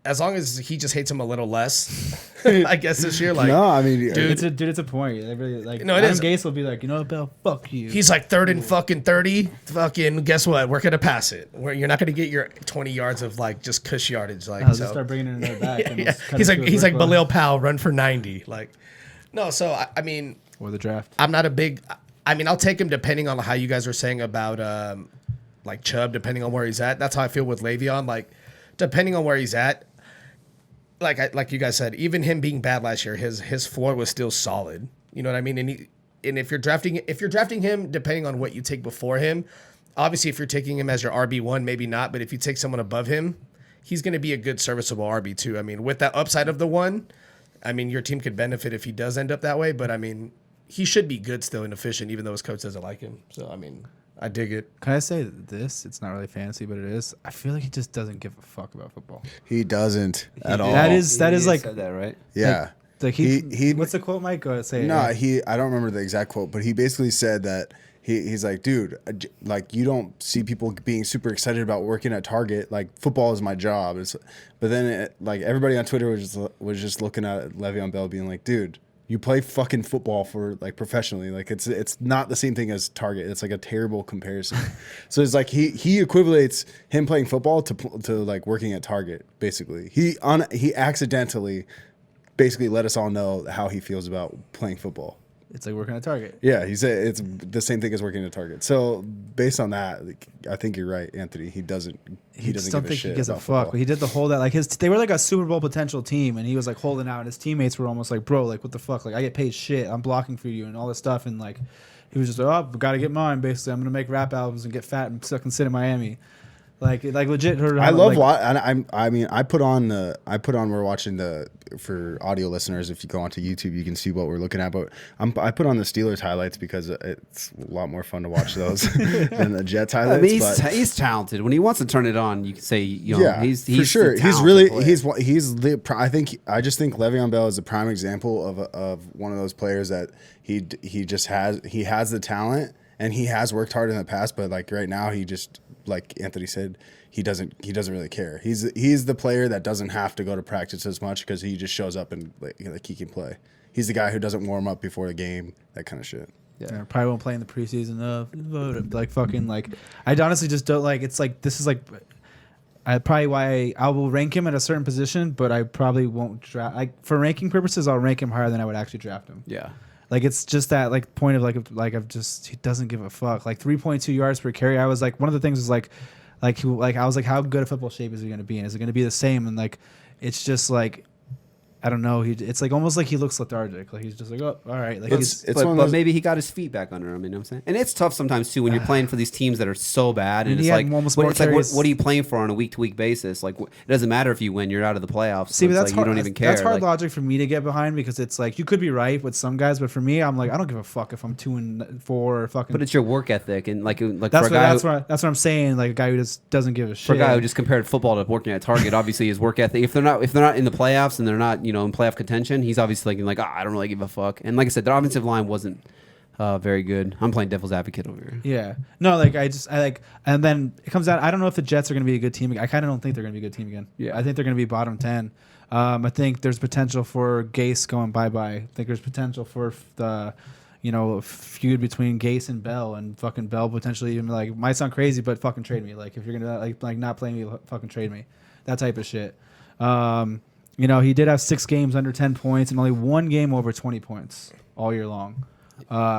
as long as he just hates him a little less, I guess this year, like, No, I mean, dude, It's a point. They really, like, No, it Adam is. Gase will be like, Bell, fuck you. he's like 3rd and fucking 30. Fucking, guess what? We're going to pass it. You're not going to get your 20 yards of, like, just cush yardage. Like, I'll just so. start bringing in another back. And Yeah. just cut He's it like, to a he's like workload. Balil Powell, run for 90. Like, no, so, I mean, Or the draft. I'm not a big. I mean, I'll take him depending on how you guys are saying about like Chubb, depending on where he's at. That's how I feel with Le'Veon. Like, depending on where he's at, like you guys said, even him being bad last year, his floor was still solid. You know what I mean? And if you're drafting him, depending on what you take before him, obviously if you're taking him as your RB1, maybe not. But if you take someone above him, he's going to be a good serviceable RB2. I mean, with that upside of the 1, I mean, your team could benefit if he does end up that way. But I mean, he should be good still and efficient, even though his coach doesn't like him. So, I mean, I dig it. Can I say this? It's not really fancy, but it is. I feel like he just doesn't give a fuck about football. he doesn't at all. That is like said that, right? yeah. like he what's the quote, Mike? Go ahead, say it. No, Yeah. I don't remember the exact quote, but he basically said that he's like, dude, like you don't see people being super excited about working at Target. Like football is my job. But then like everybody on Twitter was just looking at Le'Veon Bell being like, dude, You play fucking football for like professionally. Like it's not the same thing as Target. It's like a terrible comparison. So it's like he equivalates him playing football to like working at Target. Basically, he accidentally basically let us all know how he feels about playing football. It's like working at Target. Yeah, he said it's the same thing as working at Target. So based on that, like, I think you're right, Anthony. He doesn't give a shit. He gives a about fuck. football. He did the whole that like they were like a Super Bowl potential team, and he was like holding out, and his teammates were almost like, bro, like what the fuck? Like I get paid shit. I'm blocking for you and all this stuff, and like he was just like, oh, got to get mine. Basically, I'm gonna make rap albums and get fat and suck and sit in Miami. Like legit. I love I put on we're watching for audio listeners. If you go onto YouTube, you can see what we're looking at. But I put on the Steelers highlights because it's a lot more fun to watch those than the Jets highlights. I mean, he's talented. When he wants to turn it on, you can say, he's for sure. the He's really player. I just think Le'Veon Bell is a prime example of one of those players that he has the talent and he has worked hard in the past, but like right now he just, like Anthony said, he doesn't really care. He's the player that doesn't have to go to practice as much because he just shows up and like he can play. He's the guy who doesn't warm up before the game, that kind of shit. Yeah, probably won't play in the preseason like fucking like. I honestly just don't like. It's like this is like. I will rank him at a certain position, but I probably won't draft. Like for ranking purposes, I'll rank him higher than I would actually draft him. Yeah. Like it's just that like point of he doesn't give a fuck. Like 3.2 yards per carry. I was like one of the things was like I was like how good a football shape is he going to be in? Is it going to be the same? And like it's just like I don't know. It's like almost like he looks lethargic. Like he's just like, oh, all right. Like but maybe he got his feet back under him. You know what I'm saying? And it's tough sometimes too when you're playing for these teams that are so bad. And it's like, what are you playing for on a week to week basis? Like it doesn't matter if you win, you're out of the playoffs. See, but that's like, hard. You don't even care. That's hard logic for me to get behind because it's like you could be right with some guys, but for me, I'm like I don't give a fuck if I'm 2-4 or fucking. But it's your work ethic and like that's what I'm saying. Like a guy who just doesn't give a shit. For a guy who just compared football to working at Target, obviously his work ethic. If they're not in the playoffs and they're not in playoff contention. He's obviously thinking like, I don't really give a fuck. And like I said, their offensive line wasn't very good. I'm playing devil's advocate over here. Yeah. No, like and then it comes out. I don't know if the Jets are going to be a good team. I kind of don't think they're going to be a good team again. Yeah. I think they're going to be bottom 10. I think there's potential for Gase going bye-bye. I think there's potential for the feud between Gase and Bell, and fucking Bell potentially even like might sound crazy, but fucking trade me. Like if you're gonna like not play me, fucking trade me. That type of shit. He did have 6 games under 10 points and only 1 game over 20 points all year long.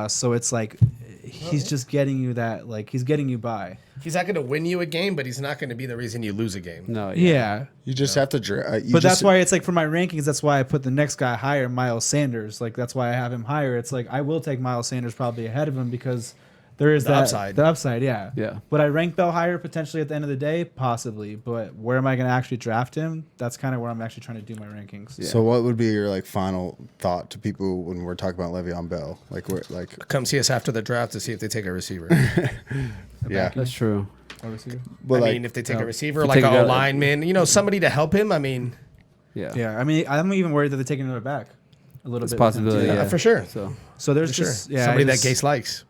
So it's like he's just getting you that, like he's getting you by. He's not going to win you a game, but he's not going to be the reason you lose a game. No. Yeah. You just have to. But that's why it's like for my rankings, that's why I put the next guy higher, Miles Sanders. Like that's why I have him higher. It's like I will take Miles Sanders probably ahead of him because there is upside. The upside, yeah. Yeah. Would I rank Bell higher potentially at the end of the day? Possibly. But where am I going to actually draft him? That's kind of where I'm actually trying to do my rankings. Yeah. So what would be your like final thought to people when we're talking about Le'Veon Bell? Like we're like come see us after the draft to see if they take a receiver. Yeah, That's true. but I mean, if they take a receiver, like take a a guy- lineman, somebody to help him. I mean, Yeah. Yeah. I mean, I'm even worried that they're taking another back a little It's bit. a possibility. yeah, Yeah. for sure. So there's For sure. just Somebody that Gase likes.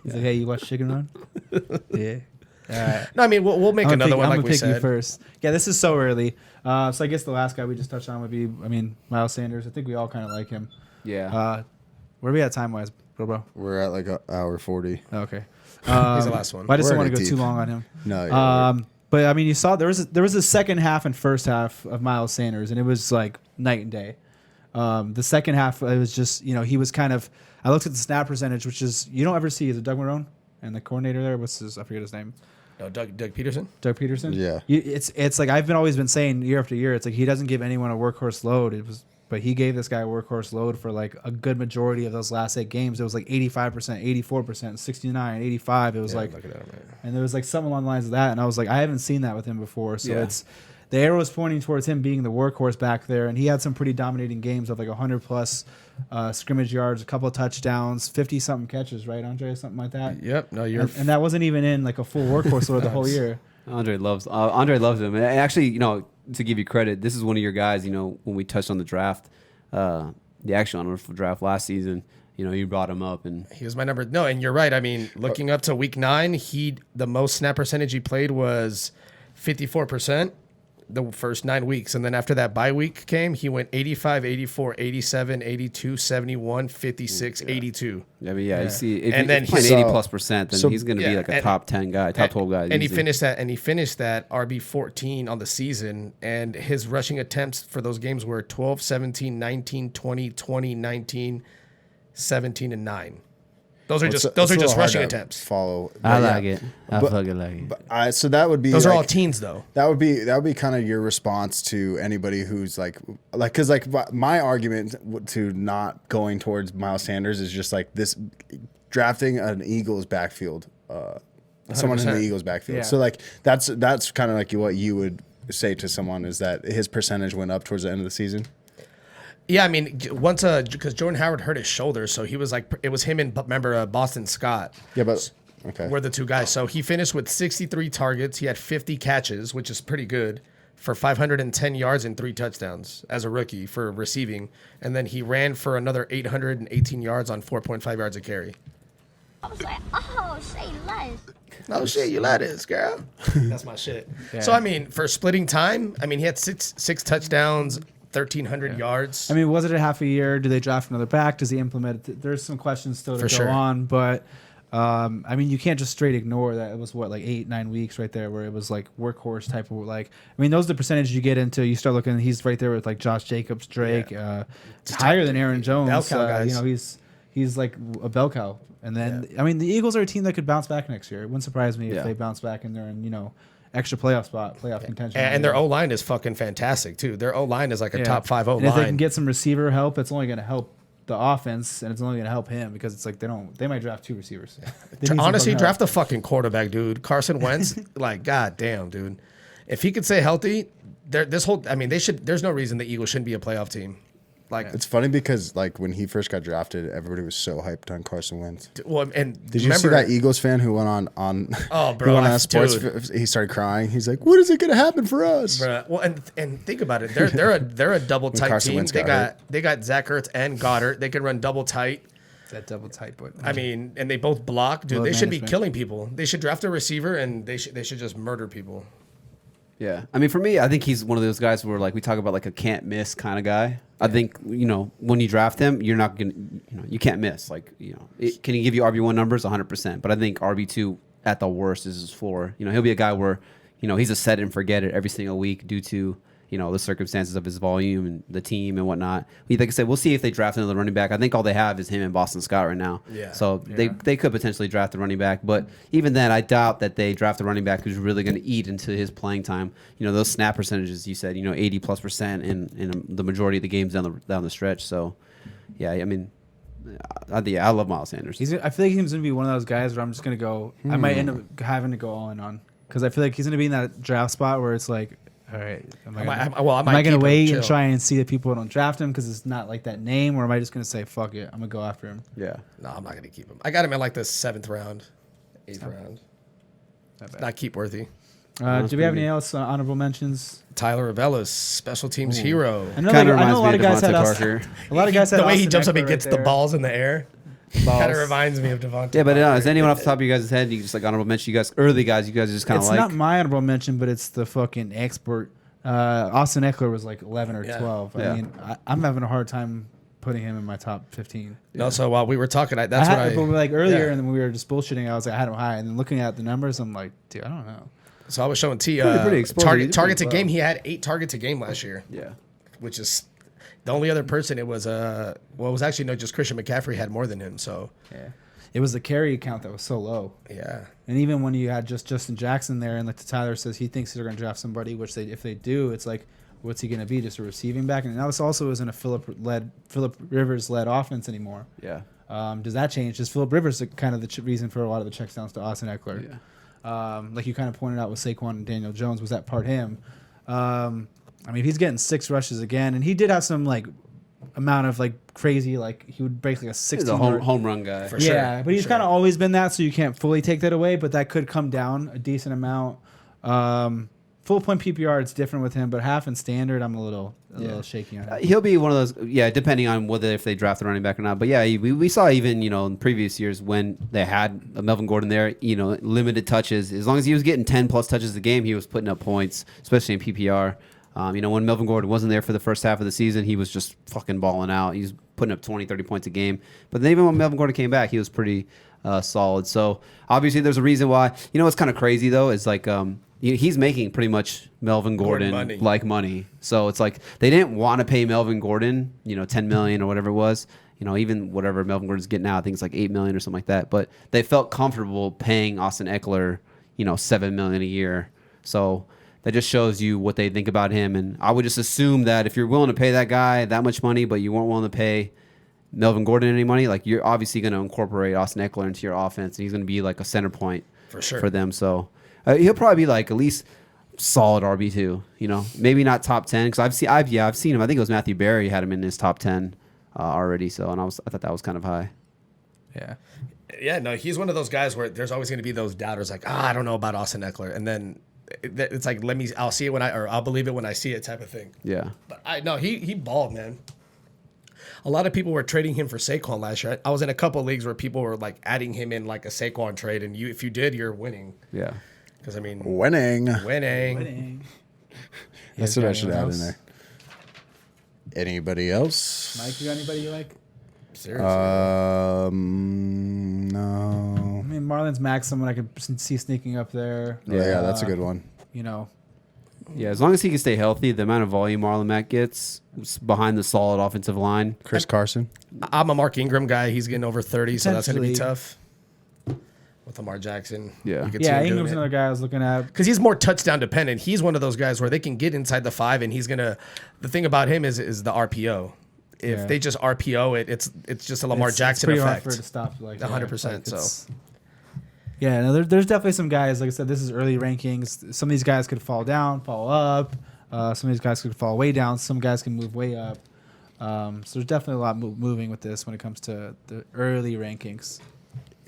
He's like, hey, you watch Chicken Run? Yeah. All right. No, I mean, we'll make another one like we pick you said. first. Yeah, this is so early. So I guess the last guy we just touched on would be, Miles Sanders. I think we all kind of like him. Yeah. Where are we at time-wise, bro? we're at like an hour 40. Okay. He's the last one. But I just don't We're want to go deep. too long on him. No. Yeah, But I mean, you saw there was a second half and first half of Miles Sanders, and it was like night and day. The second half, it was just he was kind of. I looked at the snap percentage, which is you don't ever see. Is it Doug Marrone and the coordinator there? What's his? I forget his name. No, Doug Peterson. Doug Peterson. Yeah. It's like I've always been saying year after year. It's like he doesn't give anyone a workhorse load. But he gave this guy a workhorse load for like a good majority of those last 8 games. It was like 85%, 84%, 69, 85. It was like, Look at that, man. and there was like something along the lines of that. And I was like, I haven't seen that with him before. So Yeah. it's the arrow was pointing towards him being the workhorse back there. And he had some pretty dominating games of like 100 plus scrimmage yards, a couple of touchdowns, 50 something catches, right, Andre? Something like that. Yep. No, you're. And that wasn't even in like a full workhorse load the whole year. Andre loves him. And actually, to give you credit, this is one of your guys. When we touched on the draft, the actual unofficial draft last season, you brought him up, and He was my number. No, and you're right. I mean, looking up to week 9, the most snap percentage he played was 54%. the first 9 weeks. And then after that bye week came, he went 85, 84, 87, 82, 71, 56, 82. Yeah, but you see, if And then he's playing he- 80+%, then he's going to be like a top 10 guy, top 12 guy. And he easily. finished that RB 14 on the season, and his rushing attempts for those games were 12, 17, 19, 20, 20, 19, 17, and 9. Those are just rushing attempts. Follow. I But like it. I fucking like it. So that would be. Those are like, all teens, though. That would be kind of your response to anybody who's because my argument to not going towards Miles Sanders is just like this drafting an Eagles backfield, someone in the 100%. Eagles backfield. Yeah. So like that's kind of like what you would say to someone is that his percentage went up towards the end of the season. Yeah, I mean, once because Jordan Howard hurt his shoulder, so he was like, it was him and remember Boston Scott. Yeah, but okay. Were the two guys. So he finished with 63 targets. He had 50 catches, which is pretty good, for 510 yards and 3 touchdowns as a rookie for receiving. And then he ran for another 818 yards on 4.5 yards a carry. I was like, oh, say less. Oh shit, you lettuce, girl. That's my shit. So I mean, for splitting time, I mean, he had six touchdowns, 1,300 yards. I mean, was it a half a year? Do they draft another back? Does he implement it? There's some questions still to For go sure. on, but I mean, you can't just straight ignore that. It was what, like 8-9 weeks right there, where it was like workhorse type of like. I mean, those are the percentages you get into. You start looking. He's right there with like Josh Jacobs, Drake, higher than Aaron Jones. Bell cow guys. You know, he's like a bell cow. And then I mean, the Eagles are a team that could bounce back next year. It wouldn't surprise me if they bounce back and they're in extra playoff contention. And their O line is fucking fantastic too. Their O line is like a top 5 O And if they can line. get some receiver help, it's only going to help the offense, and it's only going to help him because it's like they might draft 2 receivers. They need Honestly, some draft help. a fucking quarterback, dude. Carson Wentz, like, god damn, dude. If he could stay healthy, there's no reason the Eagles shouldn't be a playoff team. Like, It's funny because like when he first got drafted, everybody was so hyped on Carson Wentz. well, and Did you see that Eagles fan who went on Oh, bro, who went on I- a sports? dude. He started crying. He's like, "What is it going to happen for us?" Bruh, well, and think about it. They're a double tight Carson team. Wentz They got got Zach Ertz and Goddard. They can run double tight. that double tight, but I mean, and they both block. Dude, Load they should be management. killing people. They should draft a receiver and they should just murder people. Yeah, I mean, for me, I think he's one of those guys where like we talk about like a can't miss kind of guy. I think when you draft him, you're not gonna, you can't miss. Like can he give you RB1 numbers? 100%. But I think RB2 at the worst is his floor. He'll be a guy where he's a set and forget it every single week due to the circumstances of his volume and the team and whatnot. Like I said, we'll see if they draft another running back. I think all they have is him and Boston Scott right now. Yeah. So they could potentially draft a running back, but even then, I doubt that they draft a running back who's really going to eat into his playing time. Those snap percentages you said, 80+% in the majority of the games down the stretch. So, yeah, I mean, I love Miles Sanders. I feel like he's going to be one of those guys where I'm just going to go. I might end up having to go all in on because I feel like he's going to be in that draft spot where it's like, all right, am I going to wait and try and see if people don't draft him because it's not like that name, or am I just going to say fuck it, I'm going to go after him? Yeah. No, I'm not gonna keep him. I got him in like the 7th round, 8th round. Not keep worthy. Do we have any else honorable mentions? Tyler Ravelis, special teams hero. I know, Kind of I know reminds a lot me of of guys had Devontae Austin, Parker. a lot of guys had The way he Austin jumps up, he Ekeler gets right the there. balls in the air. Kind of reminds me of Devontae. Yeah, but Parker. is anyone off the top of you guys' head? You just like honorable mention you guys, early guys, you guys just kind of It's like. not my honorable mention, but it's the fucking expert. Austin Ekeler was like 11 or 12. Yeah. I mean, I'm having a hard time putting him in my top 15. No, so while we were talking, But like earlier, and then when we were just bullshitting, I was like, I had him high, and then looking at the numbers, I'm like, dude, I don't know. So I was showing T Pretty exposed. He did targets a pretty game. well. He had 8 targets a game last year, Yeah. which is the only other person. It was it was actually no, just Christian McCaffrey had more than him. So Yeah. It was the carry count that was so low. yeah, And even when you had just Justin Jackson there, and like Tyler says he thinks they're going to draft somebody, which if they do, it's like, what's he going to be? Just a receiving back? And now this also isn't a Philip Rivers led offense anymore. Yeah. Does that change? Is Philip Rivers kind of the reason for a lot of the checkdowns to Austin Ekeler? Yeah. Like you kind of pointed out with Saquon and Daniel Jones, was that part him? I mean, if he's getting 6 rushes again, and he did have some like amount of like crazy, like he would break like a 16 He's a home run guy. For yeah, sure, but he's for kind of sure. always been that, so you can't fully take that away, but that could come down a decent amount. full point PPR, it's different with him, but half and standard, I'm a little shaky on him. He'll be one of those, depending on whether if they draft the running back or not. But yeah, we saw even, in previous years when they had Melvin Gordon there, limited touches. As long as he was getting 10 plus touches a game, he was putting up points, especially in PPR. When Melvin Gordon wasn't there for the first half of the season, he was just fucking balling out. He was putting up 20, 30 points a game. But then even when Melvin Gordon came back, he was pretty solid. So obviously there's a reason why. What's kind of crazy though is like he's making pretty much Melvin Gordon money. So it's like they didn't want to pay Melvin Gordon, $10 million or whatever it was. Even whatever Melvin Gordon's getting now, I think it's like $8 million or something like that. But they felt comfortable paying Austin Ekeler, $7 million a year. So that just shows you what they think about him. And I would just assume that if you're willing to pay that guy that much money, but you weren't willing to pay Melvin Gordon any money, like you're obviously going to incorporate Austin Ekeler into your offense, and he's going to be like a center point for sure for them. So he'll probably be like at least solid RB2. Maybe not top 10 because I've seen him. I think it was Matthew Berry had him in his top 10 already. So I thought that was kind of high. Yeah, no, he's one of those guys where there's always going to be those doubters like, I don't know about Austin Ekeler, and then it's like I'll see it I'll believe it when I see it type of thing. Yeah, but he balled, man. A lot of people were trading him for Saquon last year. I was in a couple of leagues where people were like adding him in like a Saquon trade, and if you did, you're winning. Yeah, because winning. That's what I should add in there. Anybody else? Mike, you got anybody you like? Seriously? No. I mean, Marlon's Max, someone I could see sneaking up there. Yeah, that's a good one. Yeah, as long as he can stay healthy, the amount of volume Marlon Mack gets behind the solid offensive line. Chris Carson. I'm a Mark Ingram guy. He's getting over 30, so that's going to be tough. With Lamar Jackson. Yeah. Ingram's another guy I was looking at. Because he's more touchdown dependent. He's one of those guys where they can get inside the 5, and he's going to – the thing about him is the RPO. If they just RPO it, it's just a Lamar Jackson effect. It's pretty hard for it to stop. 100%. Yeah, no, there's definitely some guys. Like I said, this is early rankings. Some of these guys could fall down, fall up. Some of these guys could fall way down. Some guys can move way up. So there's definitely a lot moving with this when it comes to the early rankings.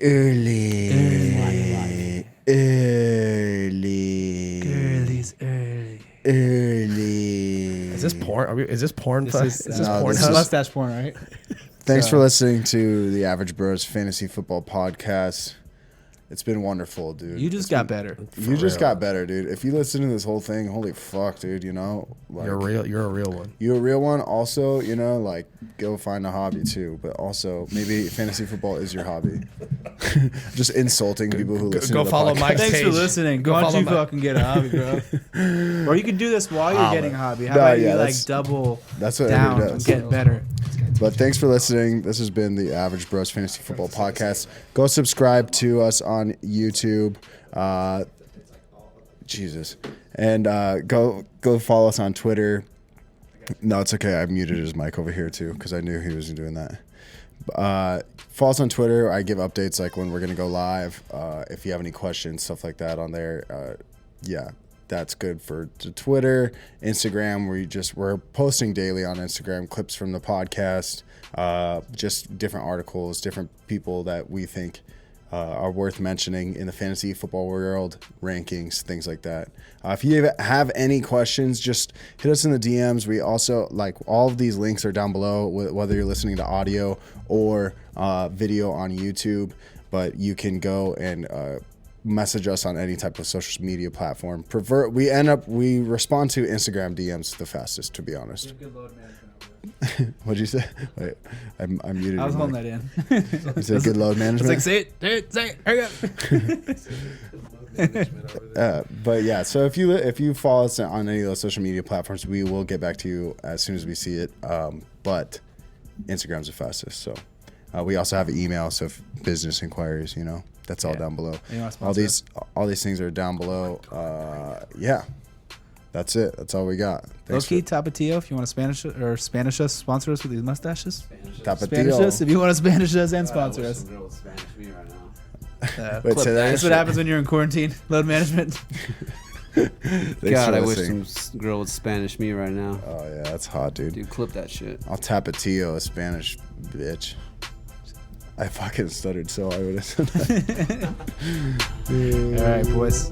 Early. Is this porn? Is this porn? This is mustache porn, right? Thanks for listening to the Average Bros Fantasy Football Podcast. It's been wonderful, dude. You just got better. You just got better, dude. If you listen to this whole thing, holy fuck, dude, like, you're a real one. You're a real one. Also, like go find a hobby too, but also maybe fantasy football is your hobby. Just insulting people who listen to the follow podcast. Mike's Thanks page. for listening. Go on, you fucking get a hobby, bro. Or you can do this while you're getting a hobby. How about you double that's what down does. and get better? But thanks for listening. This has been the Average Bros Fantasy Football Podcast. Go subscribe to us on YouTube. Jesus. And go follow us on Twitter. No, it's okay. I muted his mic over here too because I knew he was doing that. Follow us on Twitter. I give updates like when we're going to go live. If you have any questions, stuff like that on there. That's good for Twitter, Instagram. We're posting daily on Instagram clips from the podcast, just different articles, different people that we think are worth mentioning in the fantasy football world, rankings, things like that. If you have any questions, just hit us in the DMs. We also all of these links are down below, whether you're listening to audio or video on YouTube. But you can go and message us on any type of social media platform. We respond to Instagram DMs the fastest, to be honest. What'd you say? Wait, I muted. I was holding that in. You said good load management. It's like say it. Hurry up. But yeah, so if you follow us on any of those social media platforms, we will get back to you as soon as we see it. But Instagram's the fastest. So we also have an email. So if business inquiries, that's all down below. All these things are down below. That's it. That's all we got. Low-key, Tapatio, if you want to Spanish us, sponsor us with these mustaches. Spanish us if you want to Spanish us and sponsor us. Wait, say that. That's what happens when you're in quarantine. Load management. God, I wish some girl would Spanish me right now. Oh yeah, that's hot, dude. Dude, clip that shit. I'll Tapatio, a Spanish bitch. I fucking stuttered so I would have said that. All right, boys.